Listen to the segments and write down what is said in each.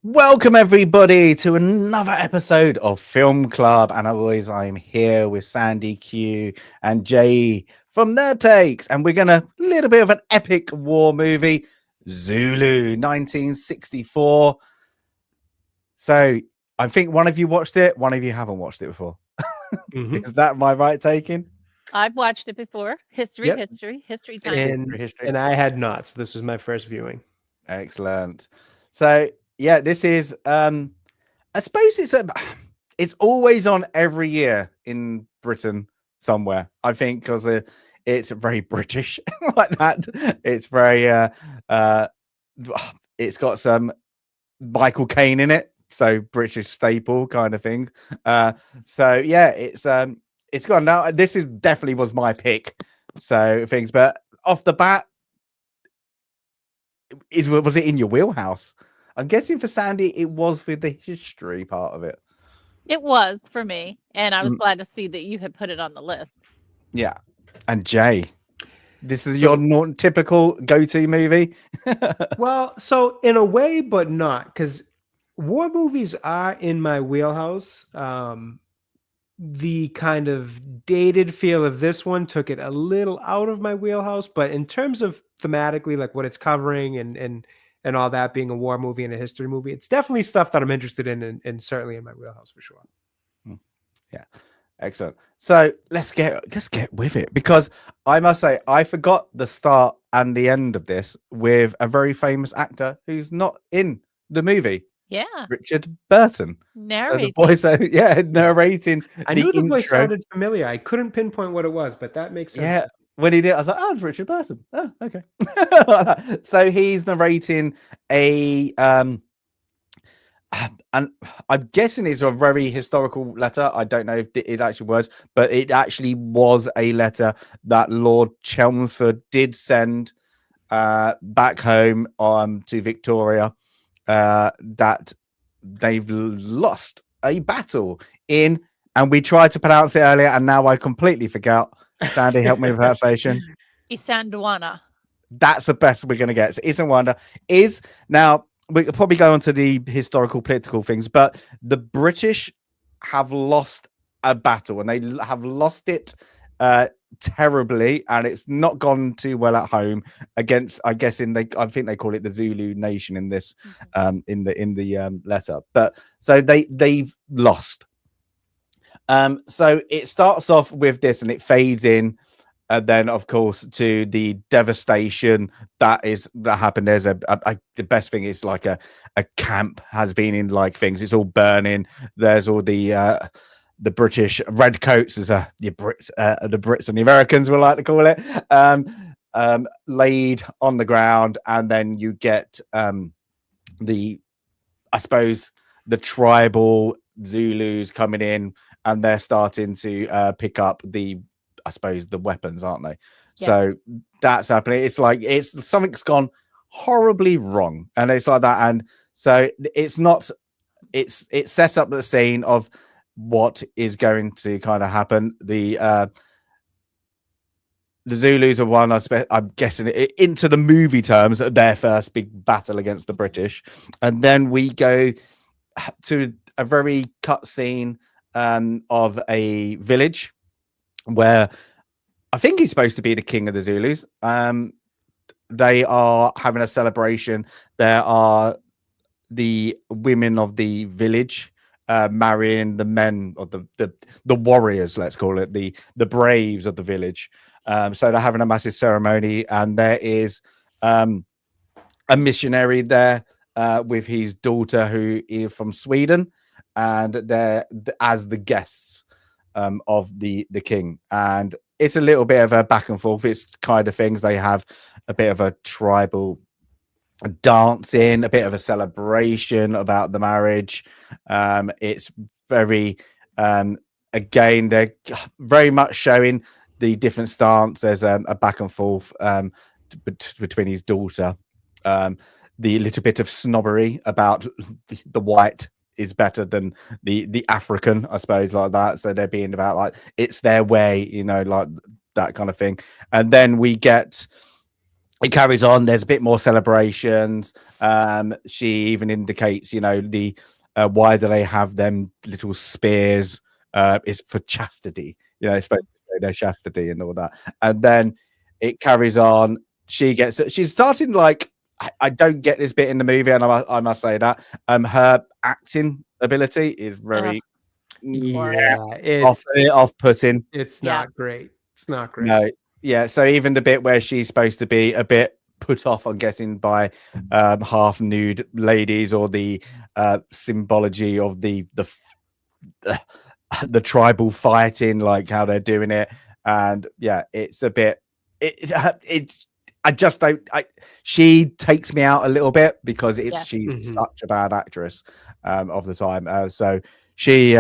Welcome everybody to another episode of Film Club, and always I'm here with Sandy, Q, and Jay from their takes, and we're gonna a little bit of an epic war movie, Zulu, 1964. So I think one of you watched it, one of you haven't watched it before. Is that my right taking? I've watched it before. History time. And I had not, so this was my first viewing. Excellent. So yeah, this is I suppose it's always on every year in Britain somewhere, I think, because it's very British like that. It's very it's got some Michael Caine in it, so British staple kind of thing. So yeah, it's gone now. This is definitely was my pick. So things, but off the bat, was it in your wheelhouse? I'm guessing for Sandy, it was for the history part of it. It was for me, and I was glad to see that you had put it on the list. Yeah. And Jay, this is your typical go-to movie? Well, so in a way, but not, because war movies are in my wheelhouse. The kind of dated feel of this one took it a little out of my wheelhouse, but in terms of thematically, like what it's covering and all that, being a war movie and a history movie, it's definitely stuff that I'm interested in and certainly in my wheelhouse for sure. Yeah, excellent. So let's get with it, because I must say I forgot the start and the end of this with a very famous actor who's not in the movie. Yeah, Richard Burton narrating. So the voice, narrating. I knew the voice sounded familiar. I couldn't pinpoint what it was, but that makes sense. Yeah. When he did, I was like, "Oh, it's Richard Burton." Oh, okay. So he's narrating a, and I'm guessing it's a very historical letter. I don't know if it actually was, but it actually was a letter that Lord Chelmsford did send back home to Victoria, that they've lost a battle in, and we tried to pronounce it earlier, and now I completely forgot. Sandy, help me with pronunciation. Isandlwana. That's the best we're going to get. So Isandlwana is, now we could probably go on to the historical political things, but the British have lost a battle, and they have lost it terribly, and it's not gone too well at home against, I think they call it the Zulu nation in this in the letter. But so they've lost. So it starts off with this, and it fades in, and then of course to the devastation that happened. There's the best thing is like a camp has been in, like, things, it's all burning. There's all the British redcoats, as the Brits and the Americans would like to call it, laid on the ground, and then you get the tribal Zulus coming in, and they're starting to pick up the weapons, aren't they? Yeah. So that's happening. It's like something's gone horribly wrong, and it's like that. And so it's set up the scene of what is going to kind of happen. The Zulus are one, I'm guessing, into the movie terms, their first big battle against the British, and then we go to a very cut scene of a village where I think he's supposed to be the king of the Zulus. They are having a celebration. There are the women of the village marrying the men or the warriors, let's call it, the braves of the village. So they're having a massive ceremony, and there is a missionary there with his daughter, who is from Sweden, and they're as the guests of the king. And it's a little bit of a back and forth. It's kind of things, they have a bit of a tribal dancing, a bit of a celebration about the marriage. It's very again, they're very much showing the different stance. There's a back and forth between his daughter, the little bit of snobbery about the white is better than the African, I suppose, like that. So they're being about like it's their way, you know, like that kind of thing. And then we get, it carries on. There's a bit more celebrations. She even indicates, you know, the why do they have them little spears? Is for chastity, you know, it's supposed to show their chastity and all that. And then it carries on. She's starting like, I don't get this bit in the movie, and I must say that her acting ability is very it's off-putting. It's Yeah. not great. It's not great. No, yeah. So even the bit where she's supposed to be a bit put off, I'm guessing, by half nude ladies, or the symbology of the tribal fighting, like how they're doing it. And yeah, it's a bit it's I just don't. She takes me out a little bit because she's such a bad actress of the time. So she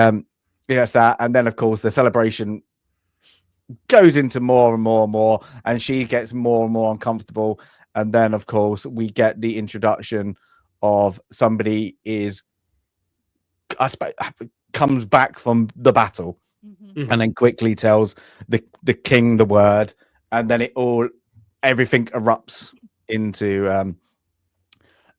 gets that, and then of course the celebration goes into more and more and more, and she gets more and more uncomfortable. And then of course we get the introduction of somebody comes back from the battle, and then quickly tells the king the word, and then everything erupts into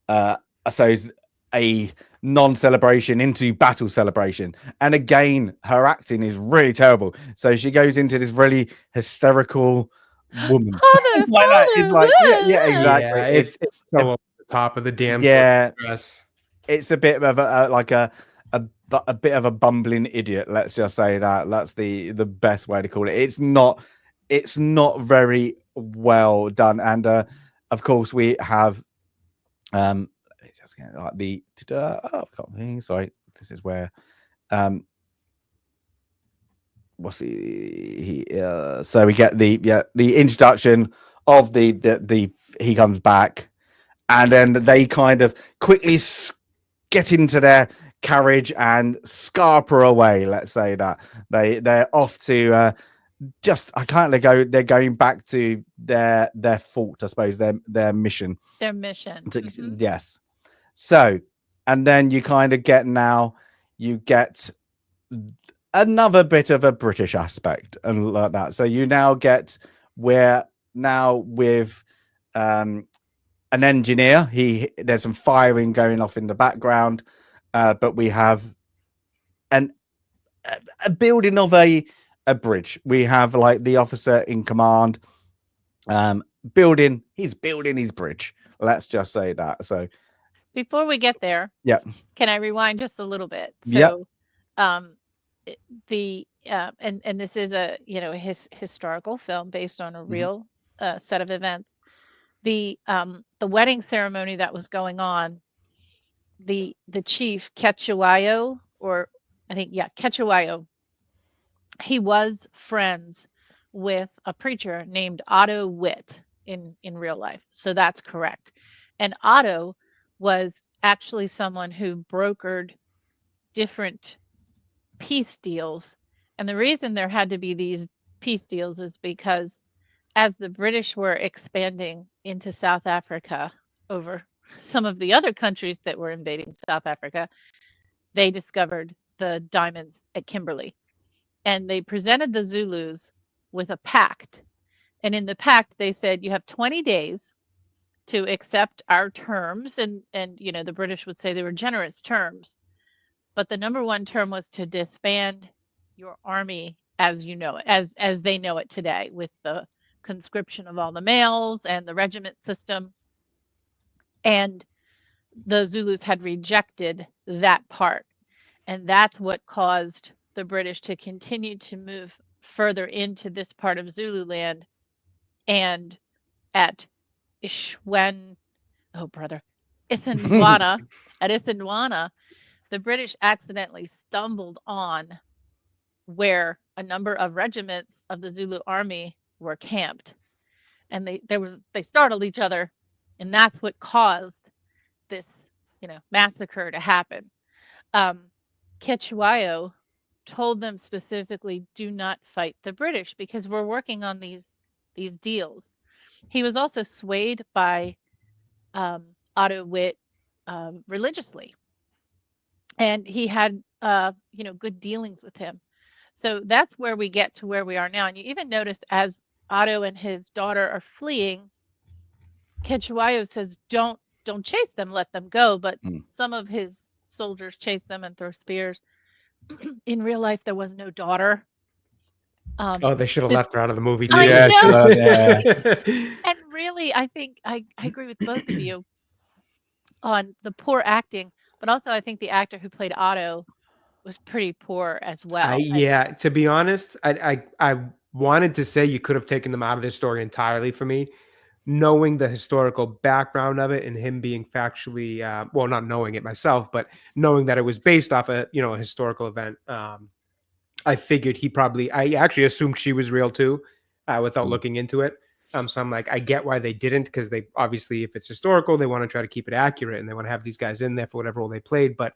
I suppose a non-celebration into battle celebration. And again, her acting is really terrible. So she goes into this really hysterical woman. Exactly. Yeah, it's so over the top of the damn. Yeah, it's a bit of a bit of a bumbling idiot. Let's just say that. That's the best way to call it. It's not very well done. And of course we have just get like I've got me. Sorry, this is where what's so we get the introduction of the he comes back, and then they kind of quickly get into their carriage and scarper away. Let's say that they're off to they're going back to their fort, I suppose, their mission. Yes. So, and then you kind of get another bit of a British aspect and like that. So you now get with an engineer. There's some firing going off in the background, but we have a building of a bridge. We have like the officer in command building his bridge. Let's just say that. So before we get there, can I rewind just a little bit? So and this is a historical film based on a real set of events. The wedding ceremony that was going on, the chief Kechewayo, or I think Kechewayo, he was friends with a preacher named Otto Witt in real life. So that's correct. And Otto was actually someone who brokered different peace deals. And the reason there had to be these peace deals is because as the British were expanding into South Africa over some of the other countries that were invading South Africa, they discovered the diamonds at Kimberley. And they presented the Zulus with a pact. And in the pact, they said, you have 20 days to accept our terms. And the British would say they were generous terms. But the number one term was to disband your army as you know it, as they know it today, with the conscription of all the males and the regiment system. And the Zulus had rejected that part. And that's what caused the British to continue to move further into this part of Zululand. And at Isandwana, at Isandwana, the British accidentally stumbled on where a number of regiments of the Zulu army were camped. And they startled each other, and that's what caused this, massacre to happen. Cetewayo told them specifically, do not fight the British because we're working on these deals. He was also swayed by Otto Witt religiously, and he had good dealings with him. So that's where we get to where we are now. And you even notice as Otto and his daughter are fleeing, Cetewayo says, don't chase them, let them go. But some of his soldiers chase them and throw spears. In real life, there was no daughter. They should have left her out of the movie. I Yeah, know. yeah. And really, I think I agree with both of you on the poor acting, but also I think the actor who played Otto was pretty poor as well. To be honest, I wanted to say you could have taken them out of this story entirely for me, knowing the historical background of it and him being factually, well, not knowing it myself, but knowing that it was based off a historical event. I figured I actually assumed she was real too, without looking into it. So I'm like, I get why they didn't, because they obviously, if it's historical, they want to try to keep it accurate and they want to have these guys in there for whatever role they played. But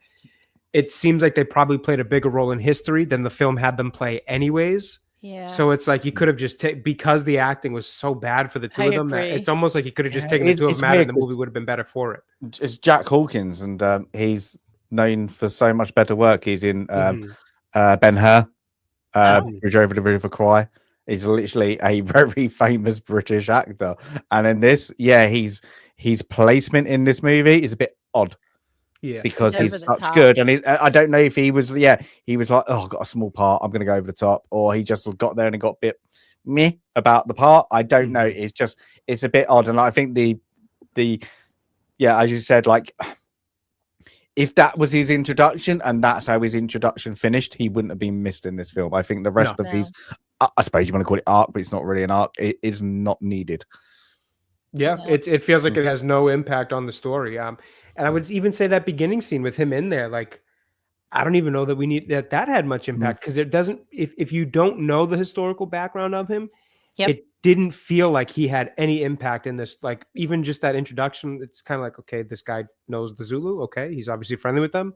it seems like they probably played a bigger role in history than the film had them play anyways. Yeah. So it's like you could have just because the acting was so bad for the two of them, that it's almost like you could have just taken the two of them out and the movie would have been better for it. It's Jack Hawkins, and he's known for so much better work. He's in Ben-Hur, Bridge Over the River Kwai. He's literally a very famous British actor, and in this, his placement in this movie is a bit odd. Yeah, because he's such good, and I don't know if he was like, oh, I've got a small part, I'm going to go over the top, or he just got there and got a bit meh about the part. I don't know. It's a bit odd, and I think as you said, like if that was his introduction and that's how his introduction finished, he wouldn't have been missed in this film. I think the rest of his, I suppose you want to call it arc, but it's not really an arc. It is not needed. Yeah, it feels like it has no impact on the story. And I would even say that beginning scene with him in there, like, I don't even know that we need that had much impact, because it doesn't, if you don't know the historical background of him, it didn't feel like he had any impact in this. Like, even just that introduction, it's kind of like, okay, this guy knows the Zulu. Okay, he's obviously friendly with them.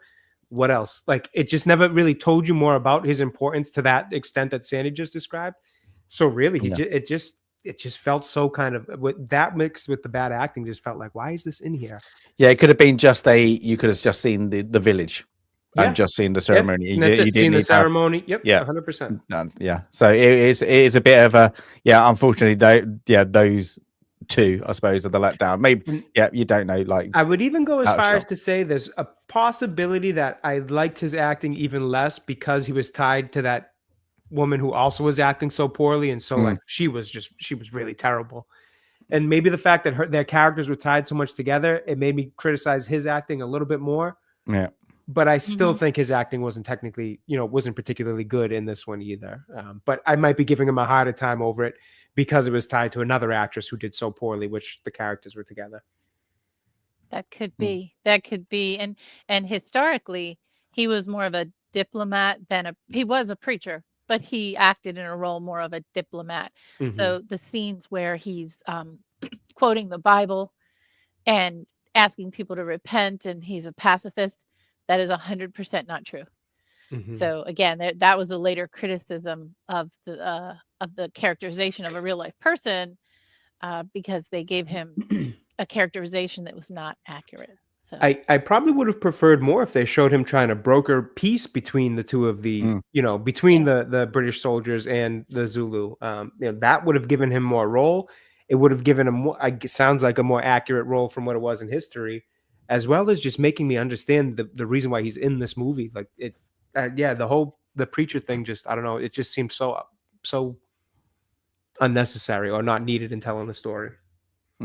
What else? Like, it just never really told you more about his importance to that extent that Sandy just described. So really, it just felt so kind of, with that mixed with the bad acting, just felt like, why is this in here? Yeah, it could have been you could have just seen the village and just seen the ceremony. You didn't seen the ceremony. 100%. Yeah. So it is a bit of a, unfortunately, those two, I suppose, are the letdown. Maybe, you don't know. Like, I would even go as far as to say there's a possibility that I liked his acting even less because he was tied to that woman who also was acting so poorly, and so like she was really terrible. And maybe the fact that their characters were tied so much together, it made me criticize his acting a little bit more. Yeah. But I still think his acting wasn't technically, wasn't particularly good in this one either. But I might be giving him a harder time over it because it was tied to another actress who did so poorly, which the characters were together. That could be. That could be. And historically, he was more of a diplomat than he was a preacher, but he acted in a role more of a diplomat. So the scenes where he's quoting the Bible and asking people to repent, and he's a pacifist, that is 100% not true. So again, that was a later criticism of the characterization of a real life person, because they gave him a characterization that was not accurate. So I probably would have preferred more if they showed him trying to broker peace between the two of the, between the British soldiers and the Zulu. That would have given him more role. It would have given him more, sounds like a more accurate role from what it was in history, as well as just making me understand the reason why he's in this movie. Like it, the preacher thing, just, I don't know. It just seemed so unnecessary or not needed in telling the story.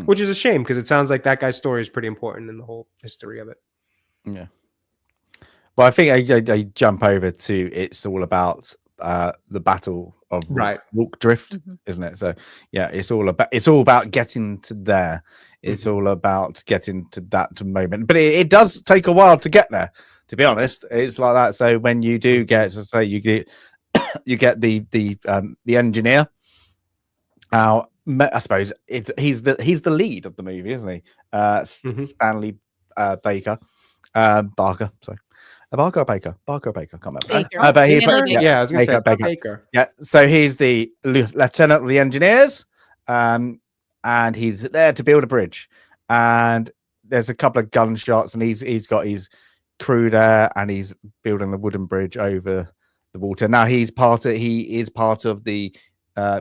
Which is a shame, because it sounds like that guy's story is pretty important in the whole history of it. Yeah. Well, I think I jump over to it's all about the Battle of Rorke Drift, isn't it? So yeah, it's all about getting to there. It's all about getting to that moment, but it does take a while to get there. To be honest, it's like that. So when you do get, so say you get the engineer. Now, I suppose he's the lead of the movie, isn't he? Stanley Baker, Barker. Sorry. Barker or Baker? Barker or Baker? I can't remember. Baker. Yeah, I was going to say Baker. Yeah, so he's the lieutenant of the engineers, and he's there to build a bridge. And there's a couple of gunshots, and he's got his crew there, and he's building the wooden bridge over the water. Now he is part of the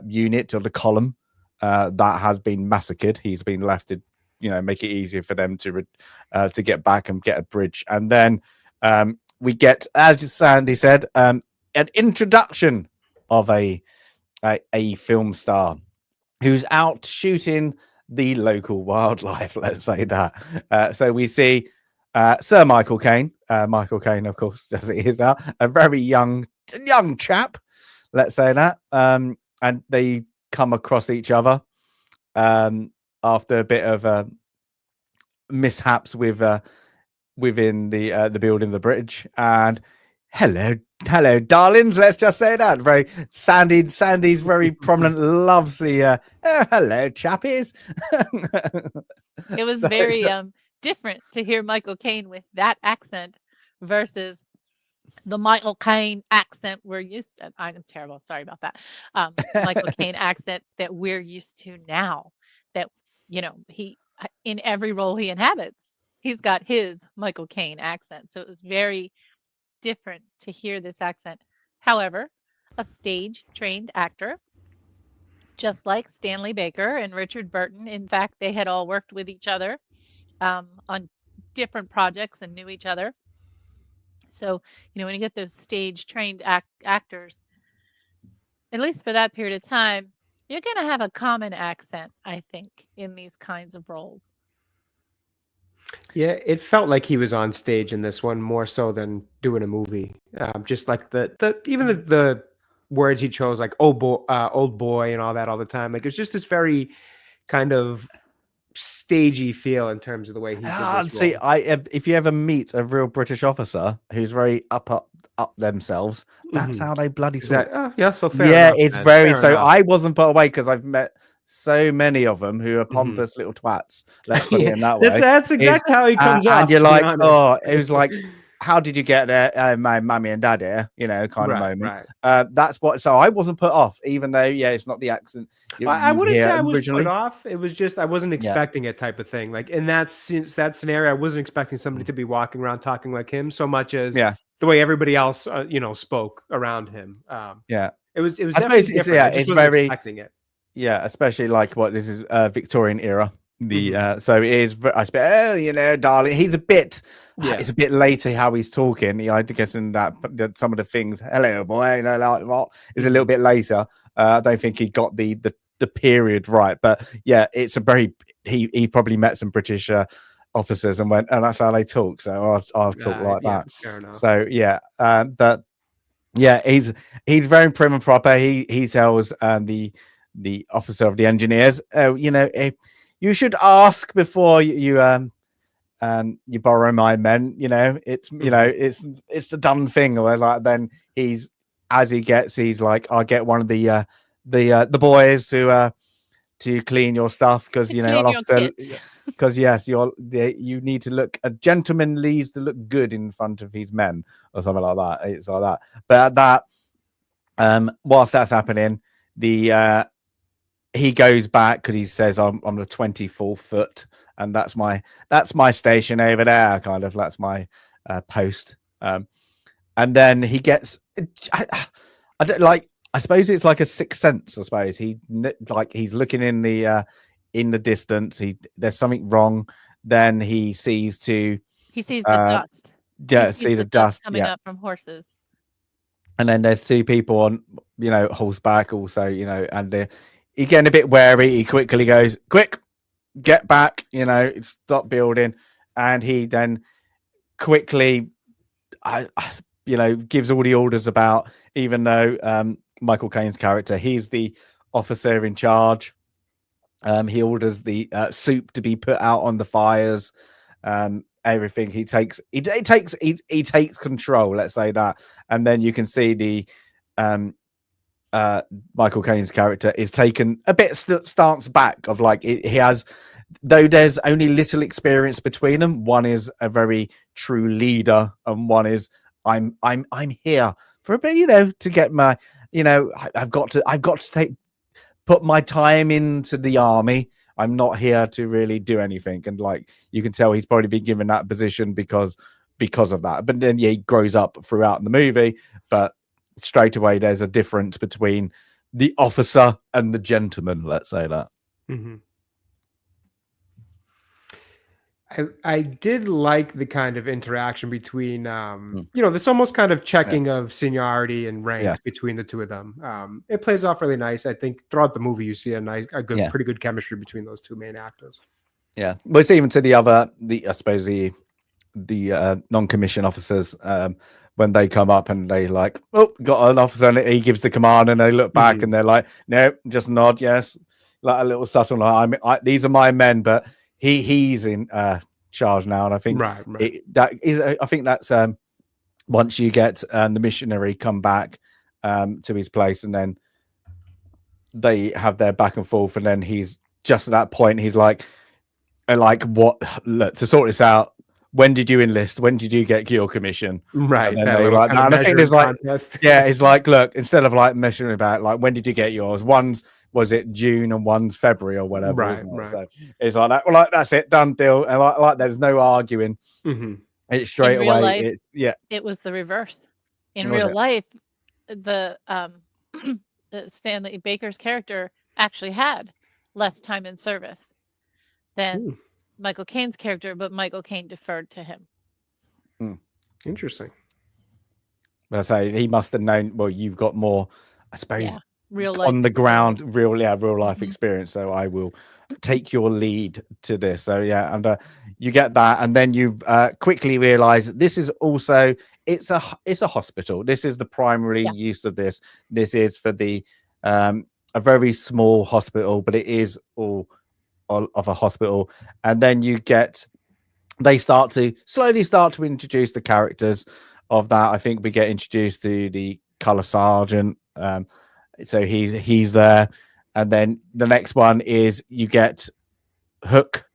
unit or the column that has been massacred. He's been left to, make it easier for them to get back and get a bridge. And then we get, as Sandy said, an introduction of a film star who's out shooting the local wildlife. Let's say that. So we see Sir Michael Caine. Michael Caine, of course, as it is now, a very young chap. Let's say that. And they come across each other after a bit of mishaps within the building of the bridge. And hello, darlings. Let's just say that. Very Sandy's very prominent. Loves the hello, chappies. It was very different to hear Michael Caine with that accent versus the Michael Caine accent we're used to. I'm terrible. Sorry about that. Michael Caine accent that we're used to now. That he in every role he inhabits, he's got his Michael Caine accent. So it was very different to hear this accent. However, a stage trained actor, just like Stanley Baker and Richard Burton. In fact, they had all worked with each other on different projects and knew each other. So, when you get those stage trained actors, at least for that period of time, you're going to have a common accent, I think, in these kinds of roles. Yeah, it felt like he was on stage in this one more so than doing a movie. Just like the words he chose, like old boy, and all that all the time. Like it's just this very kind of stagey feel in terms of the way he did this see, role. if you ever meet a real British officer who's very up themselves, that's how they bloody talk. So fair enough, it's man. very Fair so. enough. I wasn't put away because I've met so many of them who are pompous little twats. Let's put it in that way. That's exactly how he comes off. And you're like, it was like, how did you get there? My mummy and dad here, kind of moment. Right. That's what. So I wasn't put off, even though it's not the accent. I wouldn't say I was put off. It was just I wasn't expecting it type of thing. Like in that scenario, I wasn't expecting somebody to be walking around talking like him so much as the way everybody else spoke around him. It was. I suppose it's very expecting it. Yeah, especially like what this is Victorian era. The so it is. I suppose darling. He's a bit. It's a bit later how he's talking. I guess in that some of the things. Hello, boy. Like what is a little bit later. I don't think he got the period right. But yeah, it's a very. He probably met some British officers and went, and that's how they talk. So I'll talk like that. Fair enough. So yeah, but yeah, he's very prim and proper. He tells the officer of the engineers, you should ask before you borrow my men. It's it's the done thing. Or like then he's like, I'll get one of the boys to clean your stuff because because yes, you need to look. A gentleman needs to look good in front of his men or something like that. It's like that. But at that, whilst that's happening, he goes back because he says I'm the 24th foot, and that's my station over there. Kind of that's my post. And then he gets. I don't like. I suppose it's like a sixth sense. I suppose he's looking in the distance. There's something wrong. Then he sees the dust. Yeah, see the dust coming up from horses. And then there's two people on horseback also. And he's getting a bit wary. He quickly goes, quick, get back, stop building. And he then quickly gives all the orders about, even though Michael Caine's character, he's the officer in charge. He orders the soup to be put out on the fires. Everything he takes control. Let's say that, and then you can see the Michael Caine's character is taken a bit stance back of like he has, though there's only little experience between them. One is a very true leader, and one is I'm here for a bit, to get my, I've got to put my time into the army. I'm not here to really do anything. And like, you can tell he's probably been given that position because of that. But then he grows up throughout the movie, but straight away there's a difference between the officer and the gentleman, let's say that. Mm-hmm. I did like the kind of interaction between, this almost kind of checking of seniority and rank between the two of them. It plays off really nice. I think throughout the movie, you see pretty good chemistry between those two main actors. Yeah. Well, it's even to the other, I suppose the non-commissioned officers, when they come up and they like, oh, got an officer, and he gives the command, and they look back and they're like, no, just nod. Yes. Like a little subtle, these are my men, but he's in charge now, and I think I think that's once you get the missionary come back to his place, and then they have their back and forth, and then he's just at that point, he's like what? Look, to sort this out. When did you enlist? When did you get your commission? Right. And then they were like, and I think there's like, it's like, look, instead of like measuring about like, when did you get yours? Was it June and one's February or whatever? Right. So it's like that. Well, like, that's it, done deal. And like there's no arguing. Mm-hmm. It's straight away. Life, it was the reverse. In real life, the Stanley Baker's character actually had less time in service than Michael Caine's character, but Michael Caine deferred to him. Interesting. Well, I say he must have known. Well, you've got more, I suppose. Real life on the ground, real life experience. So I will take your lead to this. So and you get that, and then you quickly realize this is also it's a hospital. This is the primary use of this. This is for the a very small hospital, but it is all of a hospital. And then they slowly start to introduce the characters of that. I think we get introduced to the color sergeant. So he's there, and then the next one is you get Hook,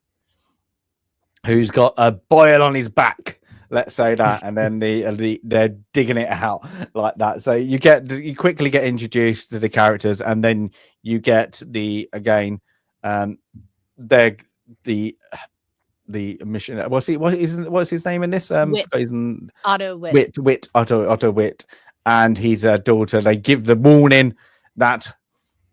who's got a boil on his back, let's say that, and then they're digging it out like that. So you quickly get introduced to the characters, and then you get the mission. What's his name in this? Otto Witt, and his daughter. They give the warning that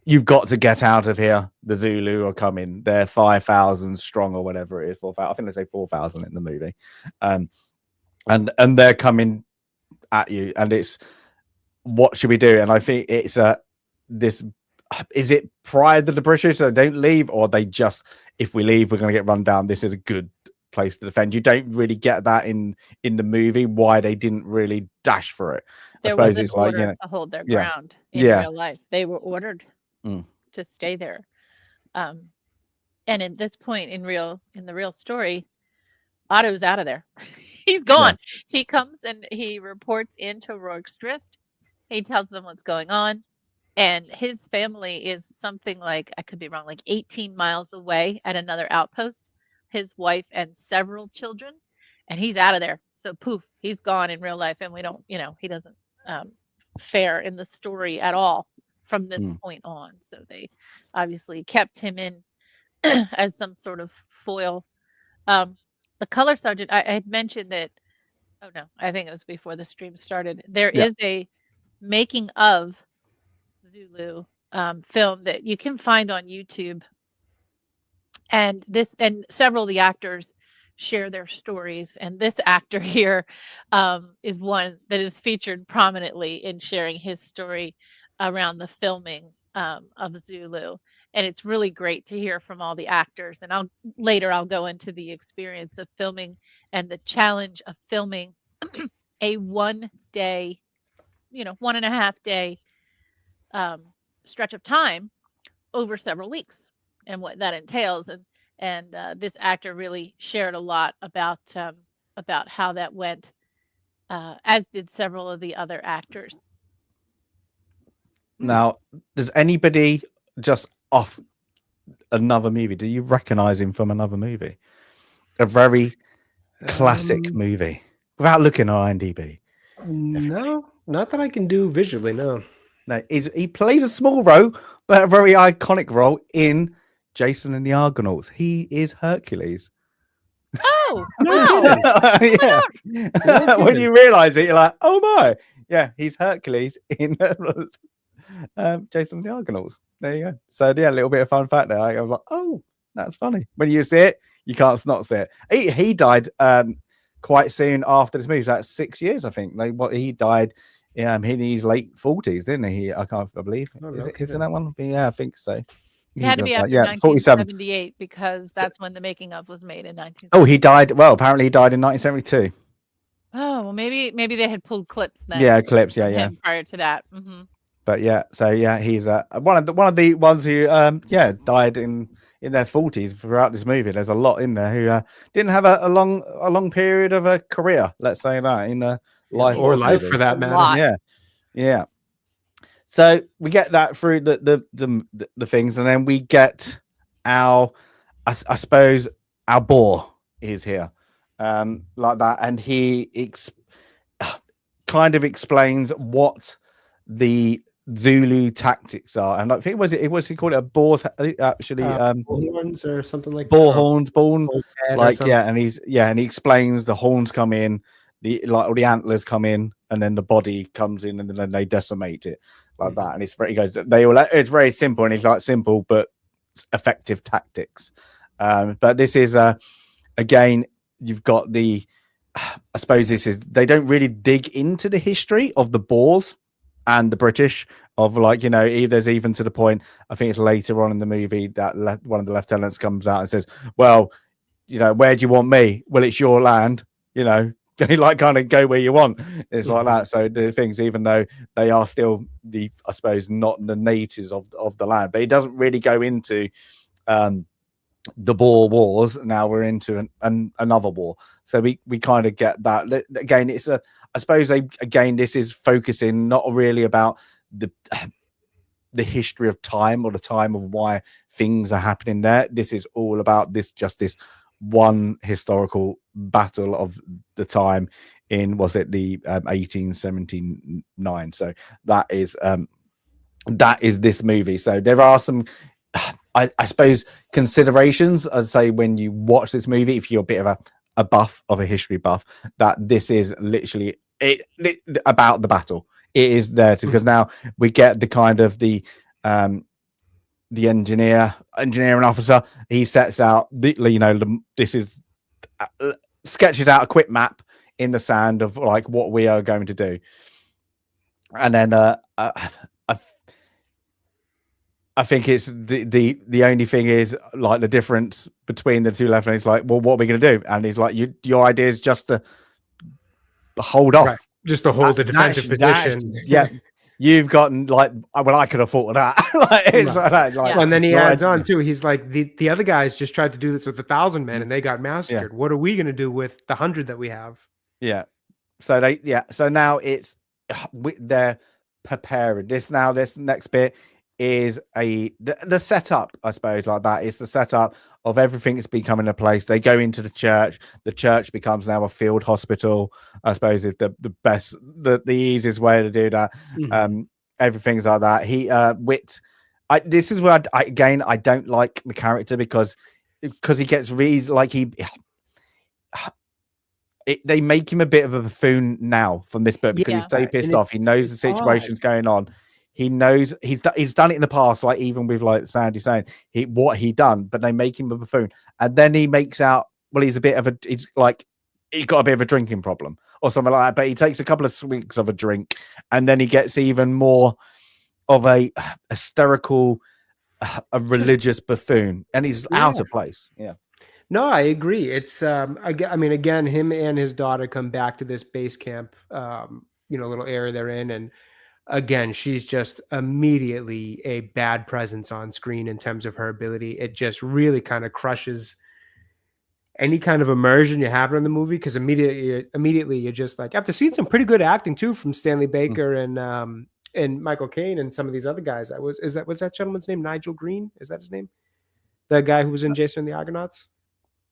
you've got to get out of here. The Zulu are coming. They're 5,000 strong or whatever it is. 4,000. I think they say 4,000 in the movie. And they're coming at you. And it's, what should we do? And I think it's is it pride to the British, so don't leave, or they just, if we leave, we're going to get run down. This is a good place to defend. You don't really get that in the movie, why they didn't really dash for it. There was an order to hold their ground in real life. They were ordered to stay there. And at this point in the real story, Otto's out of there. He's gone. He comes and he reports into Rorke's Drift. He tells them what's going on. And his family is something like, I could be wrong, like 18 miles away at another outpost. His wife and several children. And he's out of there. So poof, he's gone in real life. And we don't, he doesn't fare in the story at all from this point on. So they obviously kept him in as some sort of foil. The color sergeant, I had mentioned that, I think it was before the stream started. There is a making of Zulu film that you can find on YouTube. And several of the actors share their stories. And this actor here is one that is featured prominently in sharing his story around the filming of Zulu. And it's really great to hear from all the actors. And I'll go into the experience of filming and the challenge of filming a 1 day, 1.5 day stretch of time over several weeks, and what that entails. And this actor really shared a lot about how that went, as did several of the other actors. Now, does anybody just off another movie? Do you recognize him from another movie? A very classic movie without looking on IMDb. No, not that I can do visually. No. No, he plays a small role, but a very iconic role in Jason and the Argonauts. He is Hercules. Oh, No wow. kidding. Yeah. No When you realize it, you're like, oh my. Yeah, he's Hercules in Jason and the Argonauts. There you go. So yeah, a little bit of fun fact there. I was like, oh, that's funny. When you see it, you can't not see it. He died quite soon after this movie. About 6 years, I think. He died in his late 40s, didn't he? I believe. Is it that one? Yeah, I think so. It had to be after 47. 1978 because that's when the making of was made in 19. Oh, he died. Well, apparently he died in 1972. Oh, well, maybe they had pulled clips then. Yeah, clips. Yeah, from yeah. him prior to that. Mm-hmm. But yeah, so yeah, he's one of the ones who died in their 40s throughout this movie. There's a lot in there who didn't have a long period of a career, let's say that, in life or life for that matter. Yeah. So we get that through the things, and then we get our, I suppose, our boar is here, like that, and he kind of explains what the Zulu tactics are, and I think he called it a boar, actually, horns or something like boar that. Horns, like and he explains the horns come in, all the antlers come in, and then the body comes in, and then they decimate it like that. And it's very simple, and it's like simple but effective tactics. But this is again, you've got the, I suppose they don't really dig into the history of the Boers and the British, of there's even to the point, I think it's later on in the movie that one of the lieutenants comes out and says, well, where do you want me? Well, it's your land, like kind of go where you want. It's like that. So the things, even though they are still I suppose not the natives of the land, but it doesn't really go into the Boer Wars. Now we're into another war, so we kind of get that. Again, it's I suppose again this is focusing not really about the history of time or the time of why things are happening there. This is all about this one historical battle of the time in, was it the 1879? So that is this movie. So there are some I suppose considerations, as I say, when you watch this movie, if you're a bit of a buff, of a history buff, that this is literally it about the battle. It is there because now we get the kind of the engineering officer. He sets out sketches out a quick map in the sand of like what we are going to do, and then I think it's the only thing is like the difference between the two lieutenants. Like, well, what are we going to do? And he's like, your idea is just to hold off, right. Just to hold the defensive position. Yeah, you've gotten like, well, I could afford that. And then he adds on too. He's like, the other guys just tried to do this with 1,000 men and they got massacred. Yeah. What are we going to do with the 100 that we have? Yeah. So So now they're preparing this. Now this next bit is the setup, I suppose, like that. It's the setup of everything that's been coming into place. They go into the church. The church becomes now a field hospital, I suppose, is the best, the easiest way to do that. Mm-hmm. Everything's like that. This is where I don't like the character because he gets really like they make him a bit of a buffoon now from this book because he's so pissed off. He knows the situation's going on. He knows he's done it in the past, like even with like Sandy saying what he done, but they make him a buffoon, and then he makes out he's got a bit of a drinking problem or something like that. But he takes a couple of swigs of a drink, and then he gets even more of a hysterical, a religious buffoon, and he's out of place. Yeah, No, I agree. It's I mean, again, him and his daughter come back to this base camp, little area they're in, and again, she's just immediately a bad presence on screen in terms of her ability. It just really kind of crushes any kind of immersion you have in the movie, because immediately you're just like, after seeing some pretty good acting too from Stanley Baker and Michael Caine and some of these other guys. Was that gentleman's name Nigel Green? Is that his name? The guy who was in Jason and the Argonauts?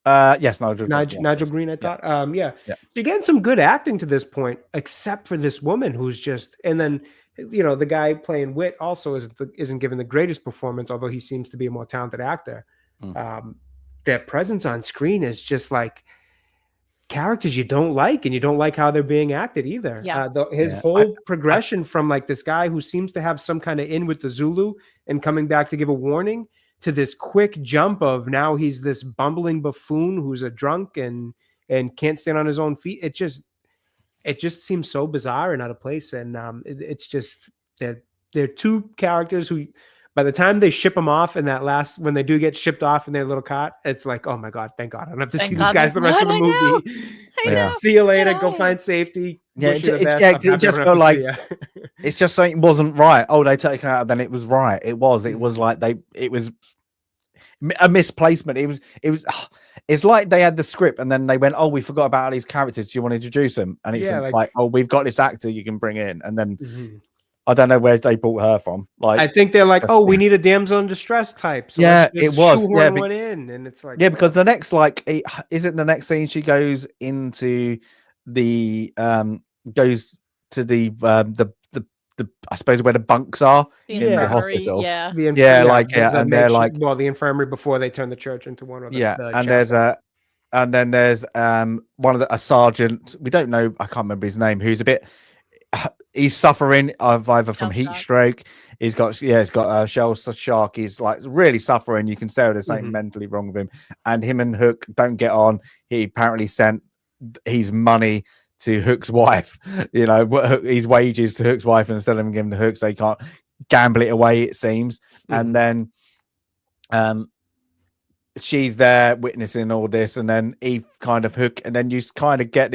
Yes, Nigel Green, I thought. Yeah. Yeah. So you're getting some good acting to this point, except for this woman who's just, and then, the guy playing Wit also isn't given the greatest performance, although he seems to be a more talented actor. Their presence on screen is just like characters you don't like, and you don't like how they're being acted either. Yeah. His whole progression from like this guy who seems to have some kind of in with the Zulu and coming back to give a warning, to this quick jump of now he's this bumbling buffoon who's a drunk and can't stand on his own feet. It just seems so bizarre and out of place. And it's just they're two characters who, by the time they ship them off in that last, when they do get shipped off in their little cot, it's like, oh my God, thank God I don't have to see these guys the rest of the movie. See you later. Go find safety. Yeah, it just felt like it's just something wasn't right. Oh, they take it out, then it was right. It was like it was a misplacement. It's like they had the script and then they went, oh, we forgot about these characters. Do you want to introduce them? And it's like, oh, we've got this actor you can bring in, and then I don't know where they brought her from. Like, I think they're like, oh, we need a damsel in distress type. So it was. Yeah, one in, and it's like, because the next, like, isn't the next scene she goes into the I suppose where the bunks are in the hospital. Yeah. And they're like, well, the infirmary before they turn the church into one of the there's one of a sergeant, we don't know, I can't remember his name, who's a bit, he's suffering of either from heat stroke. He's got a shell shock. He's like really suffering. You can say there's something mentally wrong with him. And him and Hook don't get on. He apparently sent his money to Hook's wife, his wages to Hook's wife, and instead of him giving to Hook, so he can't gamble it away, it seems. And then she's there witnessing all this, and then he kind of Hook, and then you kind of get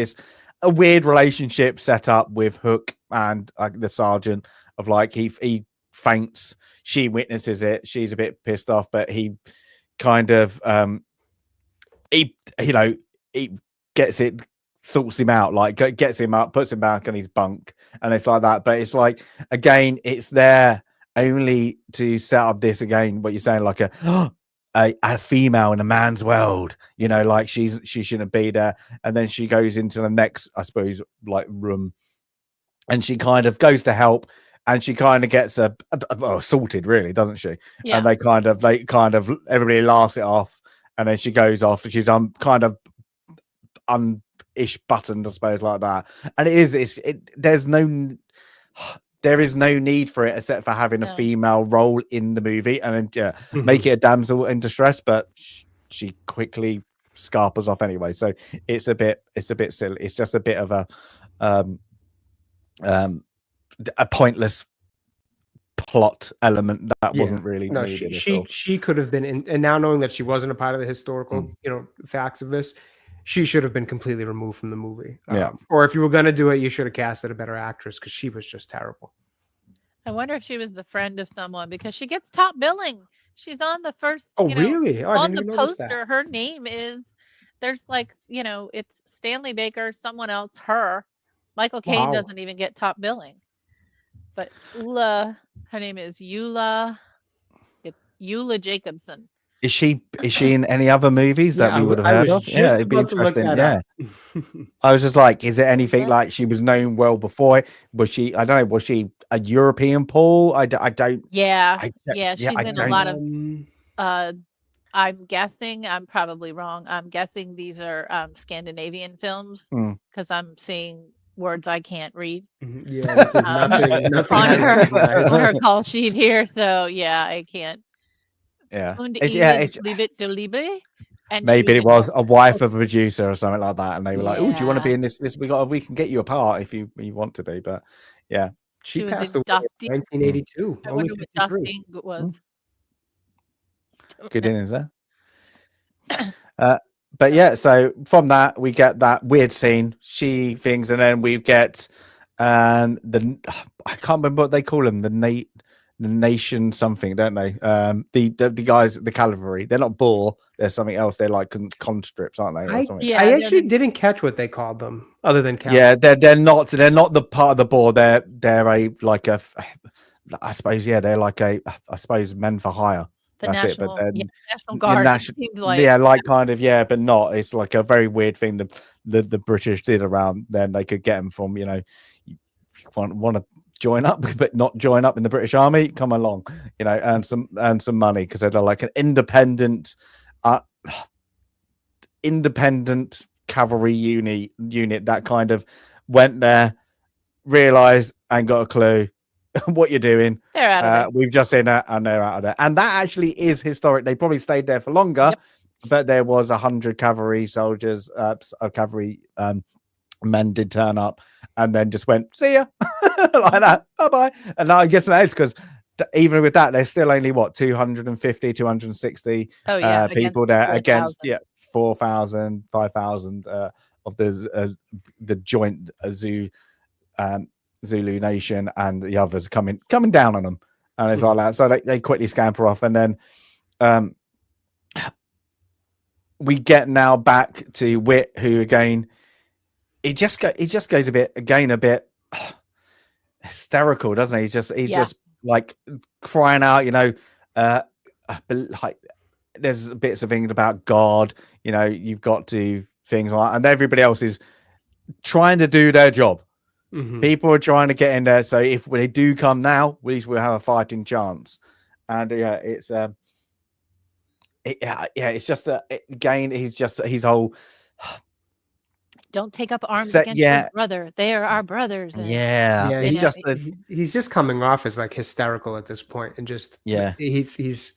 a weird relationship set up with Hook and the sergeant of like he faints, she witnesses it, she's a bit pissed off, but he kind of he gets it, sorts him out, like gets him up, puts him back on his bunk, and it's like that. But it's like, again, it's there only to set up this, again, what you're saying, like a female in a man's world, like she shouldn't be there. And then she goes into the next, I suppose, like room, and she kind of goes to help, and she kind of gets assaulted, really, doesn't she? Yeah. And they kind of everybody laughs it off, and then she goes off, and she's kind of ish buttoned, I suppose, like that. And there is no need for it except for having a female role in the movie, and then make it a damsel in distress, but she quickly scarpers off anyway. So it's a bit silly. It's just a bit of a pointless plot element that wasn't really needed. She could have been and now knowing that she wasn't a part of the historical facts of this, she should have been completely removed from the movie. Or if you were going to do it, you should have casted a better actress, because she was just terrible. I wonder if she was the friend of someone, because she gets top billing. She's on the first. Really? On the poster, her name is. There's like, it's Stanley Baker, someone else, her. Michael Caine doesn't even get top billing. But her name is Eula Jacobson. Is she in any other movies that we would have heard of? Yeah, it'd be interesting. Yeah. I was just like, is it anything like she was known well before? Was she, I don't know, was she a European Paul? I don't. Yeah. She's in a lot of, I'm guessing, I'm probably wrong. I'm guessing these are Scandinavian films, because I'm seeing words I can't read. Yeah, this is nothing on her call sheet here. So yeah, I can't. Yeah, and maybe it was a wife of a producer or something like that, and they were like, "Oh, do you want to be in this? We can get you a part if you want to be." But yeah, she passed away in 1982. I wonder what Dustin was. Good innings there. but yeah, so from that we get that weird scene, she things, and then we get the I can't remember what they call them, the nation something, don't they? The guys, the cavalry. They're not boar. They're something else. They're like conscripts, aren't they, or something? I actually didn't catch what they called them, other than cavalry. Yeah, they're not the part of the boar. They're a like a, I suppose, yeah, they're like a, I suppose, men for hire. The That's national, it. But then National Guard. It seems like, yeah, like kind of, yeah, but not. It's like a very weird thing the British did around then. They could get them from, you want to join up, but not join up in the British Army. Come along, earn some money, because they're like an independent cavalry unit that kind of went there, realized, and got a clue what you're doing. They're out of it. We've just seen that, and they're out of there. And that actually is historic. They probably stayed there for longer, but there was 100 cavalry soldiers, cavalry men did turn up, and then just went, see ya, like that, bye-bye. And now I guess it's because even with that, there's still only 250, 260 people there against 4,000, 5,000 of the joint Zulu nation, and the others coming down on them, and it's like that. So they quickly scamper off, and then we get now back to Wit, who again, he just goes a bit hysterical, doesn't he? He's just like crying out, like there's bits of things about God, you've got to things like, and everybody else is trying to do their job. People are trying to get in there, so if they do come now, at least we'll have a fighting chance. And it's it's just again, his whole don't take up arms against your brother. They are our brothers. And, he's just coming off as like hysterical at this point, and just he's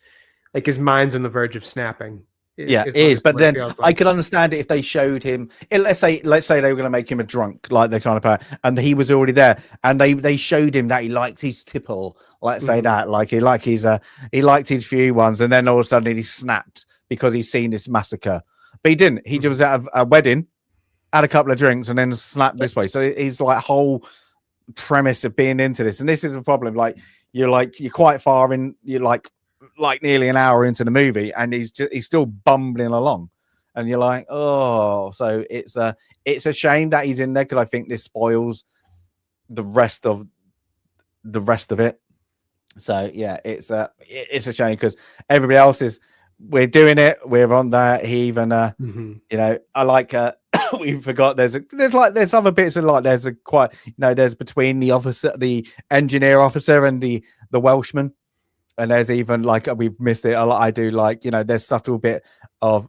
like, his mind's on the verge of snapping. It is, but then I could understand it if they showed him. Let's say they were going to make him a drunk, like they kind of, and he was already there, and they showed him that he liked his tipple. Let's say that, like he liked his few ones, and then all of a sudden he snapped because he's seen this massacre. But he didn't. He was at a wedding, had a couple of drinks, and then snapped this way. So he's like whole premise of being into this, and this is the problem. Like you're quite far in. You're like nearly an hour into the movie, and he's still bumbling along, and you're like, oh. So it's a shame that he's in there, because I think this spoils the rest of it. So yeah, it's a shame, because everybody else we're doing it, we're on that. He even I like we forgot there's other bits of, like, there's there's between the engineer officer and the Welshman. And there's even, like, we've missed it a lot. I do like, there's subtle bit of,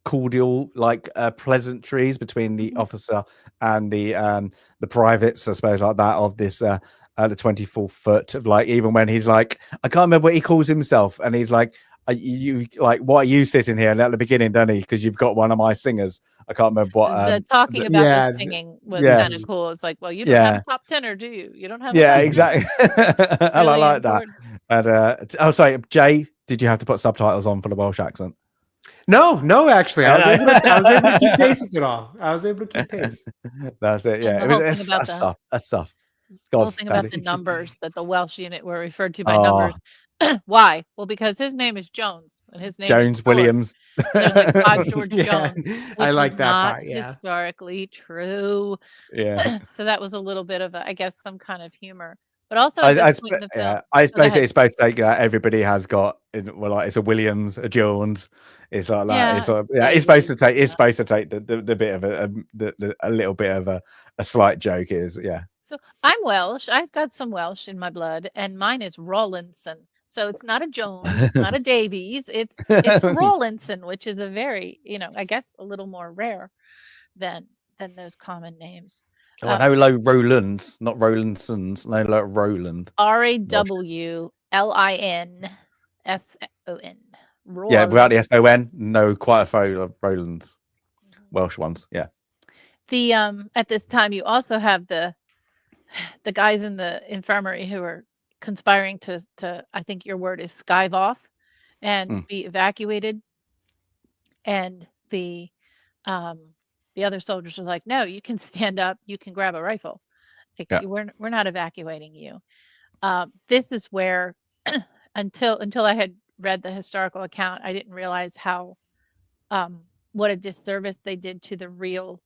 cordial, like, pleasantries between the officer and the privates, I suppose, like that, of this, the 24th foot, of, like, even when he's like, I can't remember what he calls himself, and he's like, you like, what are you sitting here? And at the beginning, don't he? Because you've got one of my singers. I can't remember what. The talking about the singing was kind of cool. It's like, well, you don't have a top tenor, do you? You don't have. Exactly. And I like important. that. And sorry, Jay, did you have to put subtitles on for the Welsh accent? No, actually, I was able to keep pace with it all. I was able to keep pace. That's it. Yeah, it was a stuff. The whole thing about the numbers, that the Welsh unit were referred to by numbers. Why? Well, because his name is Jones, and his name Jones is Williams. There's like 5 George Jones, which I like is that not part, historically true. Yeah. So that was a little bit of I guess, some kind of humor. But also, I suppose it's supposed to take everybody has got, like, it's a Williams, a Jones. It's like that. Yeah, it's supposed to take the bit of a little bit of a slight joke is So I'm Welsh. I've got some Welsh in my blood, and mine is Rawlinson. So it's not a Jones, not a Davies. It's Rawlinson, which is a very, I guess, a little more rare than those common names. I know low Rolands, not Rolandsons. No, like Roland. Rawlinson. Yeah, without the SON. No, quite a few of Rolands, Welsh ones. Yeah. The at this time, you also have the guys in the infirmary who are conspiring to I think your word is skive off and be evacuated. and the other soldiers are like, no, you can stand up, you can grab a rifle. Like, Yeah. we're not evacuating you. This is where until I had read the historical account, I didn't realize how what a disservice they did to the real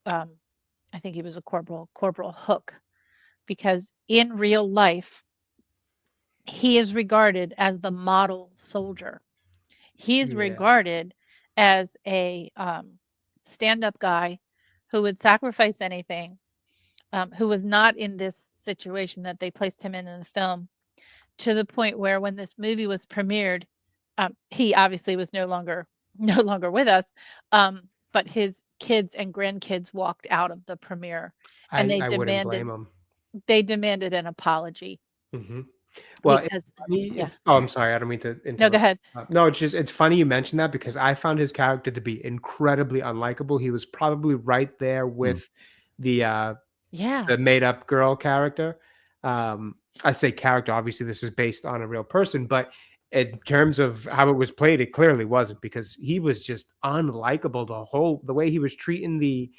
I think he was a Corporal Hook, because in real life he is regarded as the model soldier. He's Yeah. regarded as a stand-up guy who would sacrifice anything, who was not in this situation that they placed him in the film, to the point where when this movie was premiered, he obviously was no longer with us, but his kids and grandkids walked out of the premiere, and I wouldn't blame him. they demanded an apology Hmm. Well, it's because funny. yeah. Oh, I'm sorry. I don't mean to interrupt. No, go ahead. No, it's funny you mentioned that because I found his character to be incredibly unlikable. He was probably right there with the Yeah. made up girl character. I say character, obviously this is based on a real person, but in terms of how it was played, it clearly wasn't, because he was just unlikable. The way he was treating the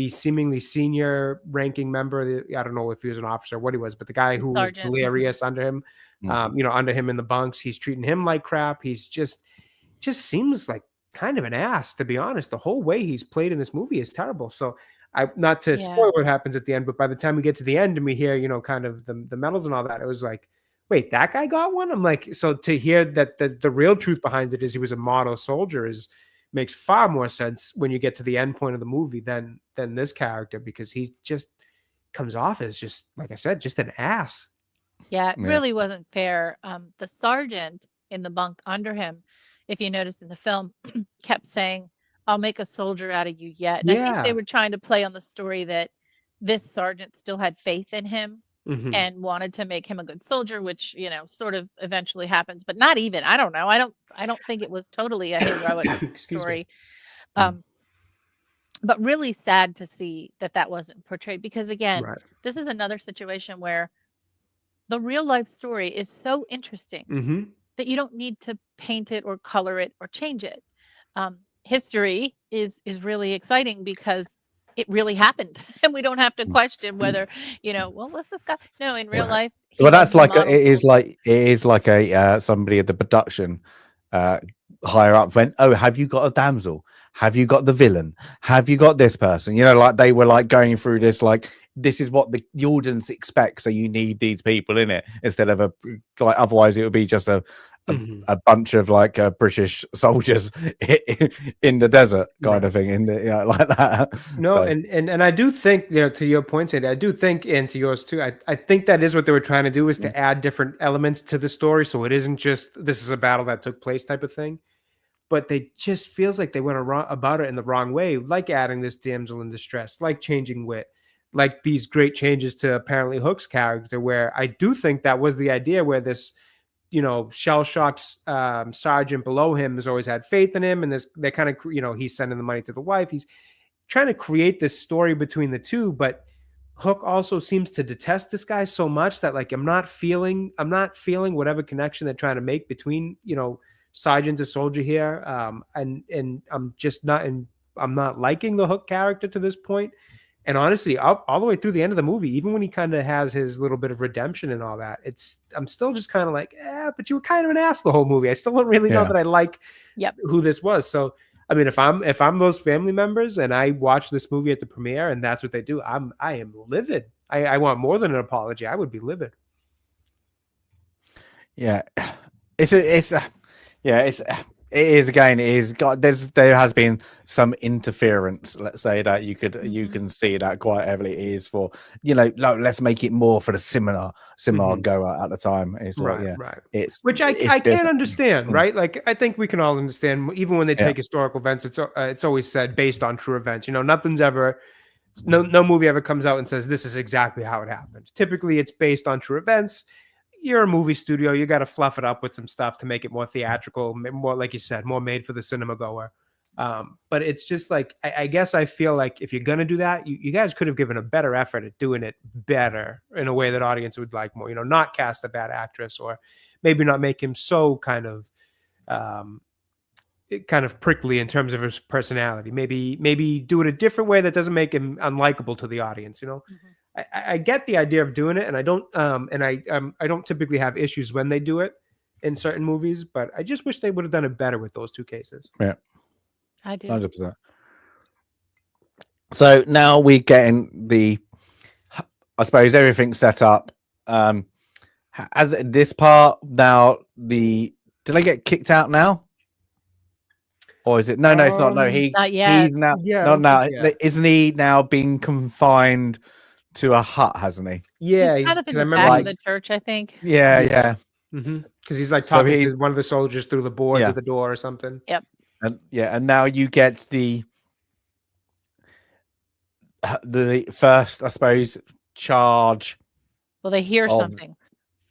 seemingly senior ranking member, I don't know if he was an officer or what he was, but the guy who was Sergeant. delirious under him, under him in the bunks, he's treating him like crap. He's just seems like kind of an ass, to be honest. The whole way he's played in this movie is terrible. So not to spoil what happens at the end, but by the time we get to the end and we hear, kind of the medals and all that, it was like, wait, that guy got one? I'm like, so to hear that the real truth behind it is he was a model soldier makes far more sense when you get to the end point of the movie than this character, because he just comes off as, just like I said, just an ass. Yeah, it really wasn't fair. The sergeant in the bunk under him, if you noticed in the film, kept saying, I'll make a soldier out of you yet. And I think they were trying to play on the story that this sergeant still had faith in him and wanted to make him a good soldier, which, sort of eventually happens, but not even. I don't know. I don't think it was totally a heroic story. But really sad to see that wasn't portrayed, because again, this is another situation where the real life story is so interesting that you don't need to paint it or color it or change it. History is really exciting because it really happened, and we don't have to question whether, well, what's this guy? No, in real life. Well, that's like it is like a somebody at the production higher up went, oh, have you got a damsel? Have you got the villain? Have you got this person? Like they were like going through this, like, this is what the audience expects, so you need these people in it, instead of otherwise it would be just a bunch of like British soldiers in the desert kind of thing, like that. No, so. and I do think, to your point, Sandy, I do think, and to yours too, I think that is what they were trying to do, is to add different elements to the story, so it isn't just this is a battle that took place type of thing. But they just feels like they went about it in the wrong way, like adding this damsel in distress, like changing wit, like these great changes to apparently Hook's character, where I do think that was the idea, where this, shell-shocked sergeant below him has always had faith in him, and they kind of, he's sending the money to the wife. He's trying to create this story between the two, but Hook also seems to detest this guy so much that, like, I'm not feeling whatever connection they're trying to make between, sergeant to soldier here, and I'm just not, and I'm not liking the Hook character to this point. And honestly, all the way through the end of the movie, even when he kind of has his little bit of redemption and all that, I'm still just kind of like, but you were kind of an ass the whole movie. I still don't really know that I like who this was. So I mean, if I'm those family members and I watch this movie at the premiere and that's what they do, I am livid. I want more than an apology. I would be livid. Yeah, it is again. It is. There has been some interference. Let's say that you can see that quite heavily. It is for let's make it more for the similar go at the time. It's right. It's which I can't understand, right? Like, I think we can all understand, even when they take historical events. It's always said based on true events. Nothing's ever. No movie ever comes out and says this is exactly how it happened. Typically, it's based on true events. You're a movie studio. You got to fluff it up with some stuff to make it more theatrical, more, like you said, more made for the cinema goer. But it's just like, I guess I feel like if you're going to do that, you guys could have given a better effort at doing it better in a way that audience would like more, not cast a bad actress, or maybe not make him so kind of, kind of prickly in terms of his personality. Maybe do it a different way that doesn't make him unlikable to the audience. I get the idea of doing it, and I don't typically have issues when they do it in certain movies, but I just wish they would have done it better with those two cases. Yeah, I do. 100%. So now we're getting I suppose everything's set up. As this part now, did they get kicked out now? Or is it no? It's not. No, not yet. He's now. Yeah, Not now. yeah. Isn't he now being confined to a hut? Hasn't he? Yeah, He's kind of in the I back of the church, I think. Yeah. Because he's like talking to one of the soldiers through the boards at the door or something. Yep. And now you get the first, I suppose, charge. Well, they hear something.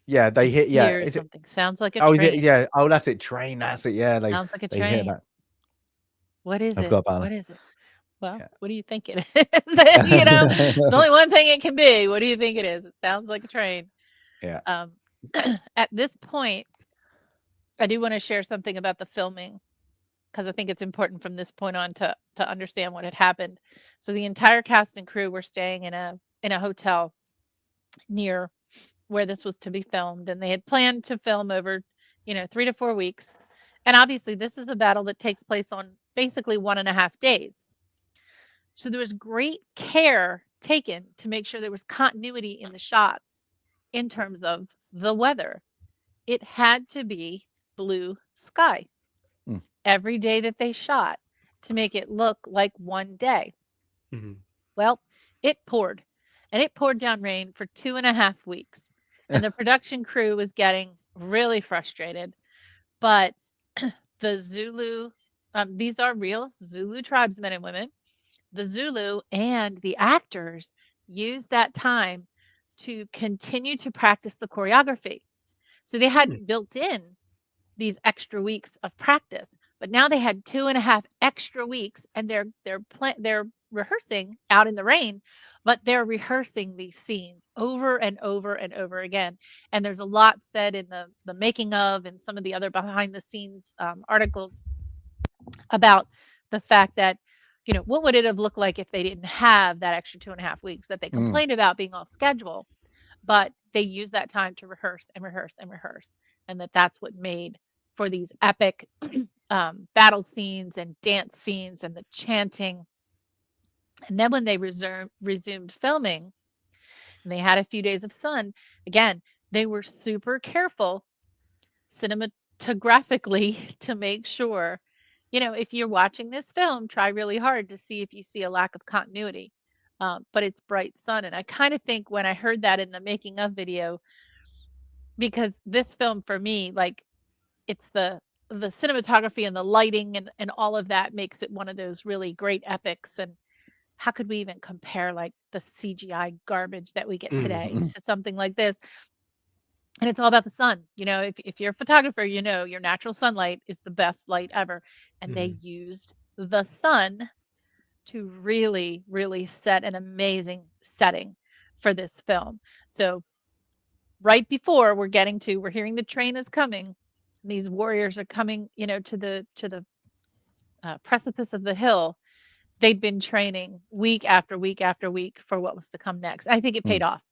Yeah, they hit. Yeah, Hear something. Sounds like a train. train. Is it? Yeah. Oh, that's it. Train. That's it. Yeah. Sounds like a they hear train. that. What is it? What is it? Well, what do you think it is? There's only one thing it can be. What do you think it is? It sounds like a train. Yeah. At this point, I do want to share something about the filming, because I think it's important from this point on to understand what had happened. So the entire cast and crew were staying in a hotel near where this was to be filmed, and they had planned to film over 3 to 4 weeks. And obviously this is a battle that takes place on basically 1.5 days. So there was great care taken to make sure there was continuity in the shots in terms of the weather. It had to be blue sky every day that they shot to make it look like one day. Well, it poured, and it poured down rain for 2.5 weeks, and the production crew was getting really frustrated. But the Zulu, these are real Zulu tribesmen and women. The Zulu and the actors used that time to continue to practice the choreography. So they had built in these extra weeks of practice, but now they had 2.5 extra weeks, and they're rehearsing out in the rain, but they're rehearsing these scenes over and over and over again. And there's a lot said in the making of and some of the other behind the scenes articles about the fact that, what would it have looked like if they didn't have that extra 2.5 weeks that they complained about being off schedule, but they used that time to rehearse and rehearse and rehearse. And that's what made for these epic battle scenes and dance scenes and the chanting. And then when they resumed filming, and they had a few days of sun, again, they were super careful cinematographically to make sure, if you're watching this film, try really hard to see if you see a lack of continuity. But it's bright sun. And I kind of think when I heard that in the making of video, because this film for me, like, it's the cinematography and the lighting and all of that makes it one of those really great epics. And how could we even compare like the CGI garbage that we get today to something like this? And it's all about the sun. If you're a photographer, your natural sunlight is the best light ever. And they used the sun to really, really set an amazing setting for this film. So right before we're hearing the train is coming, these warriors are coming, to the precipice of the hill. They'd been training week after week after week for what was to come next. I think it paid off.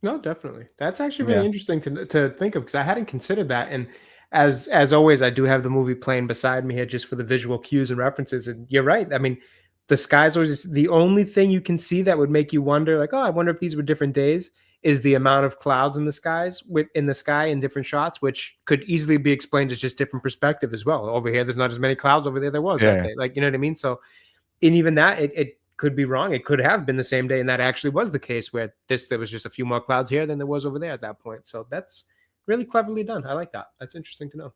No, definitely. That's actually really interesting to think of, because I hadn't considered that. And as always, I do have the movie playing beside me here just for the visual cues and references. And you're right. I mean, the sky's always the only thing you can see that would make you wonder, like, oh, I wonder if these were different days, is the amount of clouds in the sky in different shots, which could easily be explained as just different perspective as well. Over here, there's not as many clouds. Over there was that day. Like, you know what I mean? So, and even that, it could be wrong. It could have been the same day, and that actually was the case where there was just a few more clouds here than there was over there at that point. So that's really cleverly done. I like that. That's interesting to know.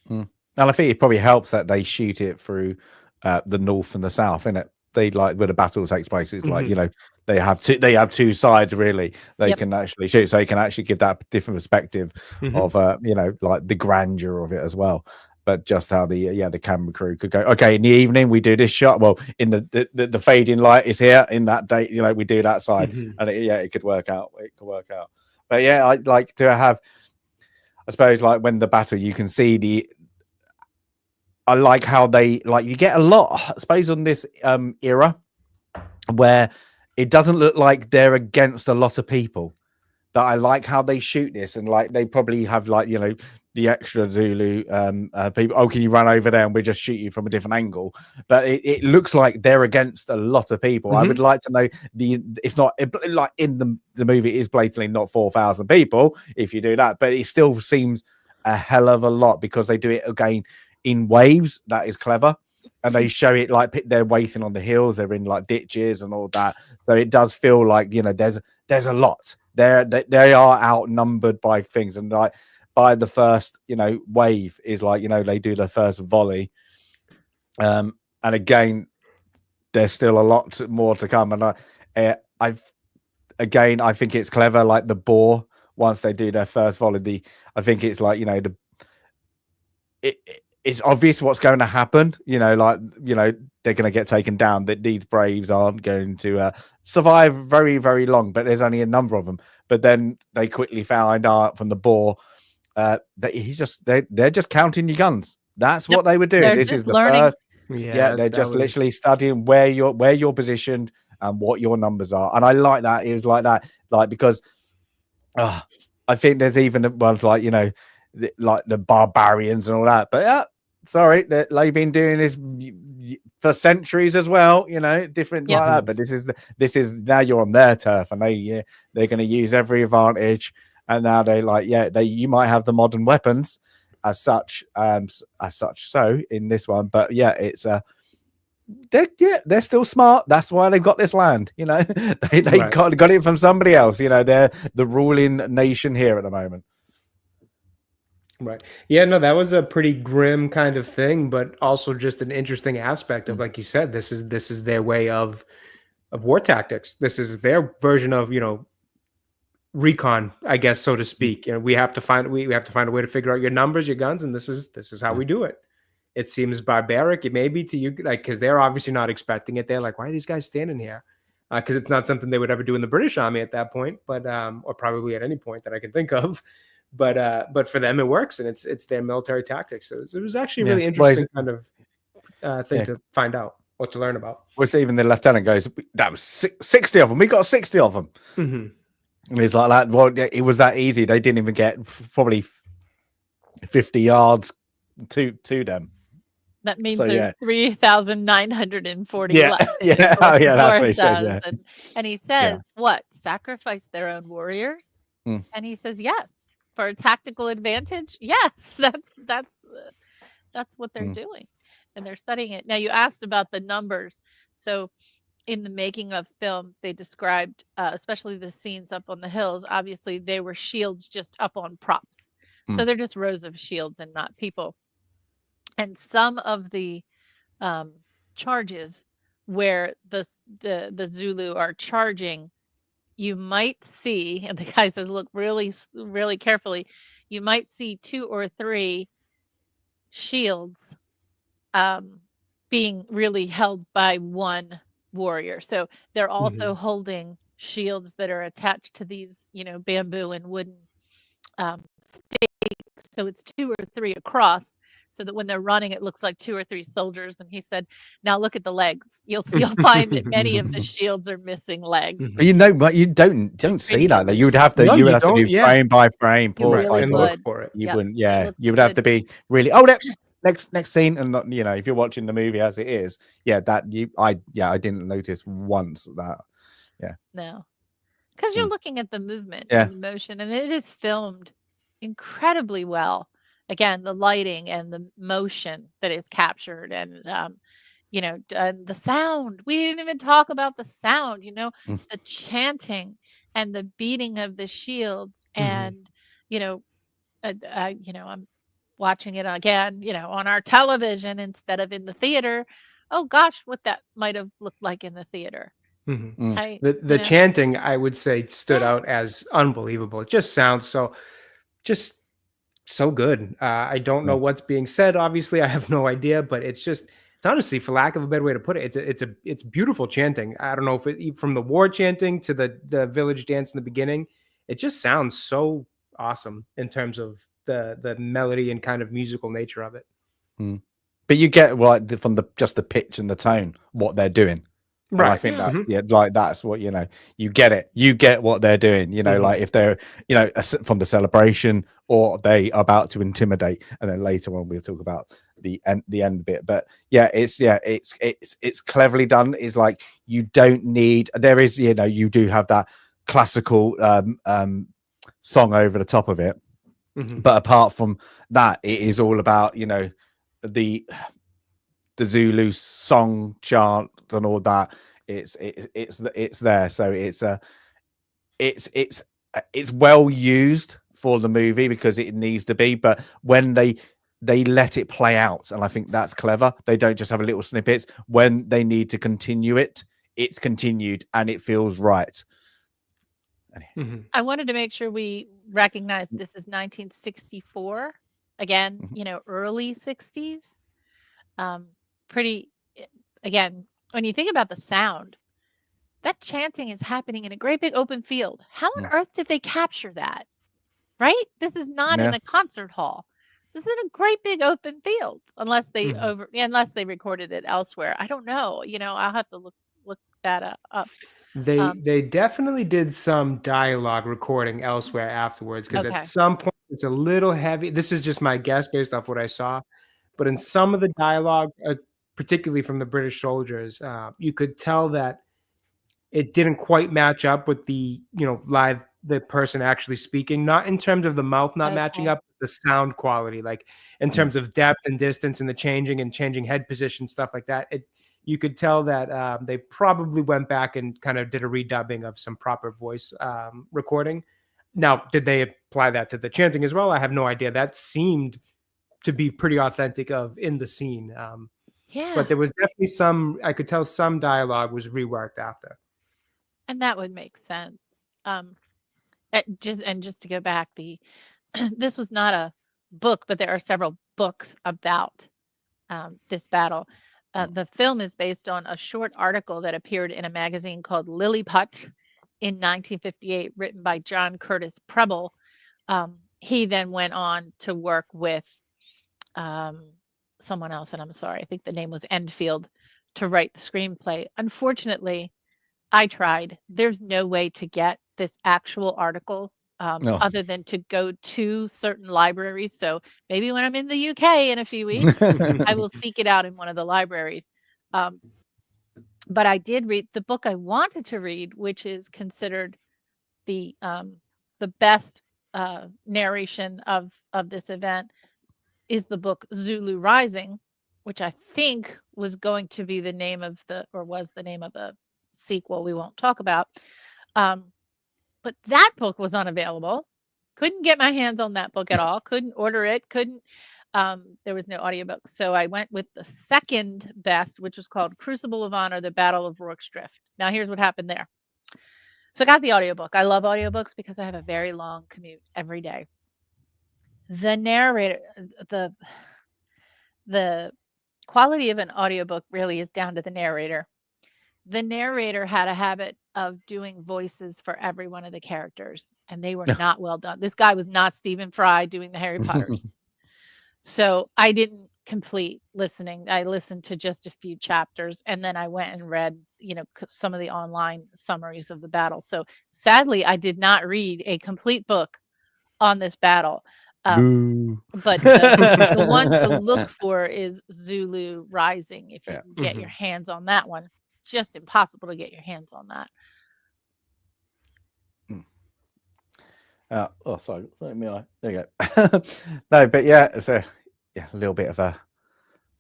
And I think it probably helps that they shoot it through the north and the south, innit? They like where the battle takes place. It's like, they have two sides really. They can actually shoot, so you can actually give that different perspective of like the grandeur of it as well. But just how the camera crew could go, okay, in the evening we do this shot. Well, in the fading light is here in that day. We do that side, and it could work out. It could work out. But yeah, I'd like to have, I suppose, like when the battle, you can see I like how they you get a lot, I suppose, on this era where it doesn't look like they're against a lot of people. That I like how they shoot this, and they probably have the extra Zulu people. Oh, can you run over there and we just shoot you from a different angle? But it looks like they're against a lot of people. I would like to know it's not like in the movie it is blatantly not 4,000 people if you do that, but it still seems a hell of a lot because they do it again in waves. That is clever. And they show it they're waiting on the hills, they're in ditches and all that. So it does feel like there's a lot. They are outnumbered by things, and by the first wave is they do the first volley, and again there's still a lot more to come. And I think it's clever, like the boar, once they do their first volley, I think it's it's obvious what's going to happen, they're going to get taken down, that these braves aren't going to survive very, very long, but there's only a number of them. But then they quickly find out from the boar that they're just counting your guns. That's what they were doing. They're this just is the learning. first. Yeah, they're just literally studying where you're positioned and what your numbers are. And I like that. It was like that, because I think there's even ones like the barbarians and all that. But sorry, they've been doing this for centuries as well, different like that. But this is now you're on their turf, and they're going to use every advantage. And now you might have the modern weapons as such. So in this one, but it's they're still smart. That's why they've got this land. They got it from somebody else. They're the ruling nation here at the moment. Right. Yeah, no, that was a pretty grim kind of thing, but also just an interesting aspect of, like you said, this is their way of war tactics. This is their version of, recon, I guess, so to speak. We have to find a way to figure out your numbers, your guns, and this is how we do it. It seems barbaric. It may be to you, because they're obviously not expecting it. They're like, why are these guys standing here? Because it's not something they would ever do in the British Army at that point, but or probably at any point that I can think of. But for them it works, and it's their military tactics. So it was actually a really interesting kind of thing to find out, or to learn about. Well, so even the lieutenant goes, that was 60 of them. We got 60 of them. And it's like that. Well, it was that easy. They didn't even get probably 50 yards to them. That means there's 3,940 left. Yeah, that's what he says. Yeah. And he says, what? Sacrifice their own warriors? And he says, yes. For a tactical advantage, yes, that's what they're doing, and they're studying it. Now, you asked about the numbers. So in the making of film, they described, especially the scenes up on the hills, obviously they were shields just up on props. So they're just rows of shields and not people. And some of the charges where the Zulu are charging, you might see, and the guy says, look really, really carefully, you might see 2 or 3 shields being really held by one warrior. So they're also holding shields that are attached to these, bamboo and wooden stakes. So it's 2 or 3 across, so that when they're running, it looks like 2 or 3 soldiers. And he said, now look at the legs. You'll find that many of the shields are missing legs. But you don't see that though. You would have to do frame by frame, pause by pause for it. You wouldn't. Yeah, you would have to be really. Oh, next scene, and not, if you're watching the movie as it is, I didn't notice once that. Yeah. No, because you're looking at the movement and the motion, and it is filmed incredibly well. Again, the lighting and the motion that is captured, and the sound. We didn't even talk about the sound. The chanting and the beating of the shields, and I'm watching it again, on our television instead of in the theater. Oh gosh, what that might have looked like in the theater. The chanting, I would say, stood out as unbelievable. It just sounds so good. I don't know what's being said. Obviously, I have no idea, but it's honestly, for lack of a better way to put it, it's beautiful chanting. I don't know if from the war chanting to the village dance in the beginning, it just sounds so awesome in terms of the melody and kind of musical nature of it. but you get like from just the pitch and the tone what they're doing. And I Right. think that Mhm. like that's what you get it. You get what they're doing. Like if they're from the celebration or they are about to intimidate, and then later on we'll talk about the end bit. But it's cleverly done. It's like you don't need. There is you do have that classical song over the top of it, but apart from that, it is all about the Zulu song chant and all that. It's there, so it's well used for the movie because it needs to be. But when they let it play out, and I think that's clever. They don't just have a little snippets. When they need to continue it, it's continued and it feels right. I wanted to make sure we recognize this is 1964. Again, early 60s. Pretty, again, when you think about the sound, that chanting is happening in a great big open field. How on earth did they capture that? Right? This is not in a concert hall. This is in a great big open field, unless they recorded it elsewhere. I don't know. I'll have to look that up. They definitely did some dialogue recording elsewhere afterwards, because Okay. at some point it's a little heavy. This is just my guess based off what I saw, but in some of the dialogue, particularly from the British soldiers, you could tell that it didn't quite match up with the the person actually speaking, not in terms of the mouth not matching Okay. up, the sound quality, like in terms of depth and distance and the changing head position, stuff like that. You could tell that they probably went back and kind of did a redubbing of some proper voice recording. Now, did they apply that to the chanting as well? I have no idea. That seemed to be pretty authentic in the scene. But there was definitely I could tell some dialogue was reworked after. And that would make sense. Just to go back, this was not a book, but there are several books about this battle. The film is based on a short article that appeared in a magazine called Lilliput in 1958, written by John Curtis Preble. He then went on to work with someone else, and I'm sorry, I think the name was Enfield, to write the screenplay. Unfortunately, I tried. There's no way to get this actual article other than to go to certain libraries. So maybe when I'm in the UK in a few weeks, I will seek it out in one of the libraries. But I did read the book I wanted to read, which is considered the best narration of this event, is the book Zulu Rising, which I think was going to be the name of was the name of a sequel we won't talk about. But that book was unavailable. Couldn't get my hands on that book at all. Couldn't order it. There was no audiobook. So I went with the second best, which was called Crucible of Honor, The Battle of Rorke's Drift. Now here's what happened there. So I got the audiobook. I love audiobooks because I have a very long commute every day. The narrator, the quality of an audiobook really is down to the narrator. The narrator had a habit of doing voices for every one of the characters, and they were not well done. This guy was not Stephen Fry doing the Harry Potters. So I didn't complete listening. I listened to just a few chapters, and then I went and read, some of the online summaries of the battle. So sadly, I did not read a complete book on this battle. But the one to look for is Zulu Rising. If you can get your hands on that one, just impossible to get your hands on that. Sorry. There you go. No, but yeah, it's a little bit of a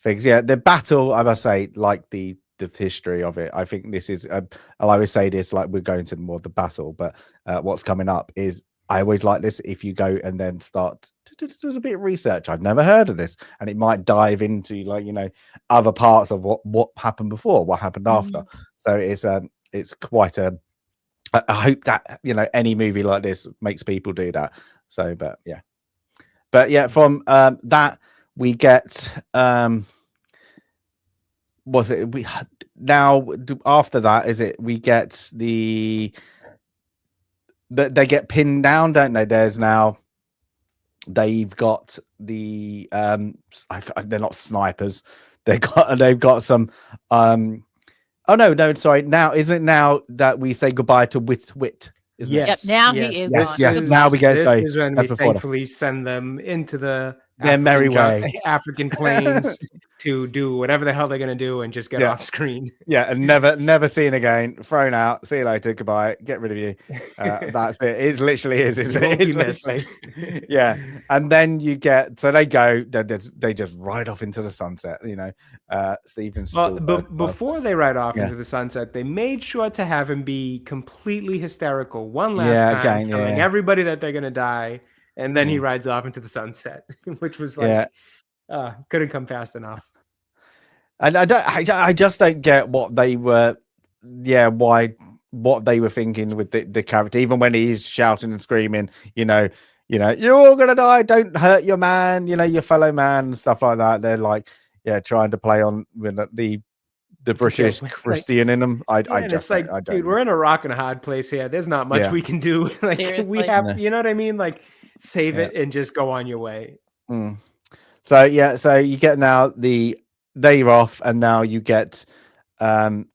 things. Yeah, the battle, I must say, like the history of it, I think this is. I always say this, like we're going to more the battle, but what's coming up is. I always like this if you go and then start to do a bit of research. I've never heard of this, and it might dive into other parts of what happened before, what happened after. So it's quite a. I hope that any movie like this makes people do that. So, but yeah, from that we get was it we now after that is it we get they get pinned down, don't they? There's now they've got the they're not snipers. They've got some oh no, sorry. Now isn't it now that we say goodbye to Wit? Isn't it? Yep, now he is Yes, gone. yes. Now we get This so is when that's we before that. thankfully send them into the Their merry way. African plains to do whatever the hell they're gonna do and just get Yeah. off screen. Yeah, and never seen again. Thrown out. See you later. Goodbye. Get rid of you. That's it. It literally is. You won't be missed. Yeah, and then you get so they go. They just ride off into the sunset. You know, Steven Spielberg. Well, before they ride off Yeah. into the sunset, they made sure to have him be completely hysterical one last time, telling everybody that they're gonna die, and then he rides off into the sunset, which was like, couldn't come fast enough. And I just don't get what they were, what they were thinking with the character, even when he's shouting and screaming, you're all gonna die, don't hurt your man, your fellow man, and stuff like that. They're like, trying to play on with the British Christian in them. It's like, dude, we're in a rock and a hard place here. There's not much we can do. Like, Seriously. we have, you know what I mean? Like, save it and just go on your way. So so you get now they're off, and now you get the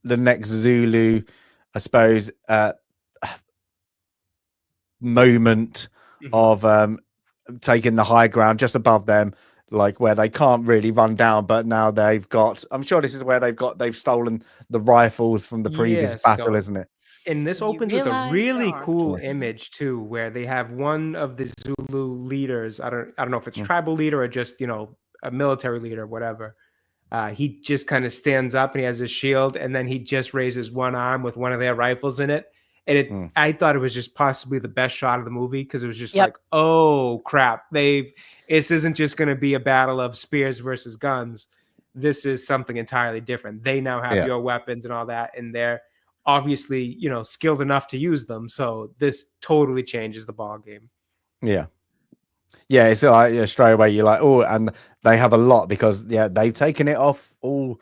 next Zulu, I suppose, moment of taking the high ground just above them, like where they can't really run down, but now they've got, I'm sure this is where they've stolen the rifles from the previous battle, isn't it? And this opens with a really cool image too, where they have one of the Zulu leaders. I don't know if it's tribal leader or just, a military leader, whatever. He just kind of stands up and he has his shield, and then he just raises one arm with one of their rifles in it. And I thought it was just possibly the best shot of the movie, because it was just like, oh crap, this isn't just going to be a battle of spears versus guns. This is something entirely different. They now have your weapons and all that, and they're obviously, skilled enough to use them. So this totally changes the ball game. It's like straight away you're like, oh, and they have a lot, because they've taken it off all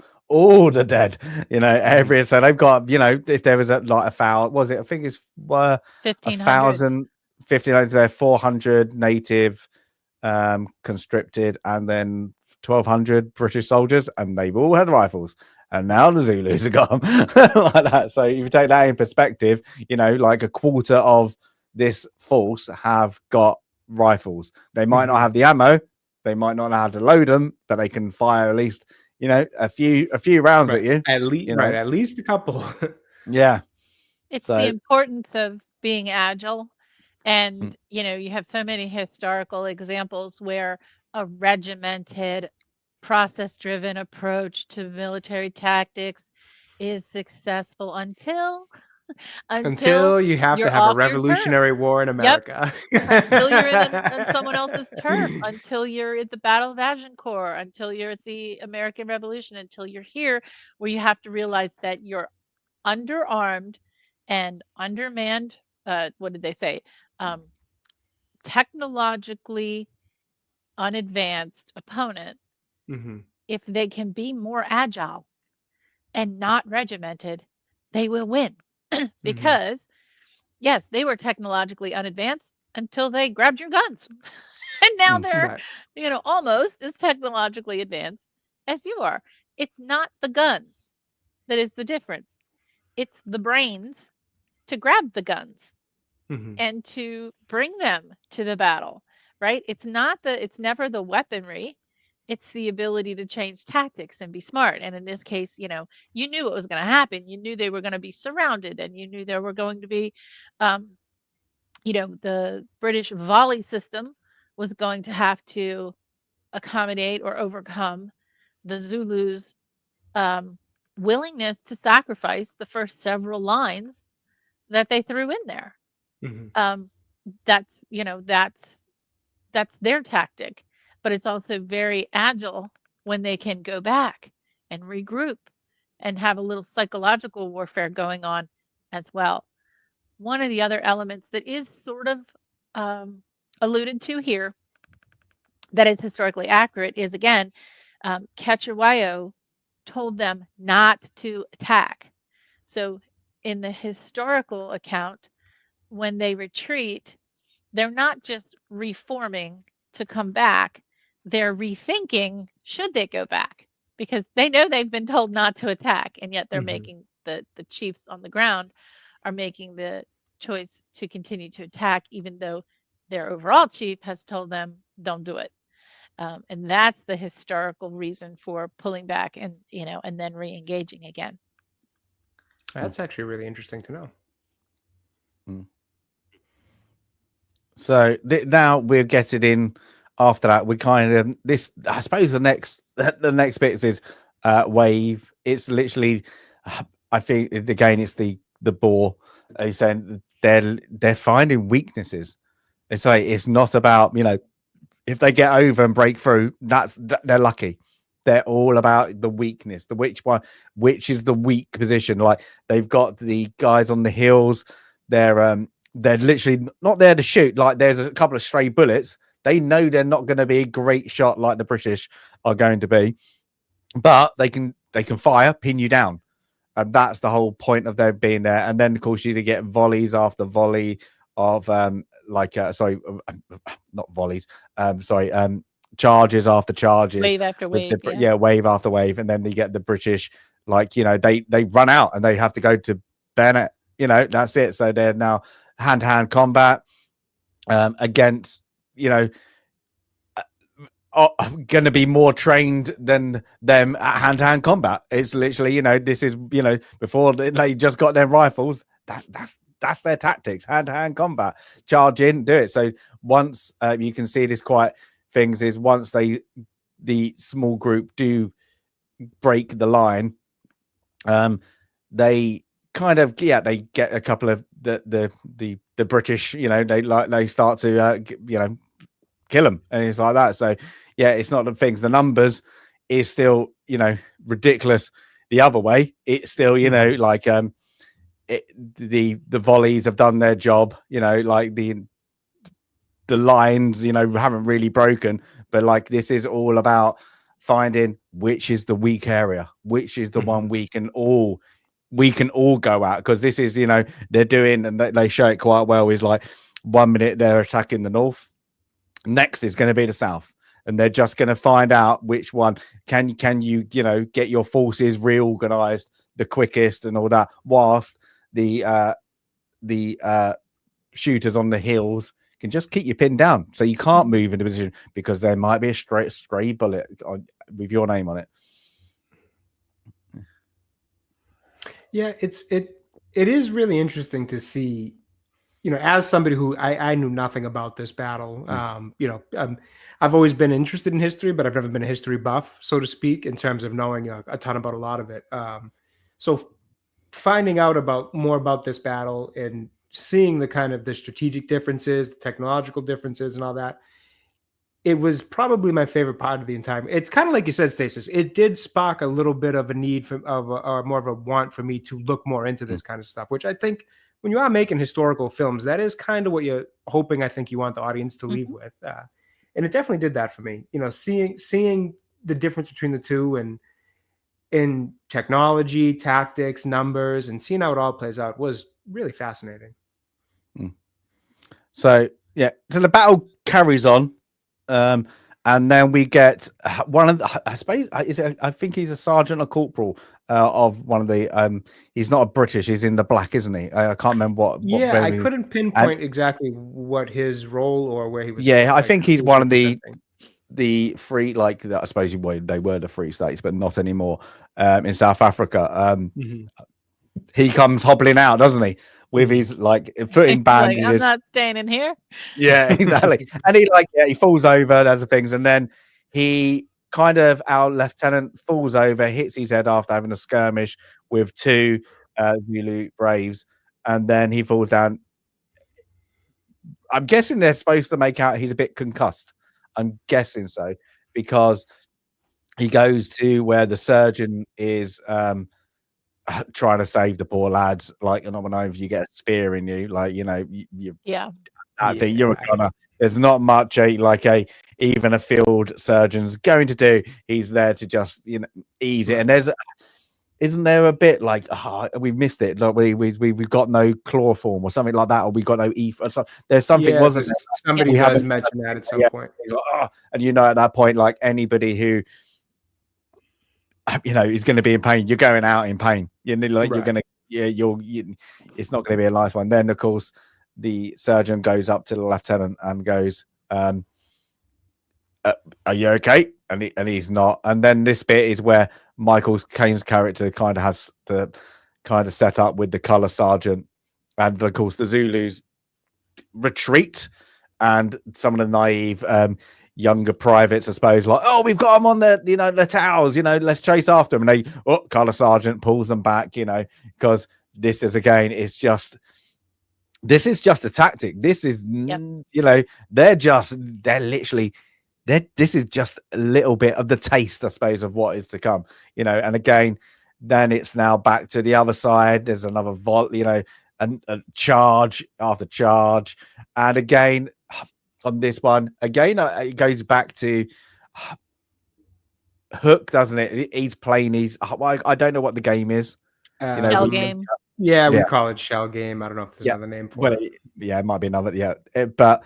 the dead, every, so they've got, if there was a foul, was it, I think it's 1,000, 1,500, 400 native conscripted, and then 1,200 British soldiers, and they've all had rifles. And now the Zulus are gone like that. So if you take that in perspective, like a quarter of this force have got rifles. They might not have the ammo, they might not know how to load them, but they can fire at least, a few rounds at you. At least, at least a couple. It's the importance of being agile. And, you have so many historical examples where a regimented, process-driven approach to military tactics is successful until you have to have a revolutionary war in America. Until you're on someone else's turf, until you're at the Battle of Agincourt, until you're at the American Revolution, until you're here, where you have to realize that you're underarmed and undermanned. What did they say? Technologically unadvanced opponent. If they can be more agile and not regimented, they will win. Because yes, they were technologically unadvanced until they grabbed your guns. And now they're, almost as technologically advanced as you are. It's not the guns that is the difference. It's the brains to grab the guns and to bring them to the battle, right? It's never the weaponry. It's the ability to change tactics and be smart. And in this case, you knew what was going to happen. You knew they were going to be surrounded, and you knew there were going to be, the British volley system was going to have to accommodate or overcome the Zulus' willingness to sacrifice the first several lines that they threw in there. That's their tactic. But it's also very agile when they can go back and regroup and have a little psychological warfare going on as well. One of the other elements that is sort of alluded to here that is historically accurate is, again, Cetewayo told them not to attack. So in the historical account, when they retreat, they're not just reforming to come back, they're rethinking should they go back, because they know they've been told not to attack, and yet they're making the chiefs on the ground are making the choice to continue to attack, even though their overall chief has told them don't do it. And that's the historical reason for pulling back and and then re-engaging again. That's actually really interesting to know. So now we're getting in. After that, we kind of this. I suppose the next bit is wave. It's literally, I think again, it's the boar. He's saying they're finding weaknesses. It's like it's not about if they get over and break through, they're lucky. They're all about the weakness, which is the weak position. Like they've got the guys on the hills. They're literally not there to shoot. Like there's a couple of stray bullets. They know they're not going to be a great shot like the British are going to be, but they can fire, pin you down, and that's the whole point of them being there. And then of course you get volleys after volley of not volleys, charges after charges, wave after wave, wave after wave, and then you get the British they run out and they have to go to bayonet. That's it. So they're now hand-to-hand combat against going to be more trained than them at hand-to-hand combat. It's literally this is before they just got their rifles. That's their tactics, hand-to-hand combat, charge in, do it. So once you can see this quite things is once the small group do break the line, they kind of they get a couple of the British, they start to kill them, and it's like that. So it's not the things, the numbers is still ridiculous the other way. It's still the volleys have done their job, like the lines haven't really broken, but this is all about finding which is the weak area, which is the one we can all go at, because this is they're doing, and they show it quite well, is like 1 minute they're attacking the north, next is going to be the south, and they're just going to find out which one can you get your forces reorganized the quickest and all that, whilst the shooters on the hills can just keep you pinned down, so you can't move into position because there might be a stray bullet with your name on it. Yeah, it is really interesting to see, as somebody who I knew nothing about this battle. I've always been interested in history, but I've never been a history buff, so to speak, in terms of knowing a ton about a lot of it. So finding out more about this battle and seeing the kind of the strategic differences, the technological differences, and all that, it was probably my favorite part of the entire. It's kind of like you said, Stasis. It did spark a little bit of a need or more of a want for me to look more into this kind of stuff, which I think when you are making historical films, that is kind of what you're hoping. I think you want the audience to leave with, and it definitely did that for me. Seeing the difference between the two, and in technology, tactics, numbers, and seeing how it all plays out was really fascinating. So the battle carries on. And then we get one of the, I suppose, I think he's a sergeant or corporal of one of the, he's not a British, he's in the black, isn't he? I can't remember what I couldn't pinpoint exactly what his role or where he was. Yeah, I think he's one of the free, I suppose they were the Free States, but not anymore, in South Africa. He comes hobbling out, doesn't he? With his foot in bandages. I'm not staying in here. Yeah, exactly. And he falls over, does the things, and then he our lieutenant falls over, hits his head after having a skirmish with two Zulu braves, and then he falls down. I'm guessing they're supposed to make out he's a bit concussed. I'm guessing so, because he goes to where the surgeon is trying to save the poor lads. I don't know if you get a spear in you, I think you're a gunner. There's not much even a field surgeon's going to do. He's there to just ease it. And isn't there a bit like we missed it, like we've got no chloroform or something like that, or we got no ether? So there's something, wasn't there? Somebody does mention that at some point. Like, and at that point, like anybody who is going to be in pain, you're going out in pain. You're going to it's not going to be a nice one. Then of course the surgeon goes up to the lieutenant and goes, "Are you okay?" And he's not. And then this bit is where Michael Caine's character kind of has the kind of set up with the color sergeant, and of course the Zulus retreat, and some of the naive younger privates, I suppose, like, oh, we've got them on the towers, let's chase after them. And color sergeant pulls them back, because this is just a tactic. This is this is just a little bit of the taste, I suppose, of what is to come, and again, then it's now back to the other side. There's another and a charge after charge. And again, on this one, it goes back to Hook, doesn't it? He's playing I don't know what the game is. Shell game. Yeah, we call it shell game. I don't know if there's another name for it. It might be another. Yeah, but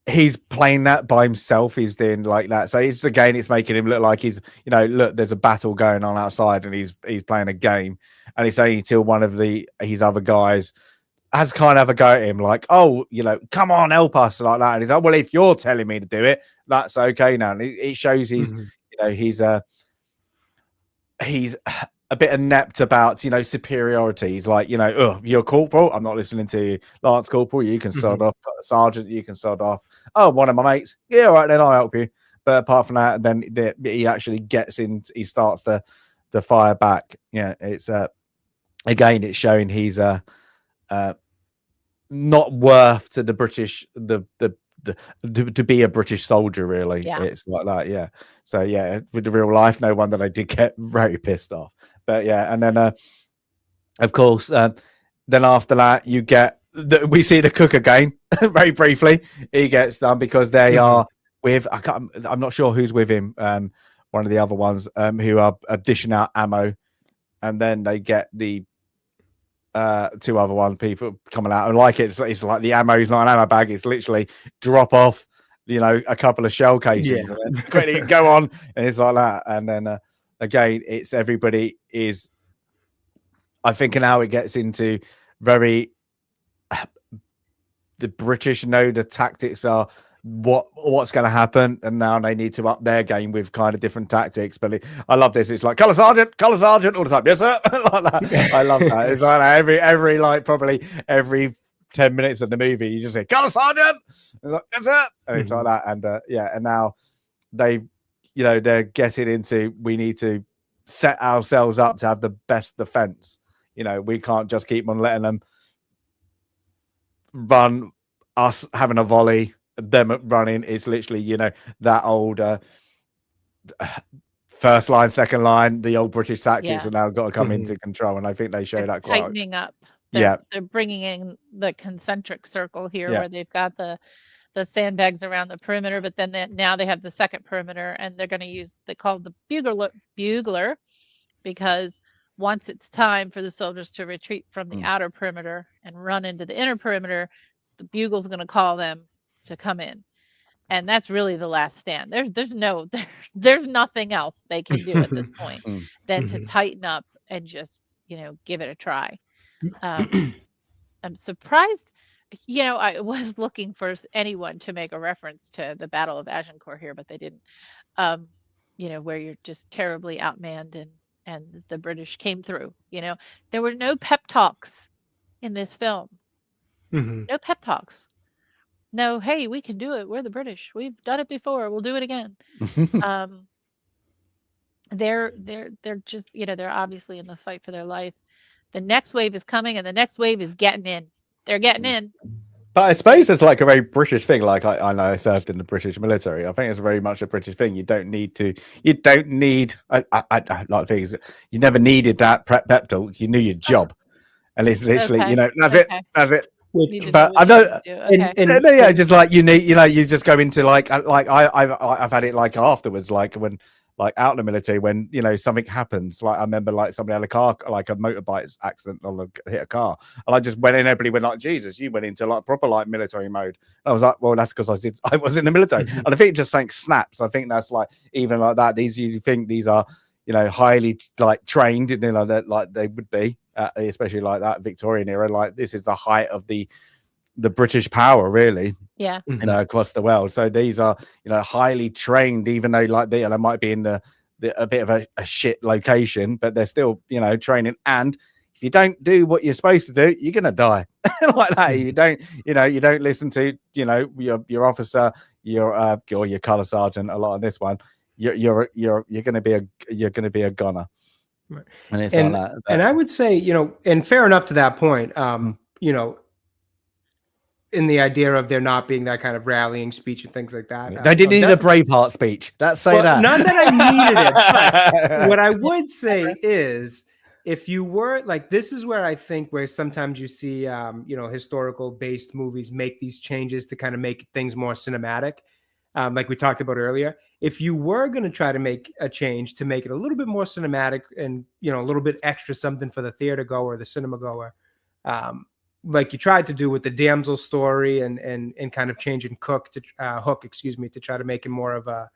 he's playing that by himself. He's doing like that. So it's making him look like he's, look, there's a battle going on outside, and he's playing a game, and it's only until one of his other guys has kind of a go at him, like, oh, come on, help us, like that. And he's like, well, if you're telling me to do it, that's okay now. And it shows he's a bit inept about, superiority. He's like, you're corporal, I'm not listening to you. Lance Corporal, you can sod off. Sergeant, you can sod off. Oh, one of my mates, yeah, all right, then I'll help you. But apart from that, then he actually gets in, he starts to fire back. Yeah, it's again, it's showing he's not worth to the British, to be a British soldier, really. Yeah. It's like that. Yeah. So yeah, with the real life, no wonder they did get very pissed off. But yeah, and then of course, then after that you get we see the cook again very briefly. He gets done because they are with I'm not sure who's with him, one of the other ones who are dishing out ammo, and then they get the two other people coming out and like it's like the ammo is not an ammo bag, it's literally drop off a couple of shell casings and then quickly go on, and it's like that. And then again, it's everybody is, I think now it gets into very the British know the tactics are what's going to happen, and now they need to up their game with kind of different tactics. But I love this. It's like colour sergeant all the time. Yes, sir. Like that. I love that. It's like every like probably every 10 minutes of the movie, you just say colour sergeant. Like, yes, sir. And it's like that. And and now they're getting into, we need to set ourselves up to have the best defense. We can't just keep on letting them run us having a volley, them running. It's literally that old first line, second line, the old British tactics are now got to come into control, and I think they show that quite tightening up. They're bringing in the concentric circle here, where they've got the sandbags around the perimeter, but then now they have the second perimeter, and they're going to use, they call it the bugler, because once it's time for the soldiers to retreat from the outer perimeter and run into the inner perimeter, the bugle's going to call them to come in. And that's really the last stand. There's nothing else they can do at this point than to tighten up and just, give it a try. I'm surprised, I was looking for anyone to make a reference to the Battle of Agincourt here, but they didn't. Where you're just terribly outmanned and the British came through. There were no pep talks in this film. No pep talks. No, hey, we can do it. We're the British. We've done it before. We'll do it again. They're just, they're obviously in the fight for their life. The next wave is coming, and the next wave is getting in. They're getting in. But I suppose it's like a very British thing. Like I know I served in the British military. I think it's very much a British thing. You don't need I like things. You never needed that pep talk. You knew your job, and it's literally, that's it. That's it. But I know, just like you need, you just go into like I've had it like afterwards, like when like out in the military when something happens. Like I remember like somebody had a motorbike accident or hit a car, and I just went in. Everybody went like, Jesus, you went into like proper like military mode. And I was like, well, that's because I was in the military. And I think just something snaps. I think that's like even like that. You think these are highly like trained, that like they would be, especially like that Victorian era. Like this is the height of the British power, really. Yeah. Across the world. So these are highly trained, even though like they might be in a bit of a shit location, but they're still training. And if you don't do what you're supposed to do, you're gonna die. Like that. You don't listen to your officer, or your colour sergeant. A lot on this one. You're gonna be a gunner. Right. And it's and, like that. And I would say, and fair enough to that point, in the idea of there not being that kind of rallying speech and things like that. They didn't need a Braveheart speech. That. Not that I needed it, but what I would say is, if you were like, this is where I think where sometimes you see, historical based movies make these changes to kind of make things more cinematic. Like we talked about earlier, if you were going to try to make a change to make it a little bit more cinematic and, a little bit extra something for the theater goer, the cinema goer, like you tried to do with the damsel story and kind of changing Hook, to try to make him more of a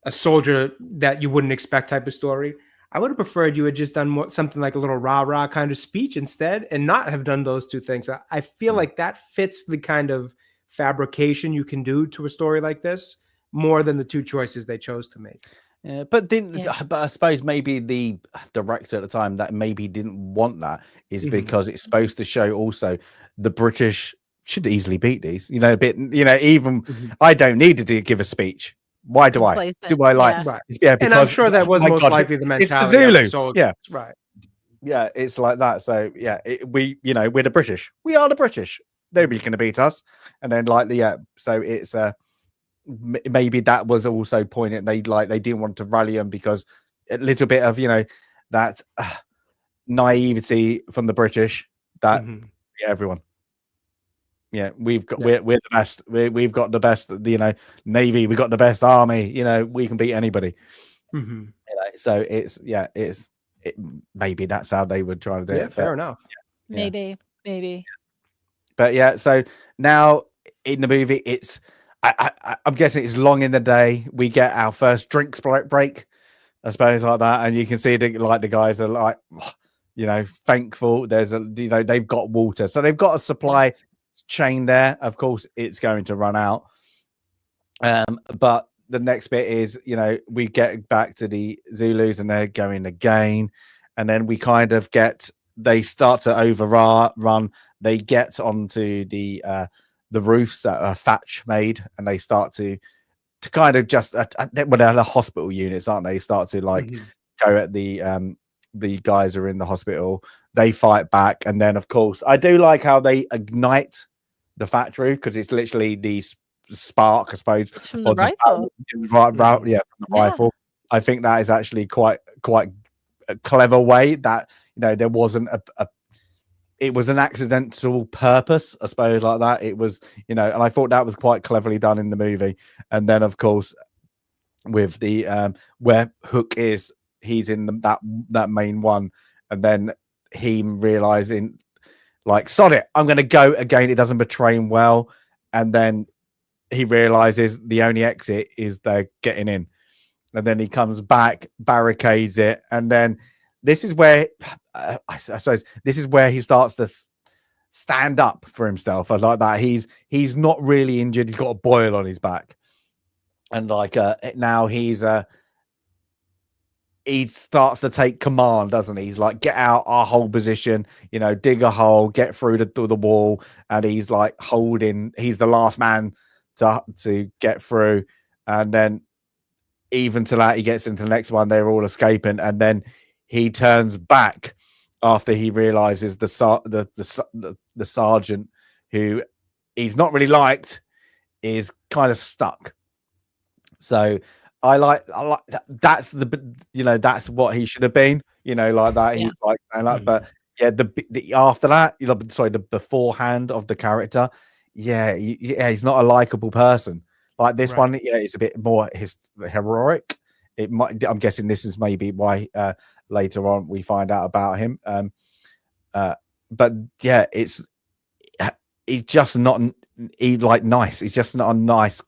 soldier that you wouldn't expect type of story. I would have preferred you had just done something like a little rah-rah kind of speech instead and not have done those two things. I feel like that fits the kind of fabrication you can do to a story like this more than the two choices they chose to make. Yeah, but I suppose maybe the director at the time that maybe didn't want that is because it's supposed to show also the British should easily beat these, a bit, even I don't need to give a speech. Why do I? Do I like? Right. Yeah, because and I'm sure that was most likely the mentality of the Zulu. Yeah, right. Yeah, it's like that. So yeah, we're the British. We are the British. Nobody's going to beat us. And then so it's maybe that was also poignant. They didn't want to rally them because a little bit of that naivety from the British that everyone. Yeah, we're the best. We've got the best. Navy. We got the best army. We can beat anybody. So maybe that's how they would try to do it. Fair enough. Yeah. Maybe. But yeah, so now in the movie, it's I'm guessing it's long in the day. We get our first drinks break, I suppose, like that, and you can see the guys are like, thankful. There's they've got water, so they've got a supply chain there. Of course, it's going to run out. But the next bit is, we get back to the Zulus and they're going again, and then we kind of they start to overrun. They get onto the roofs that are thatch made, and they start to kind of just they're the hospital units, aren't they? Start to go at the guys are in the hospital. They fight back, and then of course I do like how they ignite the factory because it's literally the spark, I suppose. It's from the rifle. From the rifle. I think that is actually quite a clever way that there wasn't it was an accidental purpose, I suppose, like that. It was, and I thought that was quite cleverly done in the movie. And then, of course, with the where Hook is, he's in that main one, and then he realizing, like, sod it, I'm going to go again. It doesn't betray him well, and then he realizes the only exit is they're getting in, and then he comes back, barricades it, and then. This is where I suppose this is where he starts to stand up for himself. I like that he's not really injured. He's got a boil on his back, and now he starts to take command, doesn't he? He's like, get out our hole position, dig a hole, get through the wall, and he's like holding. He's the last man to get through, and then even to that he gets into the next one. They're all escaping, and then. He turns back after he realizes the sergeant, who he's not really liked, is kind of stuck. So I like that. That's that's what he should have been. Like that. Yeah. He's like, but yeah, the after that, the beforehand of the character, he's not a likable person. Like this Right. one, yeah, it's a bit more heroic. It might. I'm guessing this is maybe why later on we find out about him. But yeah, he's just not nice. He's just not a nice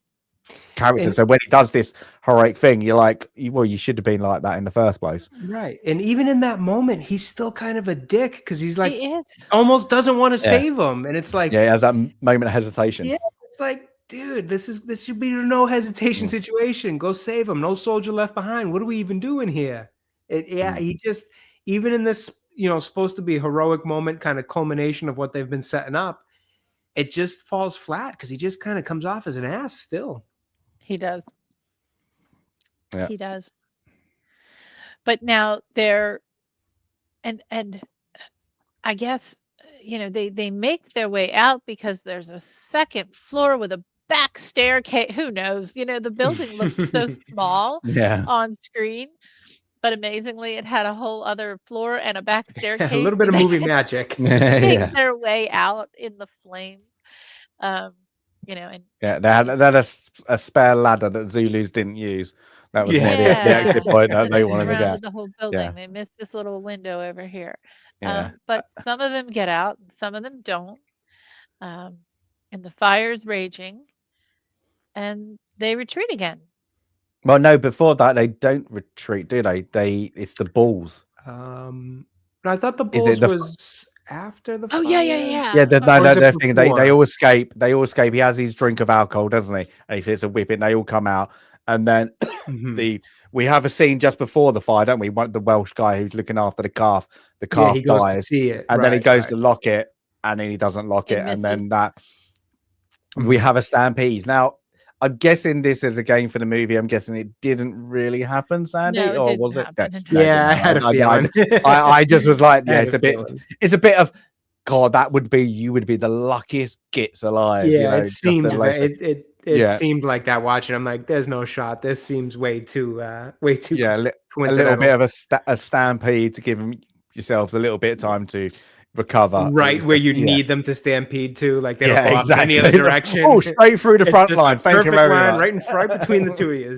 character. And- So when he does this heroic thing, you're like, well, you should have been like that in the first place. Right. And even in that moment, he's still kind of a dick because he's like He is. almost doesn't want to Yeah. save him. And it's like, Yeah, he has that moment of hesitation. yeah, it's like, dude, this should be a no hesitation situation. Go save him. No soldier left behind. What are we even doing here? He just, even in this, supposed to be heroic moment, kind of culmination of what they've been setting up, it just falls flat because he just kind of comes off as an ass still. He does. Yeah. He does. But now they're, and I guess, they make their way out because there's a second floor with a back staircase. Who knows? The building looked so small on screen, but amazingly, it had a whole other floor and a back staircase. A little bit of movie magic. Make their way out in the flames. And yeah, they had a spare ladder that Zulus didn't use. That was more the exit point that they wanted to get. The whole building. They missed this little window over here. Yeah. But some of them get out, and some of them don't. And the fire's raging, and they retreat again. Well, no, before that they don't retreat, do they? It's the balls. I thought the balls was after the fire. Yeah. Yeah, they're thinking they all escape. They all escape. He has his drink of alcohol, doesn't he? And if it's a whipping, they all come out. And then we have a scene just before the fire, don't we? The Welsh guy who's looking after the calf. The calf dies, and then he goes to lock it, and then he doesn't lock it, and then we have a stampede. Now, I'm guessing this is a game for the movie. I'm guessing it didn't really happen, Sandy, or was it? Yeah, I had a feeling. I just was like, yeah, it's a bit of, God, you would be the luckiest gits alive. Yeah, it seemed it seemed like that watching. I'm like, there's no shot. This seems way too coincidental. A little bit of a stampede to give yourselves a little bit of time to recover. Right, where you need them to stampede to, like they don't go off in any other direction. Oh, straight through the front line. Thank you very much. Right between the two of you.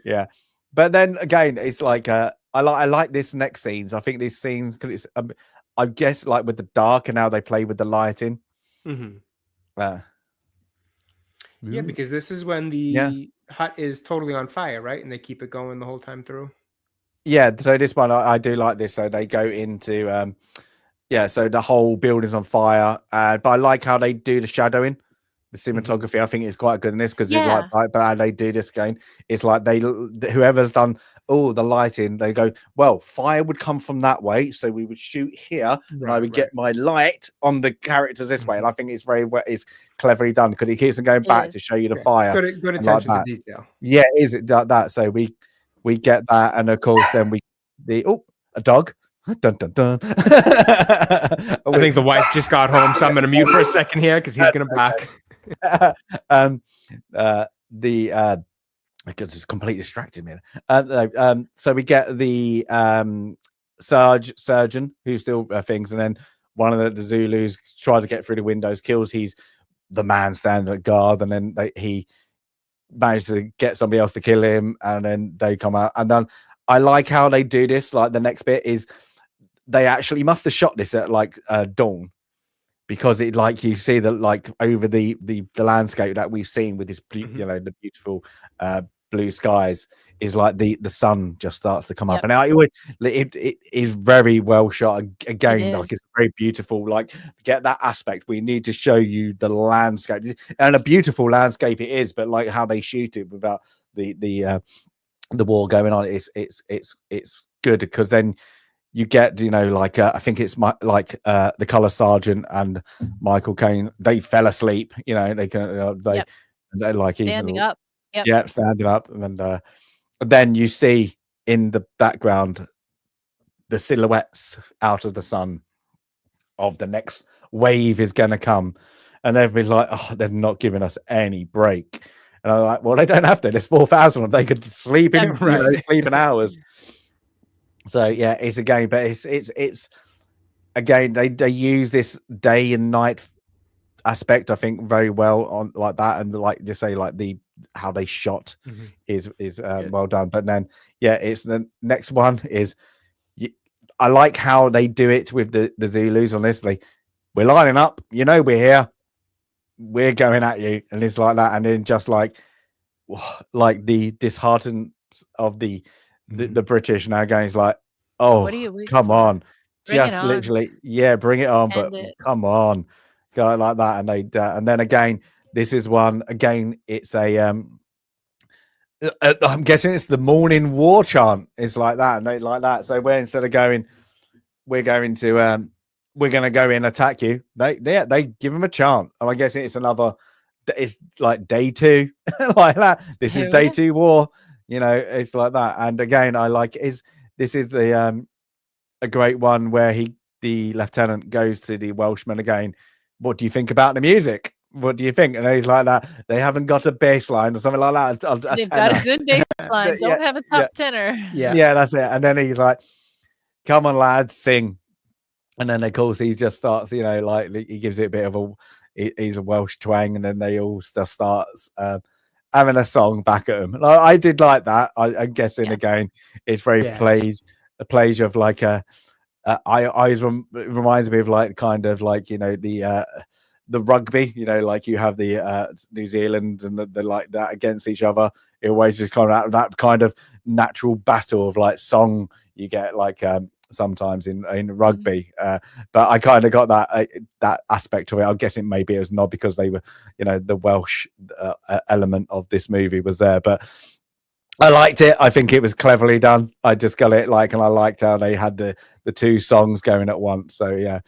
Yeah, but then again, it's like I like this next scenes. I think these scenes, because it's I guess like with the dark and how they play with the lighting. Yeah, because this is when the hut is totally on fire, right? And they keep it going the whole time through. Yeah, so this one I do like this. So they go into so the whole building's on fire, but I like how they do the shadowing, the cinematography. I think it's quite good in this because it's like how they do this game. It's like whoever's done the lighting, they go, well, fire would come from that way, so we would shoot here, and I would get my light on the characters this way. And I think it's it's cleverly done because it keeps them going back to show you the fire. Good attention to detail. Yeah, is it that? So we get that, and of course then a dog. Dun dun dun. I think the wife just got home, so I'm going to mute for a second here because he's going to bark. It just completely distracted me. So we get the surgeon who still things, and then one of the Zulus tries to get through the windows, kills the man standing at guard, and then he manages to get somebody else to kill him, and then they come out. And then I like how they do this. Like the next bit is they actually must have shot this at like dawn, because it like you see that like over the landscape that we've seen with this the beautiful blue skies is like the sun just starts to come up, and it is very well shot again. Like it's very beautiful. Like get that aspect. We need to show you the landscape, and a beautiful landscape it is, but like how they shoot it without the war going on, it's good because then you get I think it's the color sergeant and Michael Caine, they fell asleep, they can they're like standing up. Standing up, and then you see in the background the silhouettes out of the sun of the next wave is going to come, and everybody's like, oh, they're not giving us any break. And I'm like, well, they don't have to. There's 4,000 of them. They could sleep in sleeping hours. So yeah, it's a game, but it's again they use this day and night aspect, I think, very well on like that, and like you say, like the how they shot is Yeah. well done. But then it's the next one is I like how they do it with the Zulus. Honestly, we're lining up, we're here, we're going at you, and it's like that. And then just like the disheartened of the British now going, it's like, oh, What are you waiting come for? on, Bring it just on. literally, bring it on, but come on, go like that. And they and then again, this is one again. It's a I'm guessing it's the morning war chant. It's like that, and they like that. So we're instead of going, we're going to we're going to go in and attack you. They give them a chant. And I guess it's another. It's like day 2, like that. This is day 2 war. It's like that. And again, I like this is the a great one where the lieutenant goes to the Welshman again. What do you think about the music? What do you think? And he's like that. They haven't got a bass line or something like that. They've got a good bass line. Don't have a top tenor. Yeah, that's it. And then he's like, come on, lads, sing. And then, of course, he just starts, like he gives it a bit of he's a Welsh twang. And then they all just start having a song back at him. I did like that. I'm guessing, again, it's very a pleasure of like it reminds me of like kind of like, the rugby, like you have the New Zealand and the like that against each other. It always just kind of out of that kind of natural battle of like song you get like sometimes in rugby. But I kind of got that aspect of it. I'm guessing maybe it was not because they were, the Welsh element of this movie was there, but I liked it. I think it was cleverly done. I just got it and I liked how they had the 2 songs going at once. So yeah.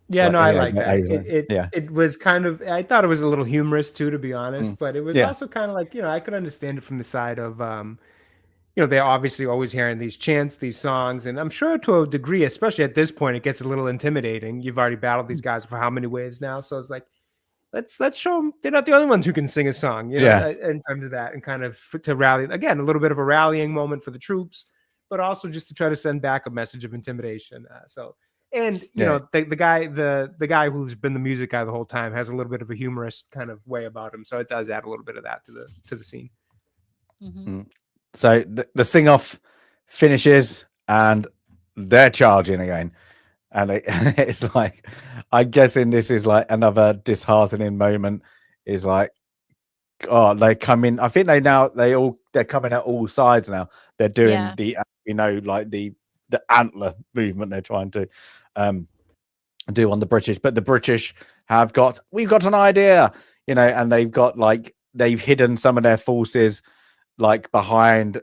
Yeah, no, I like that. It was kind of, I thought it was a little humorous too, to be honest, but it was also kind of like, I could understand it from the side of, they're obviously always hearing these chants, these songs, and I'm sure to a degree, especially at this point, it gets a little intimidating. You've already battled these guys for how many waves now? So it's like, let's show them they're not the only ones who can sing a song, in terms of that, and kind of to rally, again, a little bit of a rallying moment for the troops, but also just to try to send back a message of intimidation. And the guy who's been the music guy the whole time has a little bit of a humorous kind of way about him, so it does add a little bit of that to the scene. So the sing off finishes and they're charging again, and it's like, I'm guessing this is like another disheartening moment. Is like, oh, they come in. I think they're coming at all sides now. They're doing the like the antler movement they're trying to do on the British, but the British we've got an idea, and they've got they've hidden some of their forces like behind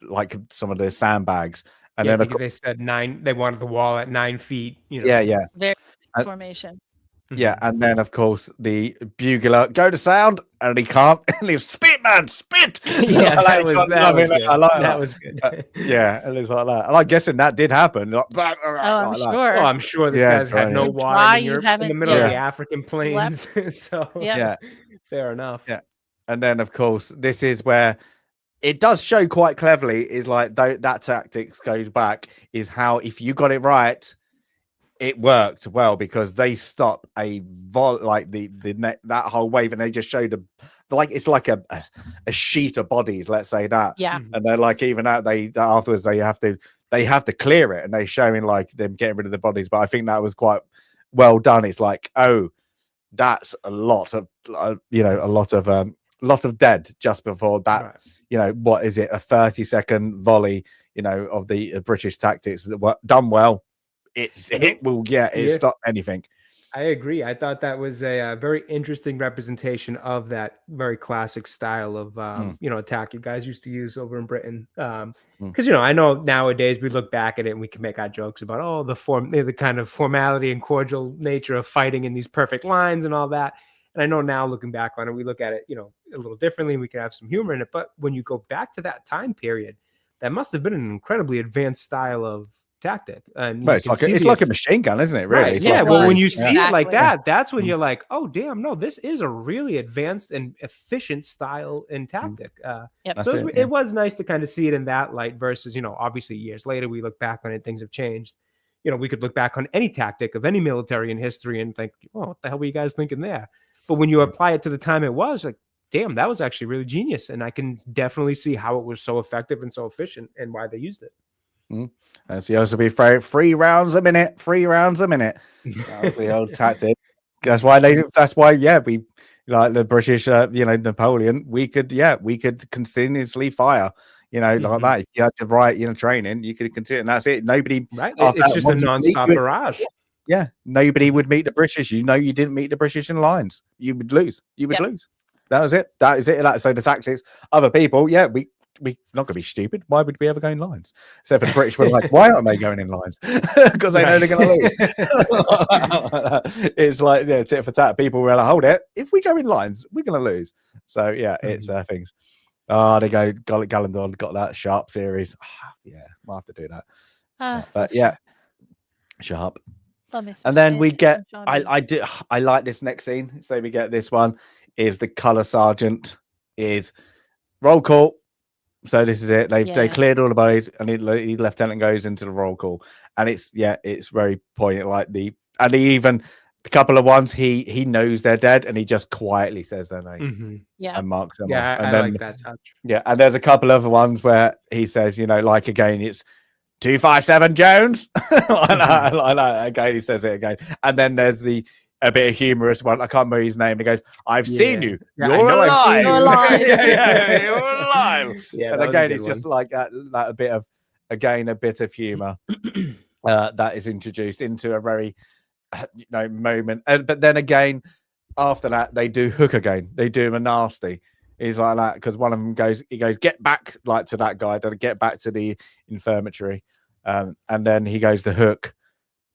like some of the sandbags, and then they said 9. They wanted the wall at 9 feet. Very formation. Yeah, and then of course the bugler go to sound, and he can't. And he's spit, man, spit. Yeah, that was good. Yeah, it looks like that. And I'm guessing that did happen. I'm sure. Oh, I'm sure this guy's had no water in the middle of the African plains. So fair enough. Yeah, and then of course this is where it does show quite cleverly. Is like that tactics goes back. Is how if you got it right, it worked well, because they stop that whole wave, and they just showed it's like a sheet of bodies, let's say that. Yeah. And they're like, even that afterwards they have to clear it, and they're showing like them getting rid of the bodies. But I think that was quite well done. It's like, oh, that's a lot of dead just before that. Right. What is it, a 30-second volley of the British tactics that were done well. It will stop anything. I agree. I thought that was a very interesting representation of that very classic style of attack you guys used to use over in Britain. Because I know nowadays we look back at it and we can make our jokes about the kind of formality and cordial nature of fighting in these perfect lines and all that. And I know now, looking back on it, we look at it a little differently, and we can have some humor in it. But when you go back to that time period, that must have been an incredibly advanced style of tactic. And it's like a machine gun, isn't it? Really? Right. Yeah. Well, when you see it like that, that's when you're like, oh, damn, no, this is a really advanced and efficient style and tactic. So it was nice to kind of see it in that light versus, obviously years later, we look back on it, things have changed. We could look back on any tactic of any military in history and think, oh, what the hell were you guys thinking there? But when you apply it to the time it was, like, damn, that was actually really genius. And I can definitely see how it was so effective and so efficient and why they used it. And so you also be 3 rounds a minute, 3 rounds a minute. That was the old tactic. That's why we like the British, Napoleon, we could continuously fire, like that. If you had to write, training, you could continue, and that's it. Nobody, right? It's just a non-stop barrage. Yeah, nobody would meet the British. You didn't meet the British in lines. You would lose. Lose. That was it. That is it. So the tactics, other people, we're not going to be stupid. Why would we ever go in lines? Except for the British were like, why aren't they going in lines? Because they know they're going to lose. It's like, tit for tat. People were like, hold it. If we go in lines, we're going to lose. So, it's things. Oh, they go, Galandon got that Sharp series. We'll have to do that. But Sharp. And then we get, I like this next scene. So we get this one is the Colour Sergeant is roll call. So this is it. They cleared all the bodies, and the lieutenant goes into the roll call, and it's very poignant. Like a couple of ones he knows they're dead, and he just quietly says their name, and marks them off. And I like that touch. Yeah, and there's a couple of other ones where he says, like again, it's 257 Jones, like that. Again, he says it again, and then there's a bit of humorous one. I can't remember his name. He goes, "I've seen you. You're alive. You're alive. You're alive." And again, it's just like that a bit of humor that is introduced into a very moment. But then again, after that, they do Hook again. They do him a nasty. He's like that because one of them goes, get back to that guy, get back to the infirmary, and then he goes to Hook.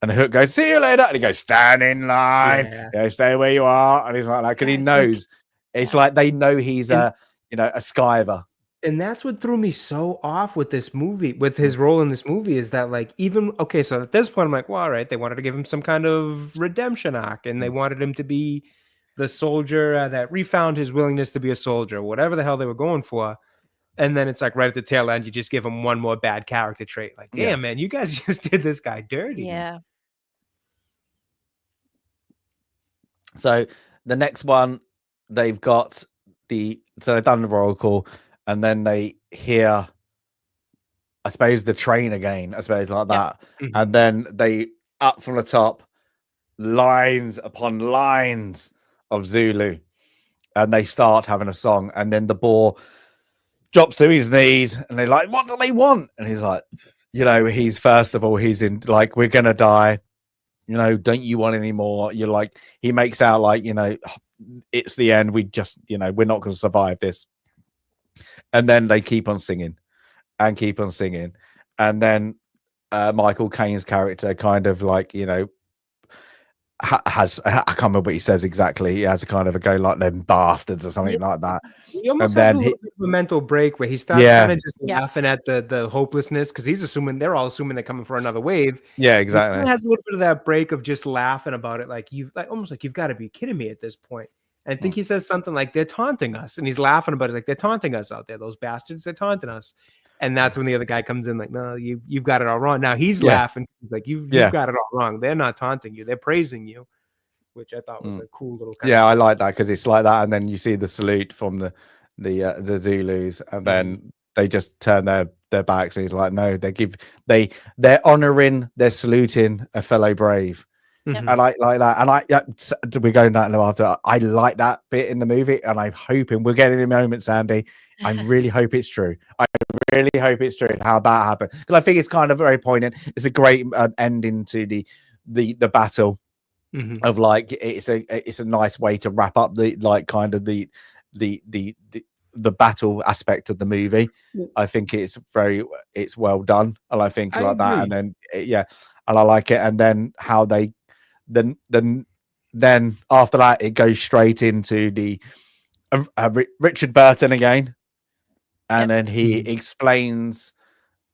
And the Hook goes, see you later. And he goes, stand in line. Stay where you are. And he's like that because he knows. It's like they know he's a skiver. And that's what threw me so off with this movie, with his role in this movie, is that so at this point, I'm like, well, all right, they wanted to give him some kind of redemption arc, and they wanted him to be the soldier that refound his willingness to be a soldier, whatever the hell they were going for. And then it's like right at the tail end, you just give him one more bad character trait. Like, damn, man, you guys just did this guy dirty. Yeah. So the next one, they've got they've done the roll call, and then they hear, I suppose, the train again, I suppose, like that. And then they up from the top, lines upon lines of Zulu, and they start having a song, and then the boar drops to his knees, and they're like, what do they want? And he's like, he's first of all, he's in like, we're gonna die. Don't you want any more? You're like, he makes out like, it's the end. We just, we're not going to survive this. And then they keep on singing. And then Michael Caine's character kind of like, has, I can't remember what he says exactly. He has a kind of a go like them bastards or something like that. He almost has a little bit of a mental break where he starts kind of just laughing at the hopelessness, because they're all assuming they're coming for another wave. Yeah, exactly. He has a little bit of that break of just laughing about it, almost like you've got to be kidding me at this point. And I think he says something like, they're taunting us, and he's laughing about it, like, they're taunting us out there, those bastards, they're taunting us. And that's when the other guy comes in like, no, you've got it all wrong. Now he's laughing. He's like, you've got it all wrong. They're not taunting you. They're praising you, which I thought was a cool little kind I like that, because it's like that. And then you see the salute from the Zulus, and then they just turn their backs. And he's like, no, they're honoring, they're saluting a fellow brave. And I like that. And we're going down after. I like that bit in the movie, and I'm hoping we're getting a moment, Sandy. I really hope it's true. I really hope it's true, and how that happened, because I think it's kind of very poignant. It's a great ending to the battle. Of like, it's a nice way to wrap up the battle aspect of the movie. I think it's well done, and I think like that, and then and I like it. And then how they then after that, it goes straight into the Richard Burton again, and then he explains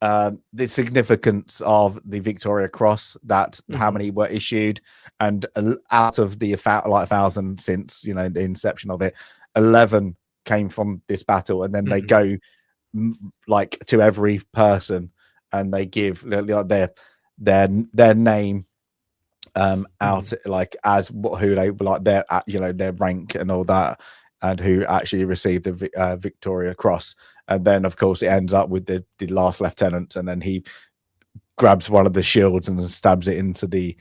the significance of the Victoria Cross, that how many were issued, and out of the 1,000 since the inception of it, 11 came from this battle. And then they go like to every person, and they give their name out, like as who they like, their their rank and all that and who actually received the Victoria Cross. And then, of course, it ends up with the last lieutenant, and then he grabs one of the shields and stabs it into the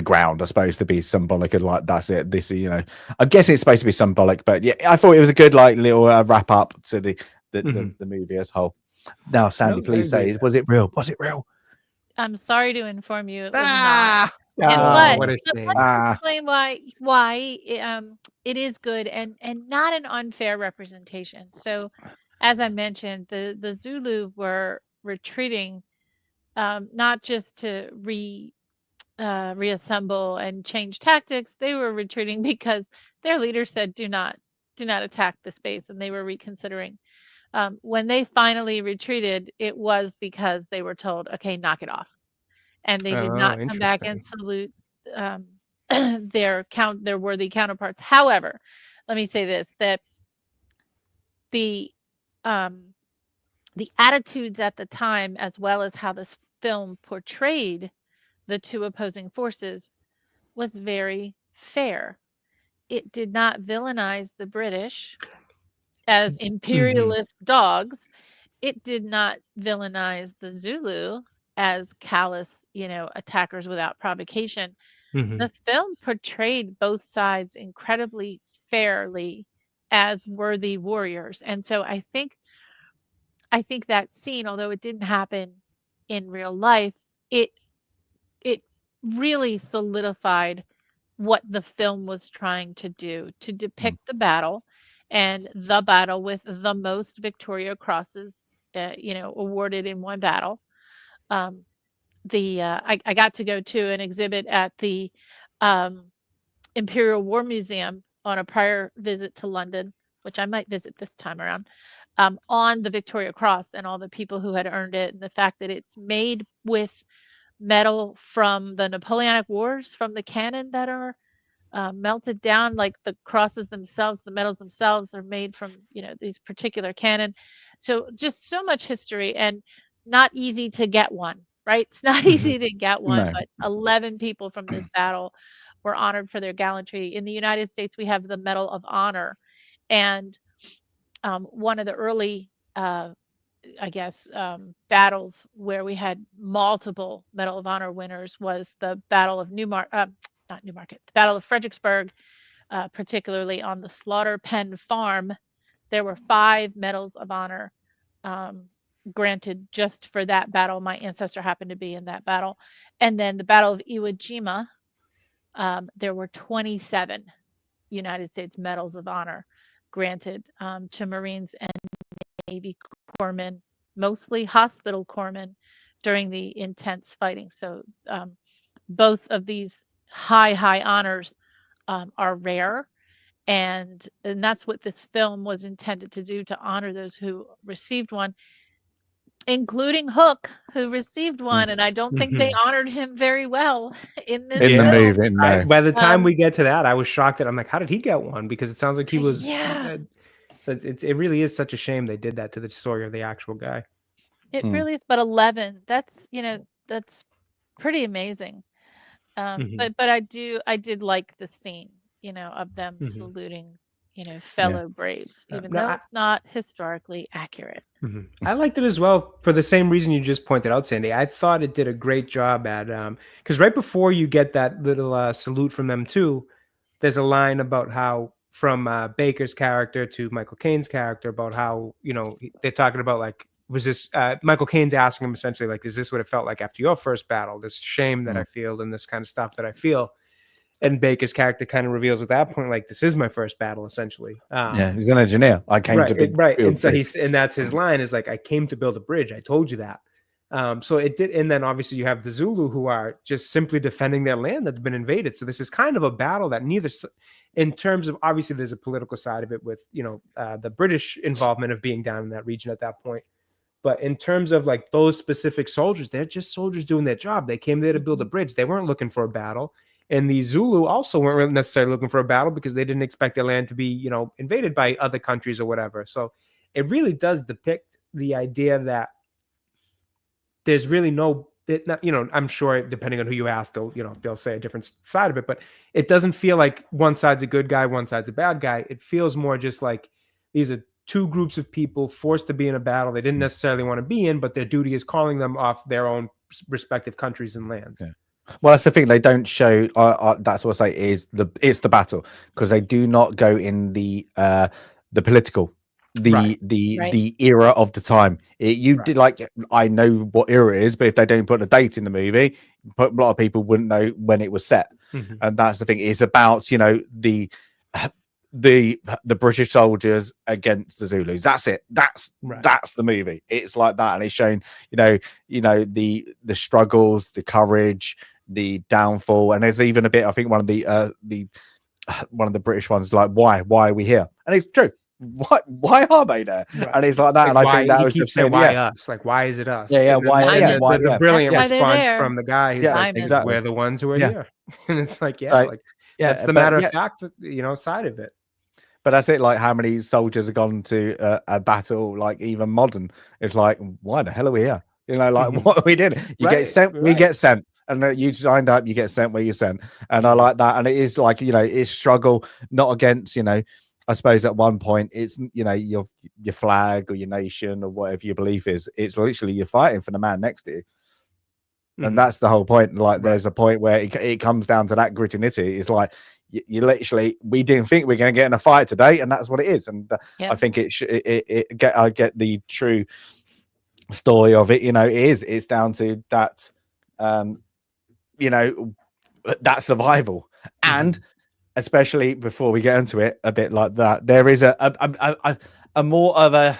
ground. I suppose to be symbolic of like that's it. This, you know, I'm guessing it's supposed to be symbolic, but yeah, I thought it was a good like little wrap up to the movie as a whole. Now, Sandy, please say, was it real? Was it real? I'm sorry to inform you, it was not. What a shame. Let me explain why it is good and not an unfair representation. So, as I mentioned, the Zulu were retreating, not just to reassemble and change tactics. They were retreating because their leader said, "Do not attack the space," and they were reconsidering. When they finally retreated, it was because they were told, "Okay, knock it off," and they did not come back and salute their worthy counterparts. However, let me say this: that the attitudes at the time, as well as how this film portrayed the two opposing forces, was very fair. It did not villainize the British as imperialist dogs. It did not villainize the Zulu as callous, attackers without provocation. The film portrayed both sides incredibly fairly as worthy warriors. And so I think that scene, although it didn't happen in real life, it really solidified what the film was trying to do, to depict the battle, and the battle with the most Victoria Crosses, awarded in one battle. I got to go to an exhibit at the Imperial War Museum on a prior visit to London, which I might visit this time around, on the Victoria Cross and all the people who had earned it, and the fact that it's made with metal from the Napoleonic Wars, from the cannon that are melted down. Like the crosses themselves, the medals themselves are made from these particular cannon. So just so much history, and not easy to get one, right? It's not easy to get one. No. But 11 people from this battle were honored for their gallantry. In the United States, we have the Medal of Honor, and one of the early battles where we had multiple Medal of Honor winners was the Battle of the Battle of Fredericksburg, particularly on the Slaughter Pen Farm. There were 5 Medals of Honor granted just for that battle. My ancestor happened to be in that battle. And then the Battle of Iwo Jima, there were 27 United States Medals of Honor granted to Marines and Navy corpsmen, mostly hospital corpsmen, during the intense fighting. So both of these high honors are rare, and that's what this film was intended to do, to honor those who received one, including Hook, who received one. And I don't think they honored him very well in this in the film. movie. No. By the time we get to that, I was shocked that I'm like, how did he get one? Because it sounds like he was. Yeah. So it really is such a shame they did that to the story of the actual guy. It really is. But 11, that's pretty amazing. But I did like the scene, of them saluting, fellow braves, even though it's not historically accurate. I liked it as well for the same reason you just pointed out, Sandy. I thought it did a great job at because right before you get that little salute from them too, there's a line about how from Baker's character to Michael Caine's character about how they're talking about like, was this Michael Caine's asking him essentially like, is this what it felt like after your first battle? This shame that I feel and this kind of stuff that I feel. And Baker's character kind of reveals at that point, like, this is my first battle, essentially. He's an engineer. I came to build and so and that's his line is like, I came to build a bridge. I told you that. So it did. And then obviously you have the Zulu who are just simply defending their land that's been invaded. So this is kind of a battle that in terms of, obviously there's a political side of it with, the British involvement of being down in that region at that point. But in terms of like those specific soldiers, they're just soldiers doing their job. They came there to build a bridge. They weren't looking for a battle. And the Zulu also weren't really necessarily looking for a battle because they didn't expect their land to be, invaded by other countries or whatever. So it really does depict the idea that there's I'm sure depending on who you ask, they'll say a different side of it, but it doesn't feel like one side's a good guy, one side's a bad guy. It feels more just like these are two groups of people forced to be in a battle they didn't necessarily want to be in, but their duty is calling them off their own respective countries and lands. Yeah. Well, that's the thing. They don't show. That's what I say is it's the battle, because they do not go in the political, the era of the time. Did like, I know what era it is, but if they don't put a date in the movie, a lot of people wouldn't know when it was set. And that's the thing. It's about the British soldiers against the Zulus. That's it. That's the movie. It's like that, and it's shown the struggles, the courage, the downfall, and there's even a bit. I think one of the British ones like, why are we here? And it's true. Why are they there? And it's like that. Like, and I think that was just saying, why us? Like, why is it us? The brilliant response from the guy who's like, exactly. we're the ones who are here. And it's like, that's the matter of fact, side of it. But that's it. Like, how many soldiers have gone to a battle, like even modern? It's like, why the hell are we here? What are we doing? Get sent, we get sent. And you signed up, you get sent where you're sent. And I like that. And it is like, it's struggle, not against, I suppose at one point it's, your flag or your nation or whatever your belief is. It's literally you're fighting for the man next to you. And that's the whole point. Like, there's a point where it comes down to that gritty-nitty. It's like, you literally, we didn't think we're going to get in a fight today, and that's what it is. And I think I get the true story of it. It's down to that, that survival. And especially before we get into it a bit like that, there is a more of a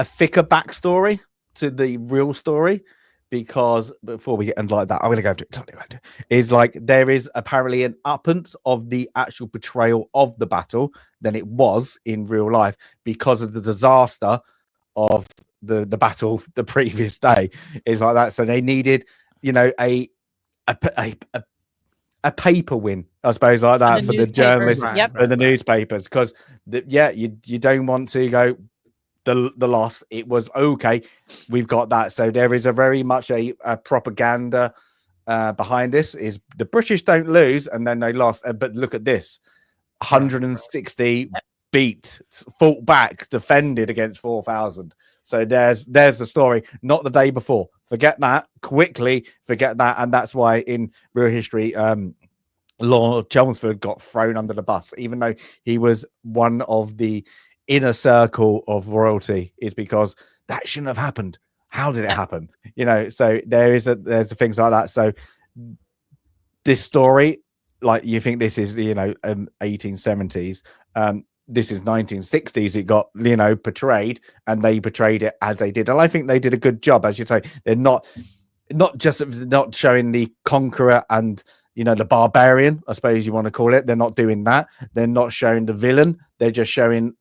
thicker backstory to the real story. Because before we get into like that, I'm going to go to it. Is like, there is apparently an uppance of the actual portrayal of the battle than it was in real life, because of the disaster of the battle the previous day. Is like that. So they needed, a paper win, I suppose, like that, for the journalists and the newspapers, because you don't want to go the loss. It was okay, we've got that. So there is a very much a propaganda behind this. Is the British don't lose and then they lost, but look at this, 160 beat, fought back, defended against 4,000. So there's the story, not the day before. Forget that, quickly forget that. And that's why in real history, Lord Chelmsford got thrown under the bus, even though he was one of the inner circle of royalty, is because that shouldn't have happened. How did it happen? So there's things like that. So this story, like, you think this is 1870s, this is 1960s. It got portrayed, and they portrayed it as they did, and I think they did a good job. As you say, they're not showing the conqueror and the barbarian, I suppose you want to call it. They're not doing that. They're not showing the villain. They're just showing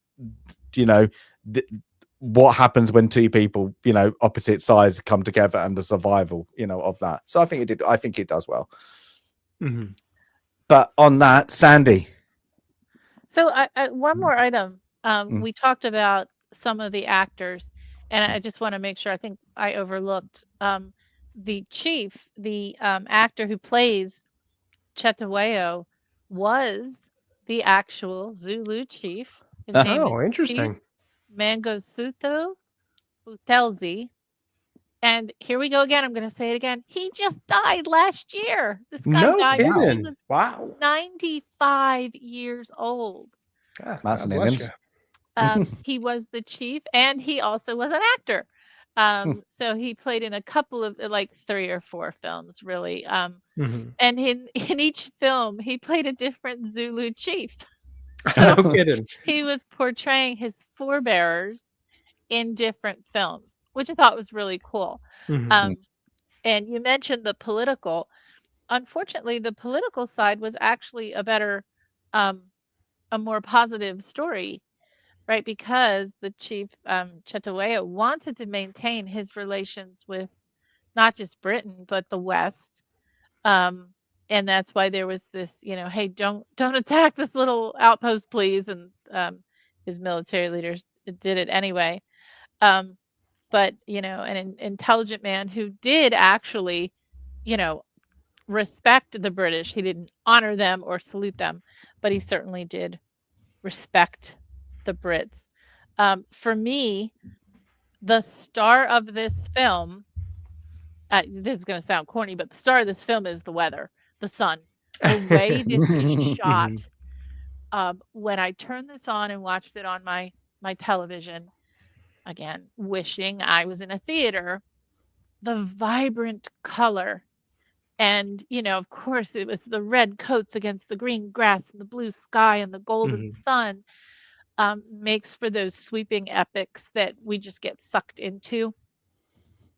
what happens when two people opposite sides come together, and the survival of that. So I think it does well. But on that, Sandy, so one more item. We talked about some of the actors, and I just want to make sure, I think I overlooked the chief, the actor who plays Chetaweo, was the actual Zulu chief. His name is interesting. Chief Mangosuthu Butelzi. And here we go again. I'm going to say it again. He just died last year. This guy died when he was 95 years old. That's an immense. He was the chief, and he also was an actor. So he played in a couple of, like, 3 or 4 films, really. And in each film, he played a different Zulu chief. No kidding. He was portraying his forebearers in different films, which I thought was really cool. And you mentioned the political. Unfortunately, the political side was actually a better, a more positive story, right? Because the chief, Chetaweo, wanted to maintain his relations with not just Britain, but the West. And that's why there was this, hey, don't attack this little outpost, please. And his military leaders did it anyway. but an intelligent man who did actually, respect the British. He didn't honor them or salute them, but he certainly did respect the Brits. For me, the star of this film, this is going to sound corny, but the star of this film is the weather, the sun, the way this is shot. When I turned this on and watched it on my television, again, wishing I was in a theater, the vibrant color. And, of course, it was the red coats against the green grass and the blue sky and the golden sun, makes for those sweeping epics that we just get sucked into.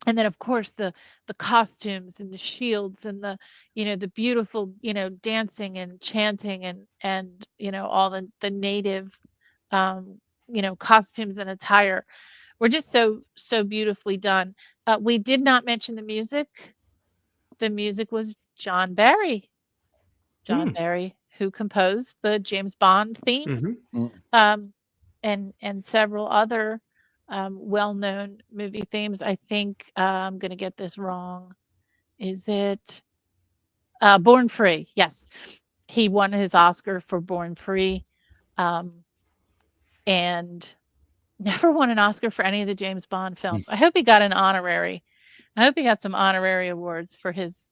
And then, of course, the costumes and the shields and the beautiful, dancing and chanting and all the native, costumes and attire were just so beautifully done. We did not mention the music. The music was John Barry. John Barry, who composed the James Bond themes, and several other well-known movie themes. I think I'm going to get this wrong. Is it Born Free? Yes. He won his Oscar for Born Free, and never won an Oscar for any of the James Bond films. I hope he got an honorary. I hope he got some honorary awards for his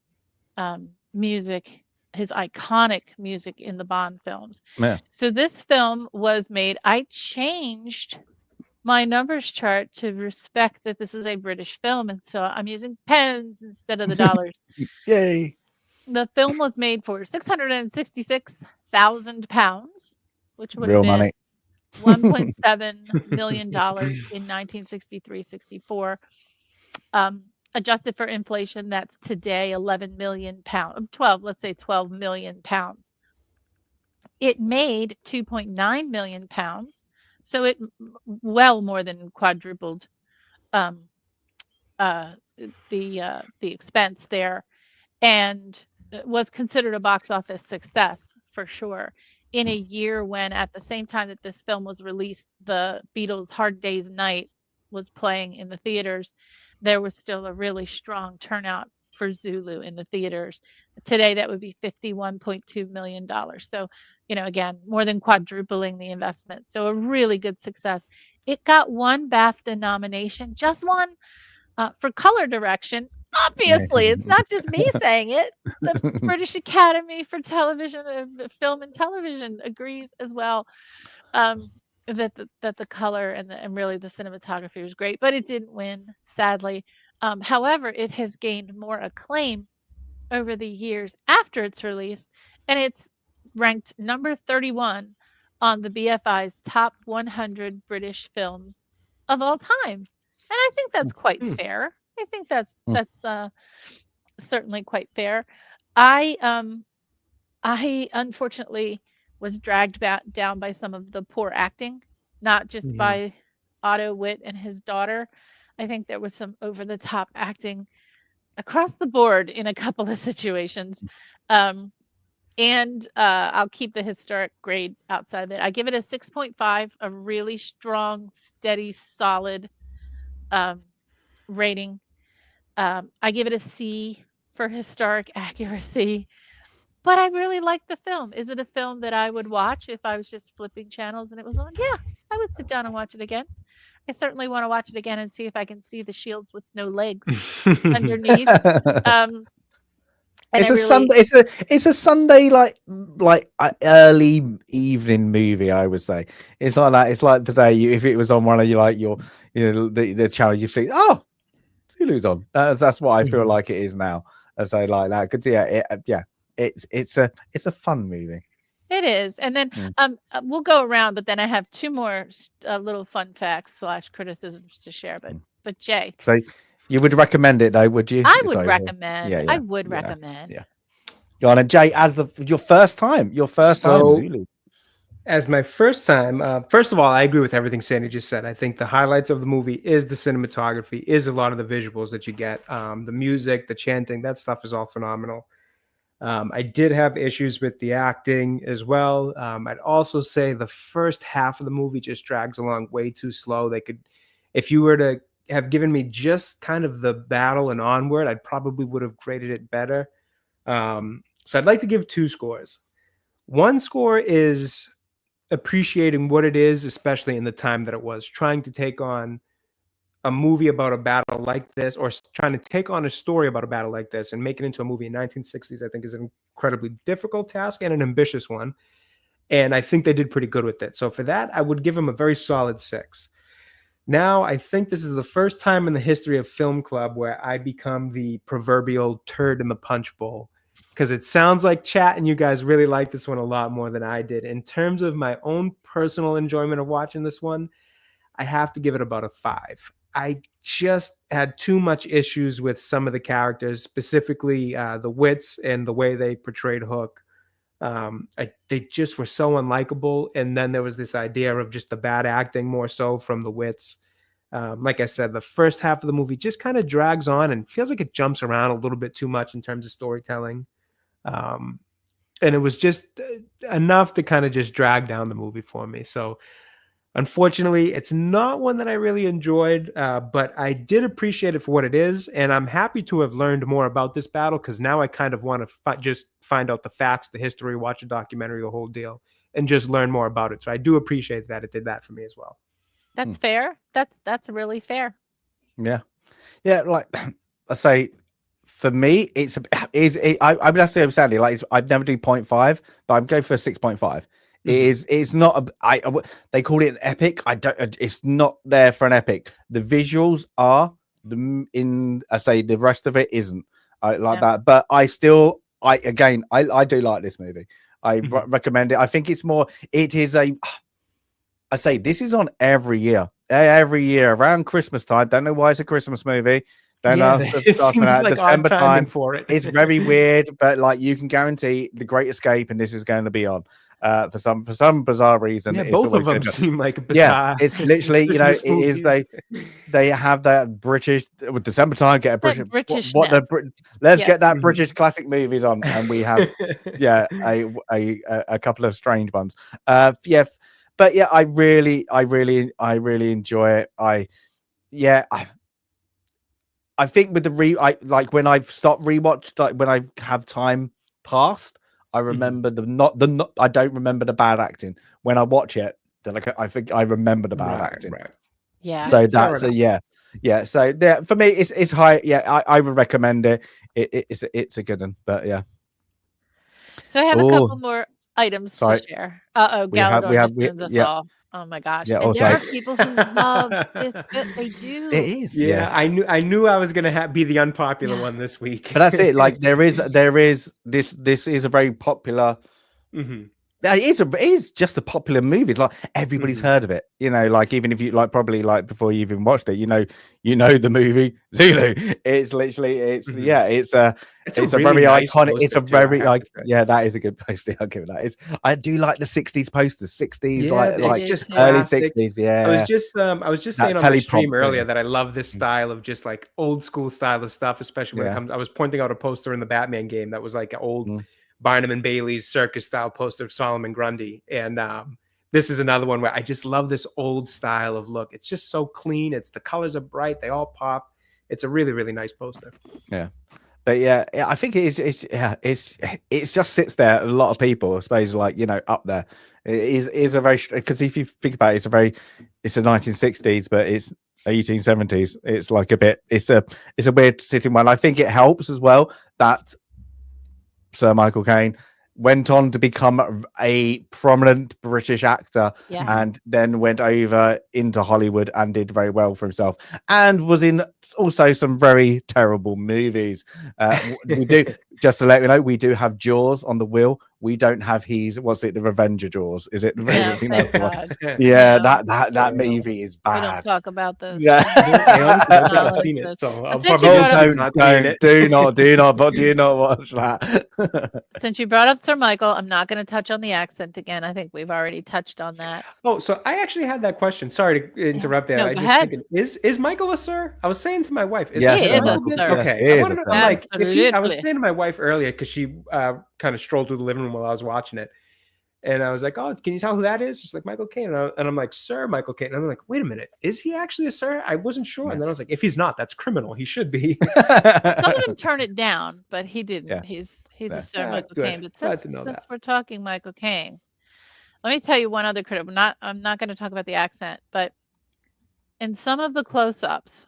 music, his iconic music in the Bond films. Yeah. So this film was made. I changed my numbers chart to respect that this is a British film, and so I'm using pens instead of the dollars. Yay. The film was made for £666,000, which would Real have been money. $1.7 million in 1963-64. Adjusted for inflation, that's today 11 million pounds, 12, let's say 12 million pounds. It made 2.9 million pounds, so it well more than quadrupled the expense there, and was considered a box office success for sure. In a year when, at the same time that this film was released, the Beatles' Hard Day's Night was playing in the theaters, there was still a really strong turnout for Zulu in the theaters. Today, that would be $51.2 million. So, again, more than quadrupling the investment. So a really good success. It got one BAFTA nomination, just one, for color direction. Obviously, it's not just me saying it. The British Academy for Television, Film and Television agrees as well. That the color and really the cinematography was great, but it didn't win, sadly. However, it has gained more acclaim over the years after its release, and it's ranked number 31 on the BFI's top 100 British films of all time. And I think that's quite fair. I think that's certainly quite fair. I unfortunately was dragged down by some of the poor acting, not just by Otto Witt and his daughter. I think there was some over-the-top acting across the board in a couple of situations. And I'll keep the historic grade outside of it. I give it a 6.5, a really strong, steady, solid rating. I give it a C for historic accuracy. But I really like the film. Is it a film that I would watch if I was just flipping channels and it was on? Yeah, I would sit down and watch it again. I certainly want to watch it again and see if I can see the shields with no legs underneath. It's a Sunday like early evening movie, I would say. It's like that. It's like today, if it was on one of the channel, you think, oh, Zulu's on. That's what I feel like it is now. As I like that. Good, yeah. It's a fun movie. It is. And then we'll go around, but then I have two more little fun facts / criticisms to share. But Jay, so you would recommend it though, would you? I would recommend. Yeah. I would recommend. Yeah. Go on, and Jay, as your first time Zulu. As my first time, first of all, I agree with everything Sandy just said. I think the highlights of the movie is the cinematography, is a lot of the visuals that you get, the music, the chanting, that stuff is all phenomenal. I did have issues with the acting as well. I'd also say the first half of the movie just drags along way too slow. They could, if you were to have given me just kind of the battle and onward, I probably would have graded it better. So I'd like to give 2 scores. One score is appreciating what it is, especially in the time that it was, trying to take on a movie about a battle like this, or trying to take on a story about a battle like this and make it into a movie in 1960s, I think is an incredibly difficult task and an ambitious one. And I think they did pretty good with it. So for that, I would give them a very solid 6. Now, I think this is the first time in the history of Film Club where I become the proverbial turd in the punch bowl, because it sounds like chat and you guys really like this one a lot more than I did. In terms of my own personal enjoyment of watching this one, I have to give it about a 5. I just had too much issues with some of the characters, specifically the wits and the way they portrayed Hook. They just were so unlikable. And then there was this idea of just the bad acting more so from the wits. Like I said, the first half of the movie just kind of drags on and feels like it jumps around a little bit too much in terms of storytelling. And it was just enough to kind of just drag down the movie for me. So unfortunately, it's not one that I really enjoyed, but I did appreciate it for what it is. And I'm happy to have learned more about this battle, because now I kind of want to just find out the facts, the history, watch a documentary, the whole deal, and just learn more about it. So I do appreciate that it did that for me as well. That's fair. That's really fair. Yeah. Like I say, for me, I would have to say, sadly, like I'd never do 0.5, but I'm going for a 6.5. It's not they call it an epic. It's not there for an epic. The visuals are the rest of it isn't that, but I do like this movie. I recommend it. I think it's more, it is I say this is on every year around Christmas time. Don't know why it's a Christmas movie. Don't know. It seems like December odd timing for it. It's very weird, but like you can guarantee The Great Escape, and this is going to be on. For some bizarre reason, yeah, both of them seem like bizarre. Yeah, it's literally it is they have that British with December time, get a British let's get that British classic movies on, and we have a couple of strange ones. But yeah, I really enjoy it. I think with the like when I've stopped rewatched, like when I have time past, I remember I don't remember the bad acting. When I watch it, I think I remember the bad acting. Right. Yeah. So that's yeah. So yeah, for me, it's high. Yeah, I would recommend it. It's a good one. But yeah. So I have a couple more items to share. Galador just us all. Oh my gosh! Yeah, and there are people who love this. They do. It is. Yeah, yes. I knew I was gonna be the unpopular one this week. But that's it. Like there is this is a very popular. It is just a popular movie. Like everybody's heard of it. You know, like even if you probably before you even watched it, you know the movie Zulu. It's literally it's a really very nice iconic. It's a very that is a good poster. I'll give it that. I do like the 60s posters. 60s it's just early 60s. Yeah. I was just saying on my stream earlier that I love this style of just like old school style of stuff, especially when it comes. I was pointing out a poster in the Batman game that was like an old Barnum and Bailey's circus style poster of Solomon Grundy. And this is another one where I just love this old style of look. It's just so clean. The colors are bright. They all pop. It's a really, really nice poster. Yeah. But yeah, I think it just sits there. A lot of people, I suppose, up there. It is a very, because if you think about it, it's a 1960s, but it's 1870s. It's like it's a weird sitting one. I think it helps as well that Sir Michael Caine went on to become a prominent British actor and then went over into Hollywood and did very well for himself and was in also some very terrible movies. We do, just to let you know, we do have Jaws on the wheel. We don't have the Revenger Jaws? Is it? That movie is bad. We don't talk about those. Yeah, I honestly haven't seen it, so I'll do not watch that. Since you brought up Sir Michael, I'm not going to touch on the accent again. I think we've already touched on that. Oh, so I actually had that question. Sorry to interrupt there. No, go ahead. Is Michael a sir? I was saying to my wife, he is a sir. Okay, I was saying to my wife earlier because she kind of strolled through the living room while I was watching it. And I was like, "Oh, can you tell who that is?" She's like, "Michael Caine." And I'm like, "Sir Michael Caine." And I'm like, "Wait a minute, is he actually a sir? I wasn't sure." Yeah. And then I was like, "If he's not, that's criminal. He should be." Some of them turn it down, but he didn't. Yeah. He's Yeah. a Sir Ah, Michael good. Caine. But Glad since to know that. we're talking Michael Caine, let me tell you one other critic. I'm not going to talk about the accent, but in some of the close-ups,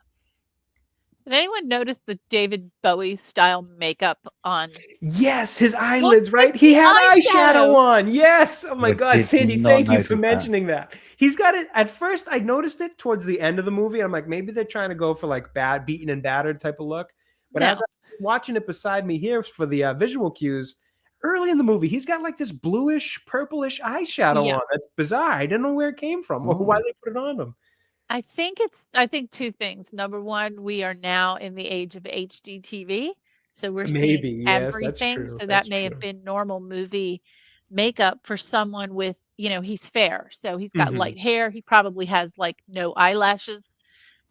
did anyone notice the David Bowie style makeup on? Yes, his Look eyelids, at right? He the had eyeshadow eyeshadow. on. Yes. Oh my I God, did Sandy, not thank you for notice that. mentioning that. He's got it. At first, I noticed it towards the end of the movie. I'm like, maybe they're trying to go for like bad, beaten and battered type of look. But No. as I'm watching it beside me here for the visual cues, early in the movie, he's got like this bluish, purplish eyeshadow Yeah. on. That's bizarre. I didn't know where it came from or why they put it on him. I think two things. Number one, we are now in the age of HD TV. So we're Maybe, seeing yes, that's everything. true. So That's that may true. have been normal movie makeup for someone with, he's fair. So he's got Mhm. light hair. He probably has like no eyelashes,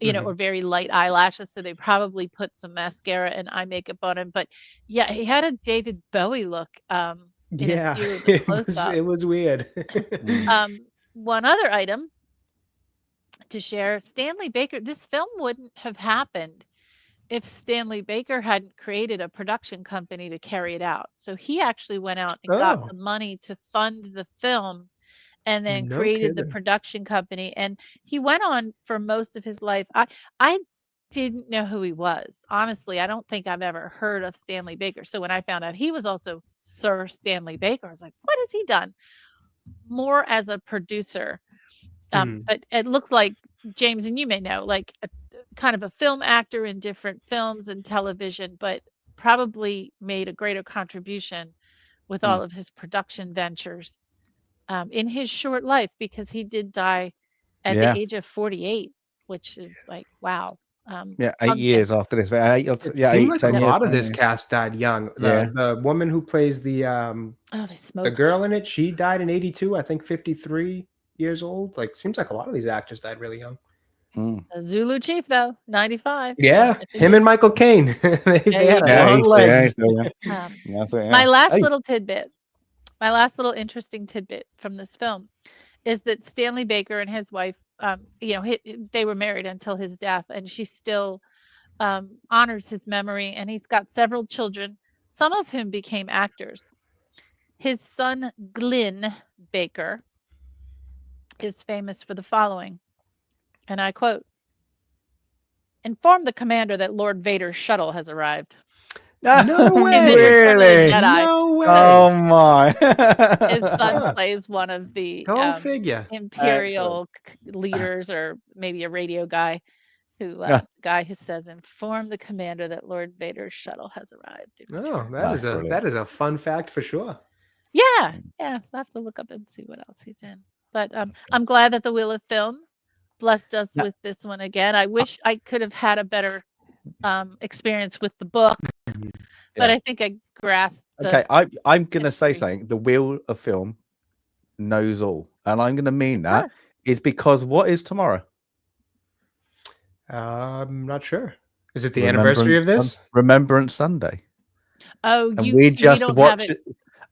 or very light eyelashes. So they probably put some mascara and eye makeup on him. But yeah, he had a David Bowie look in a Yeah, few of the it close-ups. was weird. One other item to share, Stanley Baker, this film wouldn't have happened if Stanley Baker hadn't created a production company to carry it out. So he actually went out and got Oh, the money to fund the film and then no created the kidding. production company. And he went on for most of his life. I didn't know who he was. Honestly, I don't think I've ever heard of Stanley Baker. So when I found out he was also Sir Stanley Baker, I was like, what has he done? More as a producer. But it looked like, James, and you may know, like a kind of a film actor in different films and television, but probably made a greater contribution with all of his production ventures in his short life, because he did die at the Yeah. age of 48, which is like, wow. Yeah. 8 Punk years after this. 8 or It yeah, seemed 8, like 10 a years. lot of this cast died young. Yeah. The woman who plays the they smoked. girl in it, she died in 82, I think 53 years old. Like, seems like a lot of these actors died really young. The Zulu chief, though, 95. Yeah, him and Michael Caine. they had long legs. My last little tidbit, my last little interesting tidbit from this film is that Stanley Baker and his wife, they were married until his death, and she still honors his memory, and he's got several children, some of whom became actors. His son, Glyn Baker, is famous for the following, and I quote, "Inform the commander that Lord Vader's shuttle has arrived." No way. He's in Return of the Jedi. No way. Oh my. His son plays one of the Go figure. Imperial leaders, or maybe a radio guy who says, "Inform the commander that Lord Vader's shuttle has arrived." Oh, That's that is a fun fact for sure. Yeah. So I have to look up and see what else he's in. But I'm glad that the Wheel of Film blessed us with this one again. I wish I could have had a better experience with the book, but I think I grasped. Okay, I'm gonna say something. The Wheel of Film knows all, and I'm gonna mean that is because what is tomorrow? I'm not sure. Is it the anniversary of this? Remembrance Sunday. Oh, and we just watched it.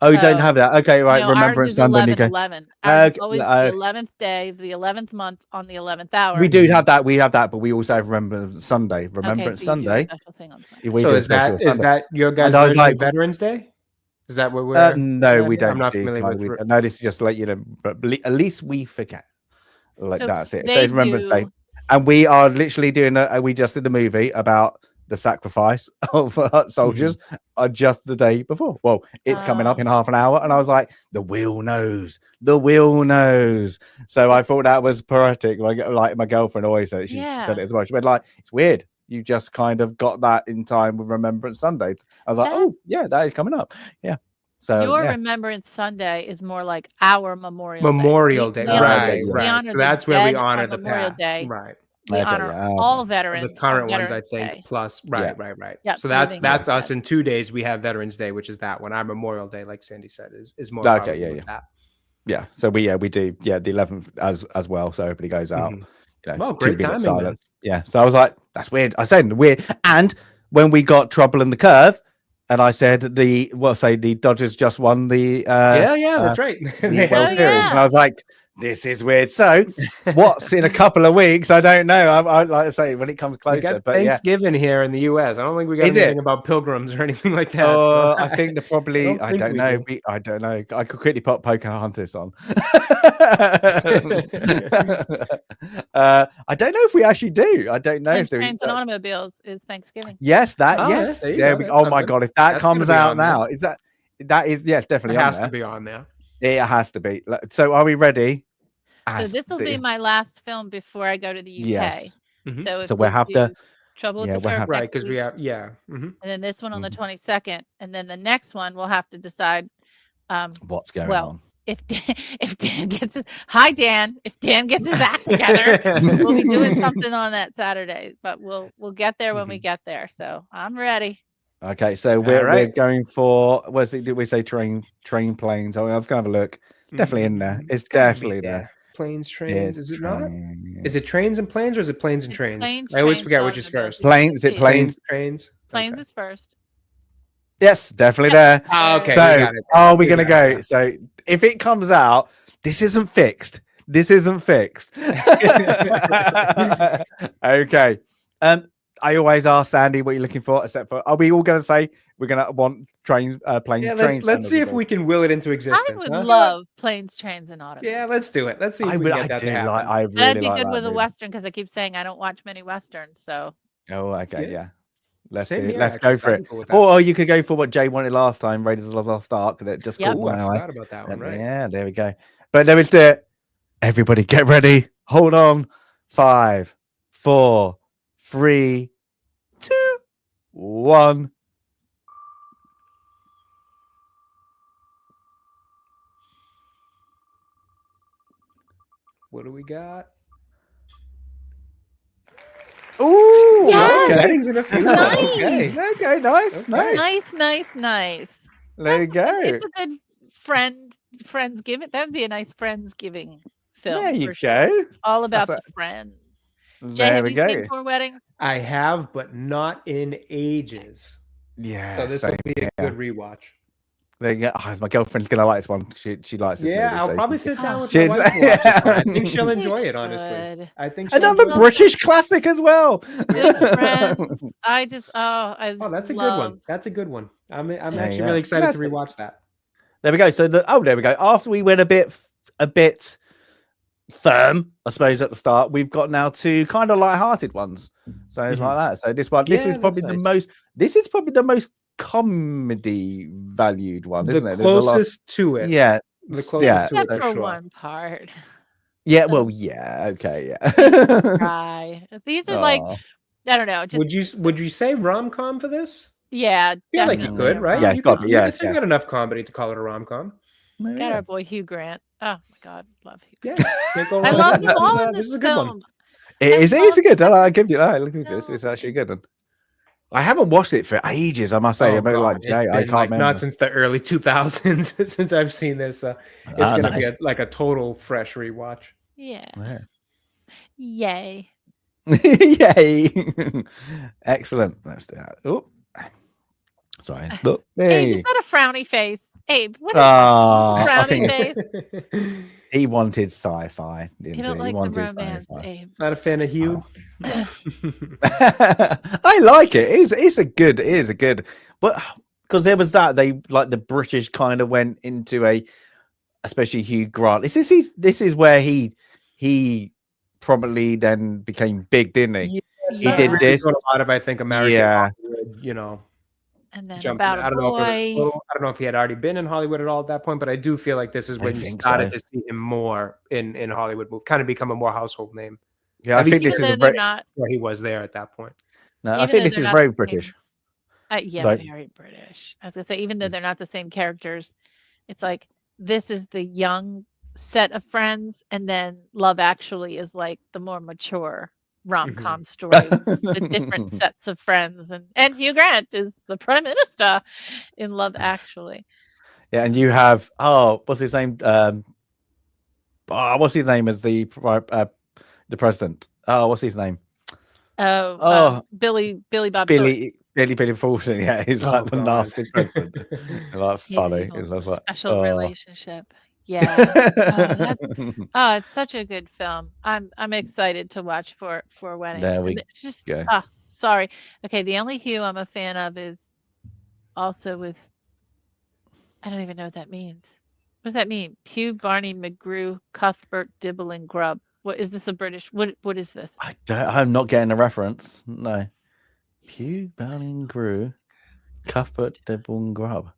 Oh, you don't have that. Okay, right. No, Remembrance Sunday. 11/11. Ours is always the 11th day of the 11th month on the 11th hour. We do have that. We have that, but we also have Remembrance Sunday. Remembrance Sunday. You do a special thing on Sunday. So is that your guys' version of Veterans Day? Is that what we're? No, we don't. I'm not familiar with. No, this is just to let you know. But at least we forget. Like that's it. So They it's Remembrance do. Day, and we are literally doing. We just did a movie about the sacrifice of soldiers just the day before. Well, it's coming up in half an hour, and I was like, the wheel knows. So I thought that was poetic. Like my girlfriend always said, she said it as well. She went like, it's weird. You just kind of got that in time with Remembrance Sunday. I was like, oh yeah, that is coming up. Yeah. So your Remembrance Sunday is more like our Memorial Day. Right. So that's where we honor the Memorial past. Day. Right. We honor all veterans. The current ones, I think, Day. plus right. Yeah, so that's us in 2 days. We have Veterans Day, which is that one. Our Memorial Day, like Sandy said, is more that. Yeah. So we do the 11th as well. So everybody goes out. Well, great timing. Silence. Yeah. So I was like, that's weird. I said weird. And when we got Trouble in the Curve, and I said the Dodgers just won the that's right. the World Oh, Series, yeah. and I was like, this is weird. So what's in a couple of weeks? I don't know. I like to say when it comes We closer, got but yeah. Thanksgiving here in the U.S. I don't think we got Is it? anything about pilgrims or anything like that. So I think they're probably. I think don't we know. do. I don't know. I could quickly put Pocahontas on. I don't know if we actually do. I don't know Planes, if there. Trains, and Automobiles is Thanksgiving. Yes, that. Oh, yes. there you There go. we. That's Oh my something. god! If that That's gonna comes be out on there. now, that is yes, It definitely on has there. to be on there. It has to be. So are we ready? So this will be my last film before I go to the UK. Yes. Mhm. So if So we'll we have do to. Trouble with Yeah, the we'll Ferg have- Right, next because we week, have and then this one on the Mhm. 22nd, and then the next one we'll have to decide. What's going well, on? if Dan gets his if Dan gets his act together, we'll be doing something on that Saturday. But we'll get there when we get there. So I'm ready. Okay, so we're right. going for what's it? Did we say train planes? Oh, I was gonna have a look. Definitely in there. It's gotta be definitely there. Planes, trains. It's Is it not? train- Is it trains and planes, or is it planes and It's trains? planes, I always trains, forget which is automobiles. first. Planes? Is it It's planes? Trains. Planes Okay. is first. Yes, definitely there. Oh, okay. So, we got it. are we We gonna got it. go? So, if it comes out, this isn't fixed. This isn't fixed. Okay. I always ask Sandy what you're looking for, except for are we all going to say we're going to want trains, planes, Yeah, trains? let's see if we can will it into I existence. would huh? love planes, trains, and automobiles. Yeah, let's do it. Let's see if I we would. can I get that do to happen. like. I really That'd be like good that with a movie. Western because I keep saying I don't watch many Westerns. So Oh, okay, Yeah. yeah. Let's Same do it. here, Let's actually. go for I'd it. be cool with that. Or you could go for what Jay wanted last time, Raiders of the Lost Ark. That just Yep. caught Ooh, my I eye. forgot about that one, right? Yeah, there we go. But let's do it. Everybody, get ready. Hold on. 5, 4, 3, 2, 1. What do we got? Ooh, Yes! okay. Weddings and a funeral. Okay. Nice! Okay, nice, Okay. nice. nice. There you go. It's a good friendsgiving. That'd be a nice friendsgiving film. There you for sure. go. All about That's the friends. Jay, There have we you go. seen 4 Weddings? I have, but not in ages. Yeah. So this will same be a here. good rewatch. There you go. Oh, my girlfriend's gonna like this one. She likes this Yeah, movie. I'll so probably she- sit down with She's- my wife and watch this one. I think she'll You enjoy it, honestly. should. I think she'll Another enjoy it. British classic as well. Good friends. I just Oh, that's a good one. love- That's a good one. I'm Yeah, actually yeah. really excited to That's- rewatch that. There we go. So there we go. After we went a bit firm, I suppose at the start, we've got now 2 kind of light-hearted ones. So it's like that. So this Yeah, is probably that's the nice. most. This is probably the most comedy valued one, isn't The it? There's a lot. closest to it. Yeah. The closest Yeah. to it, Except for for sure. one part. Yeah. Well. Yeah. Okay. Yeah. Cry. These are like, Aw. I don't know. Just Would you say rom-com for this? yeah, I feel like you definitely could, a right? Yeah, rom- it's gotta be, yes, It's yes. got enough comedy to call it a rom-com. No, Got yeah. our boy Hugh Grant. Oh my God, love Hugh. Yeah. Grant. can't go I wrong love with them that. all in This this is a good one. film. It's love a good. that. I'll give you that. Look at this. No. It's actually a good one. I haven't watched it for ages. I must say. Oh, I'm like God. Jay. It's I been, can't like, remember. not since the early 2000s since I've seen this. It's gonna nice. be like a total fresh rewatch. Yeah. Yeah. Yay. Yay! Excellent. Let's do that. Oh, sorry. Look. Abe, is Hey. that a frowny face? Abe, what is I frowny think face? he wanted sci-fi. Didn't You don't he? like He the wanted romance, sci-fi. Abe. Not a fan of Hugh. I like it. It's a good, but because there was that they like the British kind of went into especially Hugh Grant. This is where he probably then became big, didn't he? Yes, He Yeah. did really this. got a lot of, I think, American Yeah. Hollywood, And then jumping. about I a don't know if it boy. was I don't know if he had already been in Hollywood at all at that point, but I do feel like this is I when you think started so. to see him more in Hollywood, kind of become a more household name. Yeah, I At least think this Even is though a they're very. not, Where he was there at that point. No, I even think though this they're is not very the same- British. yeah, Sorry. very British. I was gonna say, even though they're not the same characters, it's like this is the young set of friends, and then Love Actually is like the more mature rom-com story with different sets of friends, and Hugh Grant is the prime minister in Love Actually. Yeah, and you have what's his name? What's his name as the president? Oh, what's his name? Billy Bob Thornton. Billy Fulton, yeah, he's Oh, like the God. nasty person. Like He's funny. evil. It's just like, Special oh. relationship. Yeah. It's such a good film. I'm excited to watch for weddings. There we And it's just go. sorry. Okay, the only Hugh I'm a fan of is also with I don't even know what that means. What does that mean? Pew, Barney, McGrew, Cuthbert, Dibble, and Grubb. What is this a British? What is this? I'm not getting a reference. No. Pew, Bounding Grew, Cuthbert, Dibble, and Grub.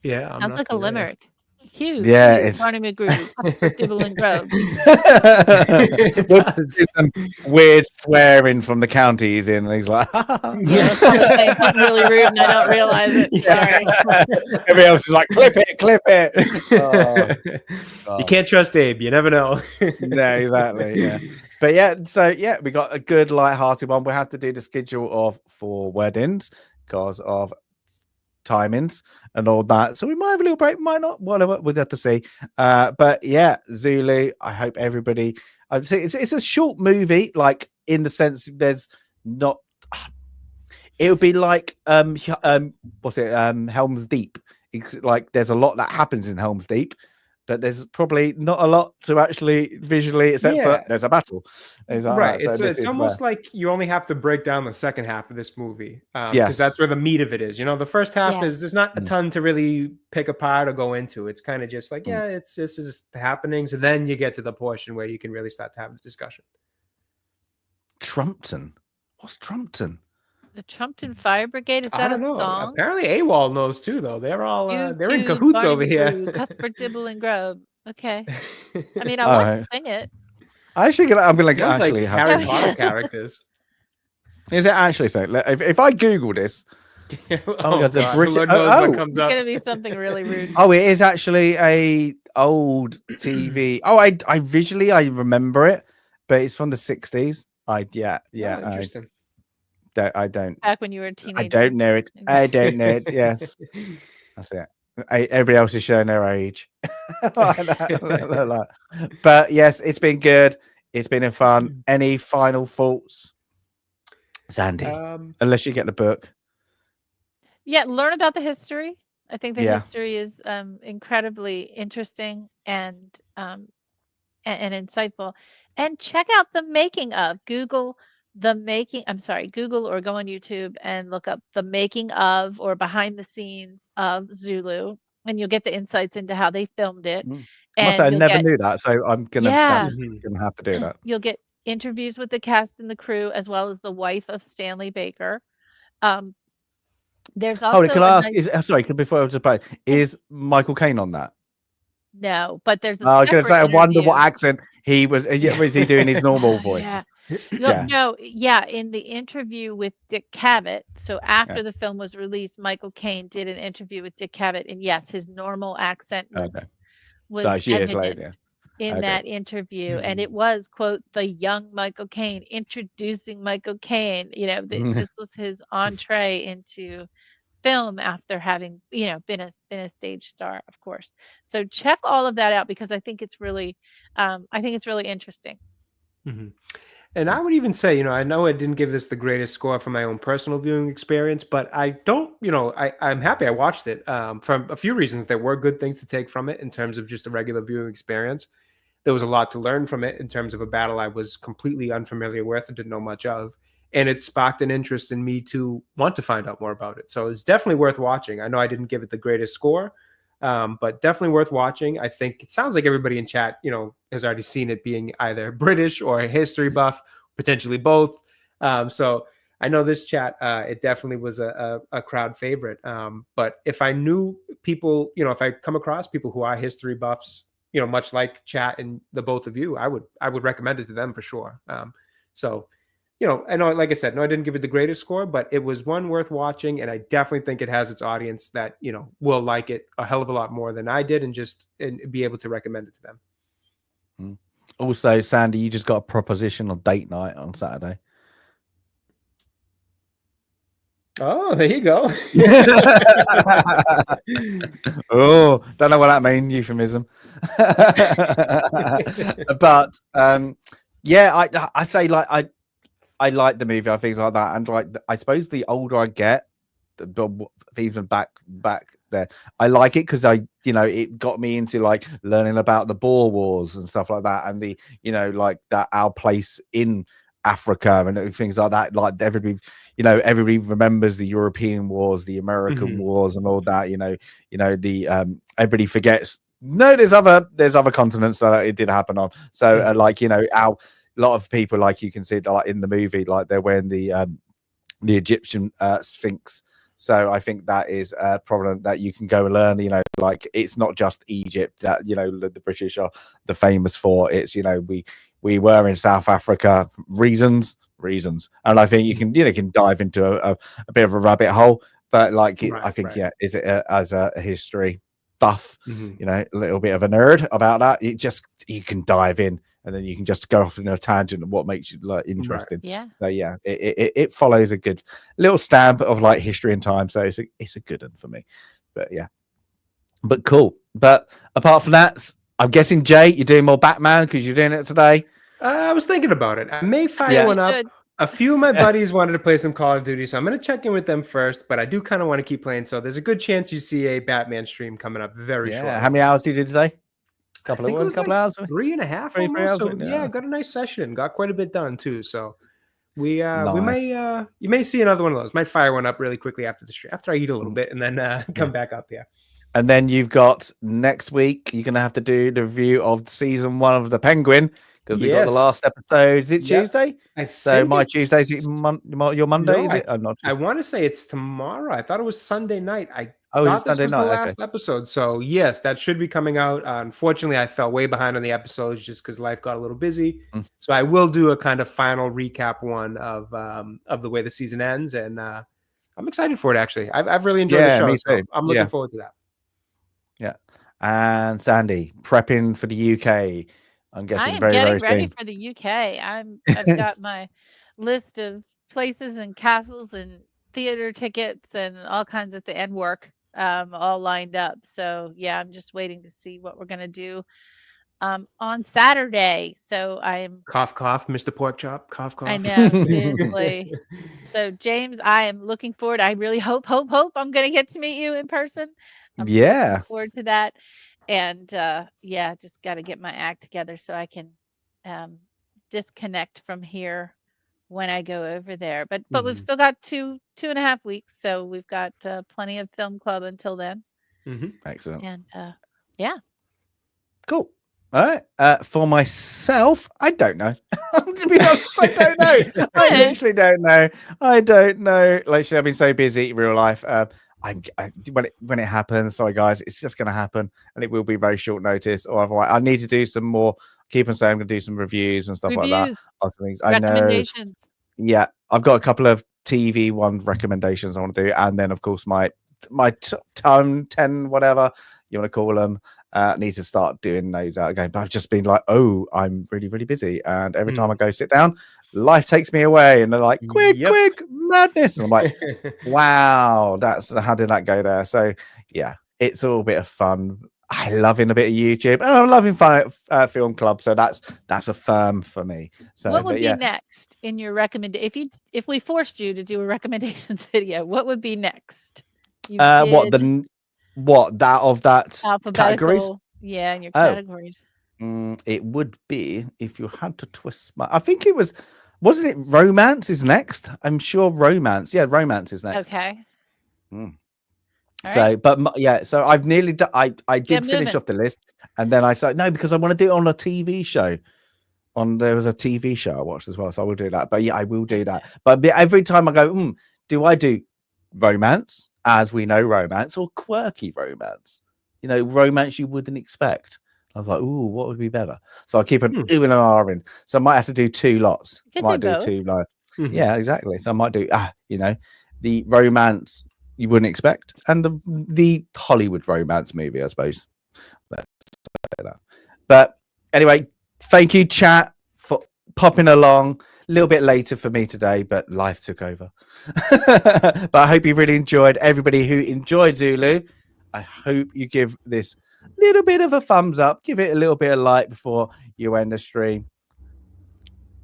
Yeah, I'm Sounds not like a familiar. limerick. Hugh, Yeah, Pew, it's Barney, McGrew, Cuthbert, Dibble, and Grubb. It does. It's some weird swearing from the county he's in, and he's like, Yeah, I'm probably saying something really rude and I don't realize it. Sorry. Everybody else is like, clip it. Oh, You can't trust Abe. You never know. no, exactly. Yeah. But yeah, so yeah, we got a good light-hearted one. We have to do the schedule of 4 weddings because of timings and all that. So we might have a little break, might not, whatever. We'll have to see. But yeah, Zulu. I hope everybody. I'd say it's a short movie, like in the sense there's not. It would be like what's it? Helm's Deep. It's like there's a lot that happens in Helm's Deep, but there's probably not a lot to actually visually, except for there's a battle. Right. So it's almost like you only have to break down the second half of this movie because Yes. that's where the meat of it is. You know, the first half Yeah. is there's not a ton to really pick apart or go into. It's kind of just like, yeah, it's just the happenings. And then you get to the portion where you can really start to have the discussion. Trumpton. What's Trumpton? The Trumpton Fire Brigade, is I that a don't know. song? Apparently AWOL knows too, though. They're all Pew, they're in Pew, cahoots Barney over here. McGrew, Cuthbert, Dibble, and Grubb. Okay. I mean, I All want right. to sing it. I'm gonna Sounds like actually have. Harry Potter characters. Is it actually so? If I Google this, Oh, God, the God. British- Lord knows oh. what comes It's up. going to be something really rude. oh, it is actually a old TV. Oh, I visually I remember it, but it's from the 60s. Oh, I interesting. don't. Back when you were a teenager. I don't know it. I don't know it. Yes, that's it. Everybody else is showing their age. But yes, it's been good. It's been fun. Any final thoughts, Sandy? Unless you get the book. Yeah, learn about the history. I think the Yeah. history is incredibly interesting and insightful. And check out the making of. Google or go on YouTube and look up the making of or behind the scenes of Zulu, and you'll get the insights into how they filmed it. I must say, I you'll never get- knew that, so I'm gonna Yeah. gonna have to do that. You'll get interviews with the cast and the crew, as well as the wife of Stanley Baker. There's also Hold on, can I a ask? nice- Before I was about, is Michael Caine on that? No, but there's a I was going to say, I separate wonder what interview. accent he was. Was he doing his normal voice? Yeah. Yeah. No, yeah. In the interview with Dick Cavett, so after the film was released, Michael Caine did an interview with Dick Cavett, and yes, his normal accent was years evident later. in that interview, and it was, quote, the young Michael Caine introducing Michael Caine. You know, this was his entree into film after having been a stage star, of course. So check all of that out because I think it's really interesting. And I would even say, I know I didn't give this the greatest score from my own personal viewing experience, but I don't, I'm happy I watched it for a few reasons. There were good things to take from it in terms of just a regular viewing experience. There was a lot to learn from it in terms of a battle I was completely unfamiliar with and didn't know much of. And it sparked an interest in me to want to find out more about it. So it's definitely worth watching. I know I didn't give it the greatest score, but definitely worth watching. I think it sounds like everybody in chat, has already seen it being either British or a history buff, potentially both. So I know this chat, it definitely was a crowd favorite. But if I knew people, if I come across people who are history buffs, much like chat and the both of you, I would recommend it to them for sure. So I know, like I said, no, I didn't give it the greatest score, but it was one worth watching. And I definitely think it has its audience that, will like it a hell of a lot more than I did and be able to recommend it to them. Also, Sandy, you just got a proposition on date night on Saturday. Oh, there you go. Oh, don't know what that means, euphemism. But yeah, I say, like, I like the movie. I think like that, and like I suppose the older I get, even back there, I like it because it got me into like learning about the Boer Wars and stuff like that, and the like that our place in Africa and things like that. Like everybody remembers the European wars, the American wars, and all that. The everybody forgets. No, there's other continents that it did happen on. So a lot of people, like you can see like in the movie, like they're wearing the Egyptian Sphinx. So I think that is a problem that you can go and learn. Like it's not just Egypt that the British are the famous for. It's we were in South Africa, reasons, and I think you can dive into a bit of a rabbit hole. But I think is it as a history buff, a little bit of a nerd about that. You can dive in, and then you can just go off in a tangent of what makes you like interesting. Yeah. So yeah, it follows a good little stamp of like history and time. So it's a good one for me. But yeah, but cool. But apart from that, I'm guessing Jay, you're doing more Batman because you're doing it today. I was thinking about it. I may fire one up. A few of my buddies wanted to play some Call of Duty, so I'm going to check in with them first, but I do kind of want to keep playing, so there's a good chance you see a Batman stream coming up very shortly. How many hours did you do today? Couple of hours? 3.5 3 almost. hours. So, yeah, got a nice session. Got quite a bit done too. So we may you may see another one of those. Might fire one up really quickly after the stream, after I eat a little bit, and then come back up. Yeah. And then you've got next week. You're going to have to do the review of season 1 of The Penguin. Because we got the last episode. Is it Tuesday? So my Tuesday's your Monday, no, is it? I'm not sure. I want to say it's tomorrow. I thought it was Sunday night. I thought this Sunday was night. the last episode. So yes, that should be coming out. Unfortunately, I fell way behind on the episodes just because life got a little busy. So I will do a kind of final recap one of the way the season ends, and I'm excited for it. Actually, I've really enjoyed the show. Me too. So I'm looking forward to that. Yeah, and Sandy prepping for the UK. I'm guessing very getting very ready soon. for the UK. I've got my list of places and castles and theater tickets and all kinds of and work all lined up. So yeah, I'm just waiting to see what we're gonna do on Saturday. So I'm cough, Mr. Pork Chop, cough. I know, seriously. So James, I am looking forward. I really hope I'm gonna get to meet you in person. I'm looking forward to that. And just got to get my act together so I can disconnect from here when I go over there. But we've still got 2.5 weeks, so we've got plenty of film club until then. Excellent. And cool. All right. For myself, I don't know. To be honest, I don't know. I literally don't know. I don't know. Like I've been so busy in real life. When it happens, sorry guys, it's just going to happen, and it will be very short notice. Or otherwise, I need to do some more. Keep on saying I'm going to do some reviews and stuff like that. Awesome things. I know. Yeah, I've got a couple of TV recommendations I want to do, and then of course my 10 whatever you want to call them. Need to start doing those out again. But I've just been like, oh, I'm really really busy, and every time I go sit down, life takes me away, and they're like, quick madness, and I'm like, wow, how did that go there? So yeah, it's all a bit of fun. I loving a bit of YouTube, and I'm loving film club, so that's a firm for me. So what would be next in your recommendation if we forced you to do a recommendations video? What would be next? What that categories? Yeah, in your categories. It would be, if you had to twist I think it wasn't it romance is next? I'm sure romance. Yeah, romance is next. Okay. So, right. But so I've nearly done. I did finish off the list, and then I said no because I want to do it on a TV show. There was a TV show I watched as well, so I will do that. But yeah, I will do that. But every time I go, do I do romance, as we know, romance, or quirky romance? Romance you wouldn't expect. I was like, ooh, what would be better? So I keep an ooh and an R in. So I might have to do 2 lots. I might do 2 lots. Yeah, exactly. So I might do the romance you wouldn't expect, and the Hollywood romance movie, I suppose. But anyway, thank you, chat, for popping along. A little bit later for me today, but life took over. But I hope you really enjoyed. Everybody who enjoyed Zulu, I hope you give this little bit of a thumbs up. Give it a little bit of like before you end the stream.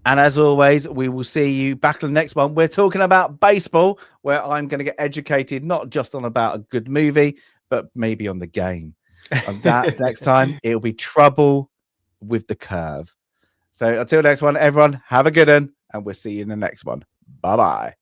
And as always, we will see you back in the next one. We're talking about baseball, where I'm going to get educated not just on about a good movie, but maybe on the game. On that next time, it'll be Trouble with the Curve. So until next one, everyone, have a good one, and we'll see you in the next one. Bye-bye.